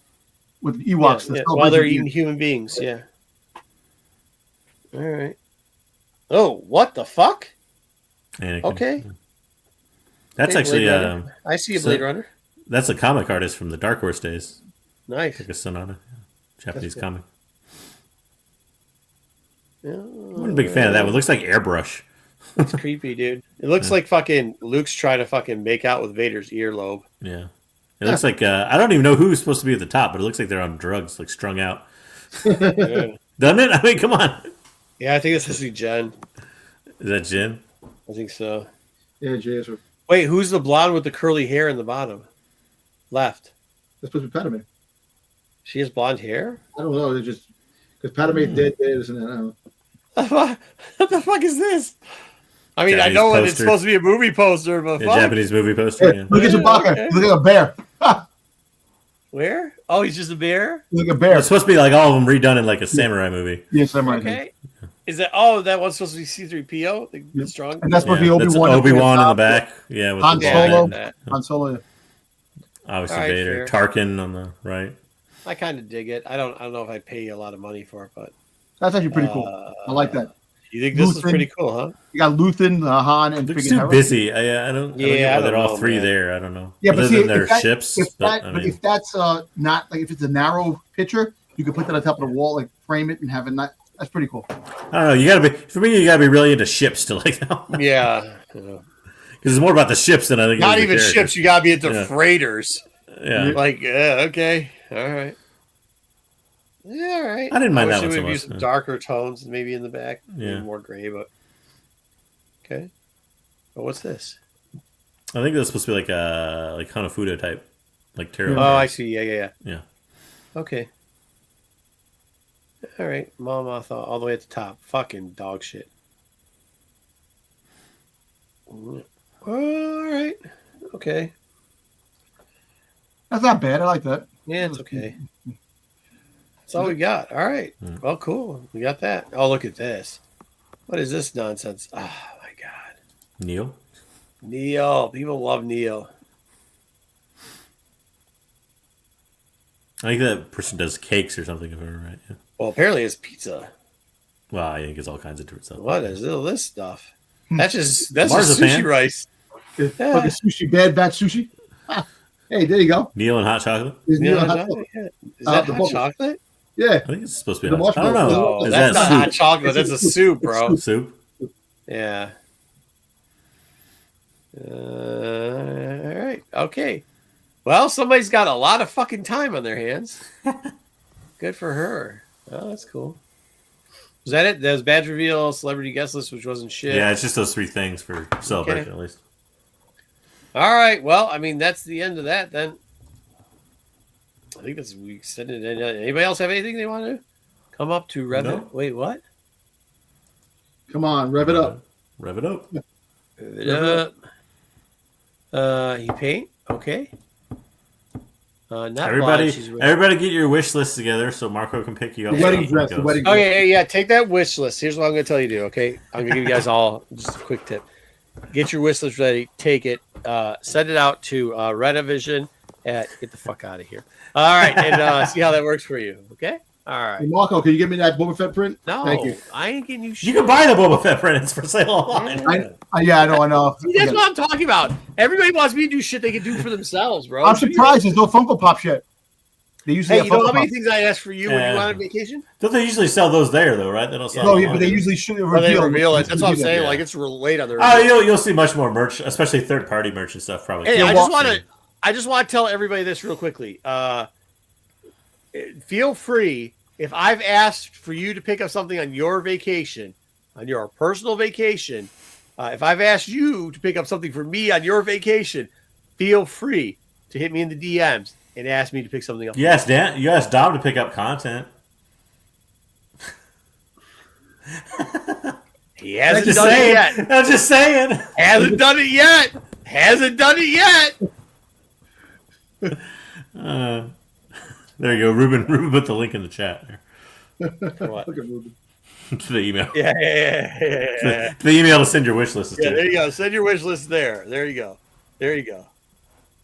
with Ewoks. Yeah, the while they're Celebration eating human beings, yeah. All right. Oh, what the fuck? Anakin. Okay. That's Okay, actually Blade Runner. I see a so- Blade Runner. that's a comic artist from the Dark Horse days, Nice. like a Sonata, Japanese good. comic. Yeah, I'm a big fan of that one. It looks like airbrush. It's creepy, dude. It looks like fucking Luke's trying to fucking make out with Vader's earlobe. Yeah. It looks like I don't even know who's supposed to be at the top, but it looks like they're on drugs, like strung out. Yeah. Doesn't it? I mean, come on. Yeah, I think this is Jen. Is that Jin? I think so. Yeah, Jason. Wait, who's the blonde with the curly hair in the bottom? Left. That's supposed to be Padme. She has blonde hair? I don't know. They're just because Padme's dead, isn't it? I don't know. What the fuck is this? I mean, Japanese I know it's poster. supposed to be a movie poster, but A fuck. Japanese movie poster. Hey, Yeah. look at Chewbacca. Okay. Look like a bear. Ha! Where? Oh, he's just a bear? Look like a bear. It's supposed to be like all of them redone in like a samurai movie. Yes, I'm right. Okay. Is that that one's supposed to be C3PO? The Yep. strong? And that's supposed to be That's Obi-Wan. Obi-Wan in the back. Yeah, with Han the Yeah, ball I Solo. like head. that. Han Solo. Obviously All right, Vader. fair. Tarkin on the right. I kind of dig it. I don't know if I'd pay you a lot of money for it, but That's actually pretty cool. I like that. You think this is Luthen. pretty cool, huh? You got Luthen, Han, and Looks friggin' too Hera. busy. I don't. Yeah, I I don't know why don't they're all know, three man. there. I don't know. Yeah, Other but see, than their if that- ships. If But, that, I but mean, if that's not like if it's a narrow picture, you could put that on top of the wall, like frame it and have it. Not that's pretty cool. I don't know. You gotta be for me. You gotta be really into ships to like that because Yeah. it's more about the ships than I think. Not it is the even characters. ships. You gotta be into Yeah. freighters. Yeah. Like, okay, all right. Yeah, all right. I didn't mind wish that one there so would be much, some yeah. darker tones, maybe in the back. Yeah. Maybe more gray, but okay. But what's this? I think that's supposed to be like a Hanafuda type, like tarot. Oh, I cards. see. Yeah. Yeah. Okay. All right, Mama thought all the way at the top. Fucking dog shit. All right. Okay. That's not bad. I like that. Yeah, it's okay. That's all we got. All right. Yeah. Well, cool. We got that. Oh, look at this. What is this nonsense? Oh my god. Neil. Neo. People love Neo. I think that person does cakes or something, if I'm right. Yeah. Well, apparently it's pizza. Well, I think it's all kinds of different stuff. What is all this stuff? That's just Marzipan. sushi rice. Fucking sushi, bad sushi. Ah, hey, there you go. Neil and hot chocolate. There's Yeah, Neil hot hot- chocolate, yeah. Is that the hot bubble. chocolate? Yeah. I think it's supposed to be The hot. I don't know. marshmallow. Oh, Is that's that not soup? hot chocolate. That's a soup, bro. Soup? Yeah. All right. Okay. Well, somebody's got a lot of fucking time on their hands. Good for her. Oh, that's cool. Was that it? That was badge reveal, celebrity guest list, which wasn't shit. Yeah, it's just those 3 things for celebration at least. All right. Well, I mean, that's the end of that then. I think that's we extended it. Anybody else have anything they want to come up to rev No. it? Wait, what? Come on, rev it up. Rev it up. Rev it up. You paint? Okay. Not Everybody, blind, she's red. everybody, get your wish list together so Marco can pick you up. The wedding stuff dress. when The it wedding goes. dress. Okay, yeah, take that wish list. Here's what I'm going to tell you to do, okay? I'm going to give you guys all just a quick tip. Get your wish list ready. Take it. Send it out to Renovision at... Get the fuck out of here. All right, and see how that works for you, okay? All Hey, right. Marco, can you give me that Boba Fett print? No, Thank you. I ain't getting you shit. You can buy the Boba Fett print. It's for sale online. Yeah, I know. See, that's what I'm talking about. Everybody wants me to do shit they can do for themselves, bro. I'm surprised there's no Funko Pops yet. They usually Hey, have you know Funko how many Pops. things I asked for you when you Yeah. went on vacation? Don't they usually sell those there though, right? They don't sell. No, them yeah, but they online. usually should Or they reveal it. That's what I'm Yeah. saying. Yeah. Like, it's late on their Oh, you'll see much more merch, especially third party merch and stuff. Probably. Hey, Yeah, I well- just want to tell everybody this real quickly. Feel free if I've asked for you to pick up something on your vacation, on your personal vacation. If I've asked you to pick up something for me on your vacation, feel free to hit me in the DMs and ask me to pick something up. Yes, Dan. You asked Dom to pick up content. He I'm hasn't just done it saying. yet. I'm just saying. Hasn't done it yet. Hasn't done it yet. There you go, Ruben. Ruben put the link in the chat there What? Look at Ruben. to the email. Yeah. The email to send your wish list. Yeah, there you go. Send your wish list there. There you go. There you go.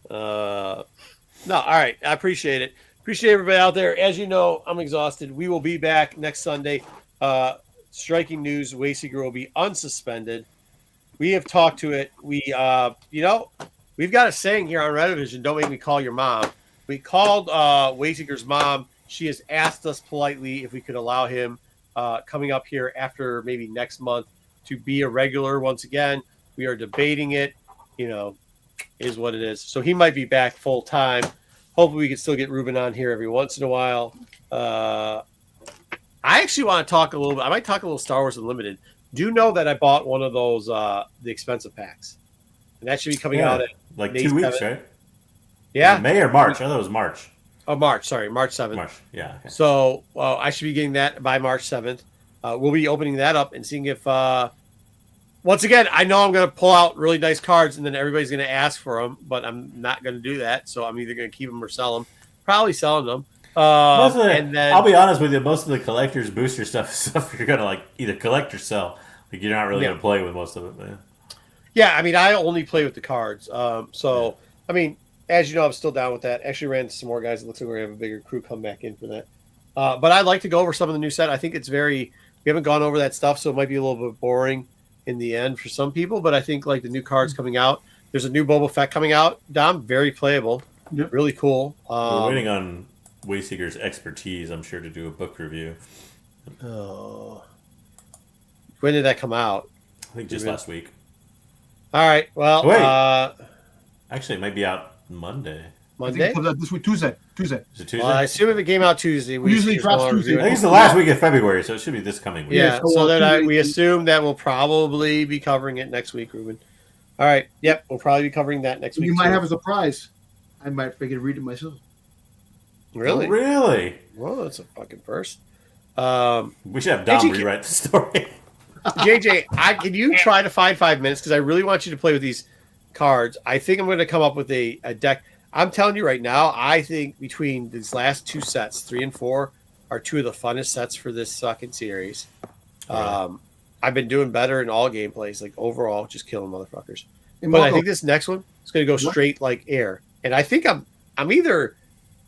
No, all right. I appreciate it. Appreciate everybody out there. As you know, I'm exhausted. We will be back next Sunday. Striking news: Wayseeker will be unsuspended. We have talked to it. We, we've got a saying here on Renovision: "Don't make me call your mom." We called Wayseeker's mom. She has asked us politely if we could allow him coming up here after maybe next month to be a regular once again. We are debating it. Is what it is. So he might be back full time. Hopefully we can still get Ruben on here every once in a while. I actually want to talk a little bit. I might talk a little Star Wars Unlimited. Do you know that I bought one of those, the expensive packs? And that should be coming out at like May 2 weeks, 7th. right? Yeah. May or March? I thought it was March. Oh, March. Sorry, March 7th. March. Yeah. Okay. So I should be getting that by March 7th. We'll be opening that up and seeing if, once again, I know I'm going to pull out really nice cards and then everybody's going to ask for them, but I'm not going to do that. So I'm either going to keep them or sell them. Probably selling them. And then I'll be honest with you. Most of the collectors booster stuff is stuff you're gonna like either collect or sell. Like you're not really gonna play with most of it. But yeah, I mean, I only play with the cards. So I mean, as you know, I'm still down with that. Actually, ran into some more guys. It looks like we're gonna have a bigger crew come back in for that. But I'd like to go over some of the new set. I think it's we haven't gone over that stuff, so it might be a little bit boring in the end for some people. But I think like the new cards coming out. There's a new Boba Fett coming out. Dom, very playable, really cool. we're waiting on Wayseeker's expertise, I'm sure, to do a book review. Oh, when did that come out? I think just last week. All right. Well, Wait. Actually, it might be out Monday. I think Monday. it comes out this week, Tuesday. Is it Tuesday? Well, I assume if it came out Tuesday, we Usually just drops wanna Tuesday. review I it. think it's the last week of February, so it should be this coming week. Yeah, so, so then Tuesday- we assume that we'll probably be covering it next week, Ruben. All right. Yep, we'll probably be covering that next week. You might too. have a surprise. I might forget to read it myself. Really? Oh, really? Well, that's a fucking first. We should have Dom Did you- rewrite the story. JJ, can you try to find 5 minutes? Because I really want you to play with these cards. I think I'm going to come up with a deck. I'm telling you right now, I think between these last two sets, 3 and 4, are two of the funnest sets for this fucking series. I've been doing better in all gameplays, like overall, just killing motherfuckers. And But I Marco, think this next one is going to go straight like air. And I think I'm either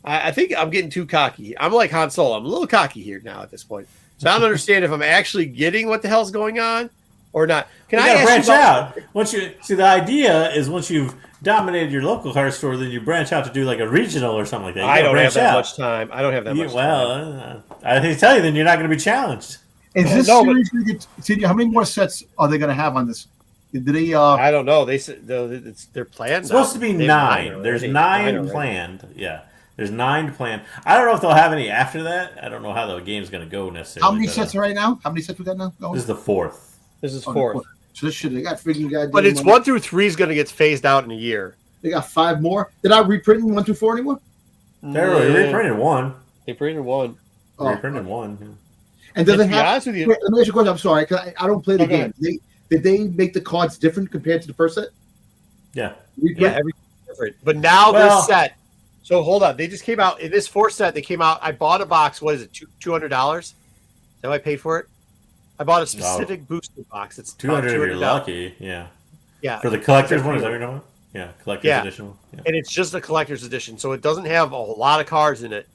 I think I'm getting too cocky. I'm like Han Solo. I'm a little cocky here now at this point. So I don't understand if I'm actually getting what the hell's going on or not. Can You I gotta ask branch you about, out. Once you see, the idea is once you've dominated your local card store, then you branch out to do like a regional or something like that. You I gotta don't have branch that out. much time. I don't have that much time. Well, I can tell you, then you're not going to be challenged. Is Well, this no, but- series going to get? See, how many more sets are they going to have on this? Did they? I don't know. They said they're planned. It's supposed to be They have 9. There's already. 9 already. planned. Yeah, there's 9 planned. I don't know if they'll have any after that. I don't know how the game's going to go necessarily. How many sets are right now? How many sets we got now? Going? This is the 4th. This is Oh, fourth. So this shit, they got freaking goddamn. But it's 1 through 3 is going to get phased out in a year. They got 5 more. They're not reprinting 1 through 4 anymore. They reprinted 1. They printed 1. Oh. Reprinted 1. Yeah. And does To it be have? honest with you, Wait, let me ask you a question. I'm sorry, 'cause I don't play the Okay. game. Did they make the cards different compared to the first set? Yeah. yeah, everything's different. But now Well- this set. So hold on. They just came out in this 4th set. They came out. I bought a box. What is it? $200. Is that what I paid for it? I bought a specific booster box. It's 200 if you're $200. lucky. Yeah. Yeah, For the collector's one, is that what you're talking about? Yeah, collector's Yeah. edition. Yeah. and it's just a collector's edition, so it doesn't have a lot of cards in it.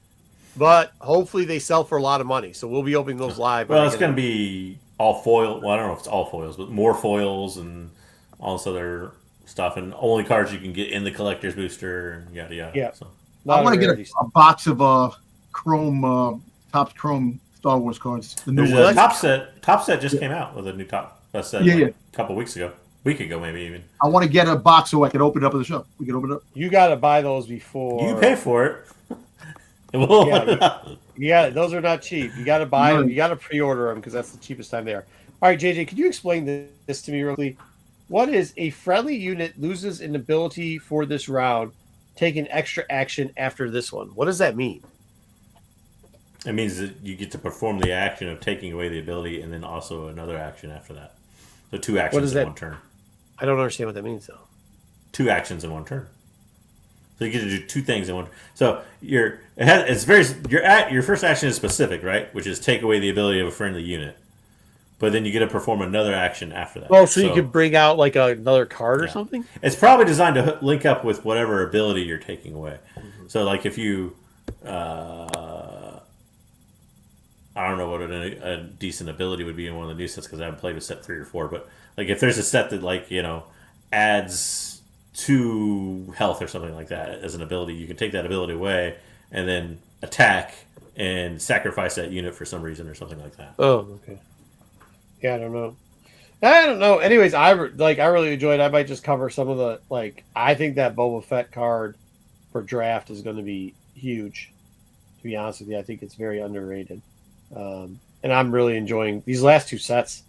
But hopefully they sell for a lot of money. So we'll be opening those live. Well, it's going to be all foil. Well, I don't know if it's all foils, but more foils and all this other stuff, and only cards you can get in the collector's booster, and yada yada. Yeah. So. I want to get a box of Chrome Topps Chrome Star Wars cards. The new There's one. a top set. Top set just came out with a new top set. Yeah, like yeah. a couple weeks ago, week ago maybe even. I want to get a box so I can open it up at the show. We can open it up. You got to buy those before. You pay for it. Well, Yeah, those are not cheap. You got to buy them. No. You got to pre-order them because that's the cheapest time they are. All right, JJ, could you explain this to me real quick? What is a friendly unit loses an ability for this round, take an extra action after this one? What does that mean? it means that you get to perform the action of taking away the ability, and then also another action after that. So 2 actions is in that? 1 turn. I don't understand what that means though. 2 actions in 1 turn. So you get to do 2 things in 1. So your first action is specific, right? Which is take away the ability of a friendly unit. But then you get to perform another action after that. Oh, so you could bring out like another card or Yeah. something? It's probably designed to link up with whatever ability you're taking away. So like if you, I don't know what a decent ability would be in one of the new sets because I haven't played with set 3 or 4. But like if there's a set that adds 2 health or something like that as an ability, you can take that ability away and then attack and sacrifice that unit for some reason or something like that. Oh, okay. Yeah, I don't know. Anyways, I really enjoyed it. I might just cover some of the I think that Boba Fett card for draft is going to be huge. To be honest with you, I think it's very underrated. And I'm really enjoying these last 2 sets.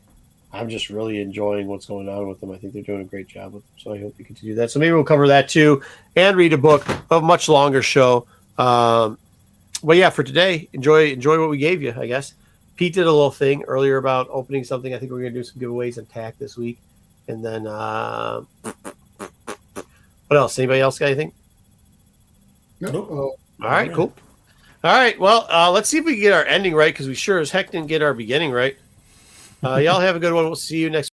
I'm just really enjoying what's going on with them. I think they're doing a great job with them. So I hope we continue that. So maybe we'll cover that too and read a book, a much longer show. But yeah, for today, enjoy what we gave you, I guess. Pete did a little thing earlier about opening something. I think we're going to do some giveaways on TAC this week. And then what else? Anybody else got anything? Nope. All right, cool. All right, well, let's see if we can get our ending right because we sure as heck didn't get our beginning right. Y'all have a good one. We'll see you next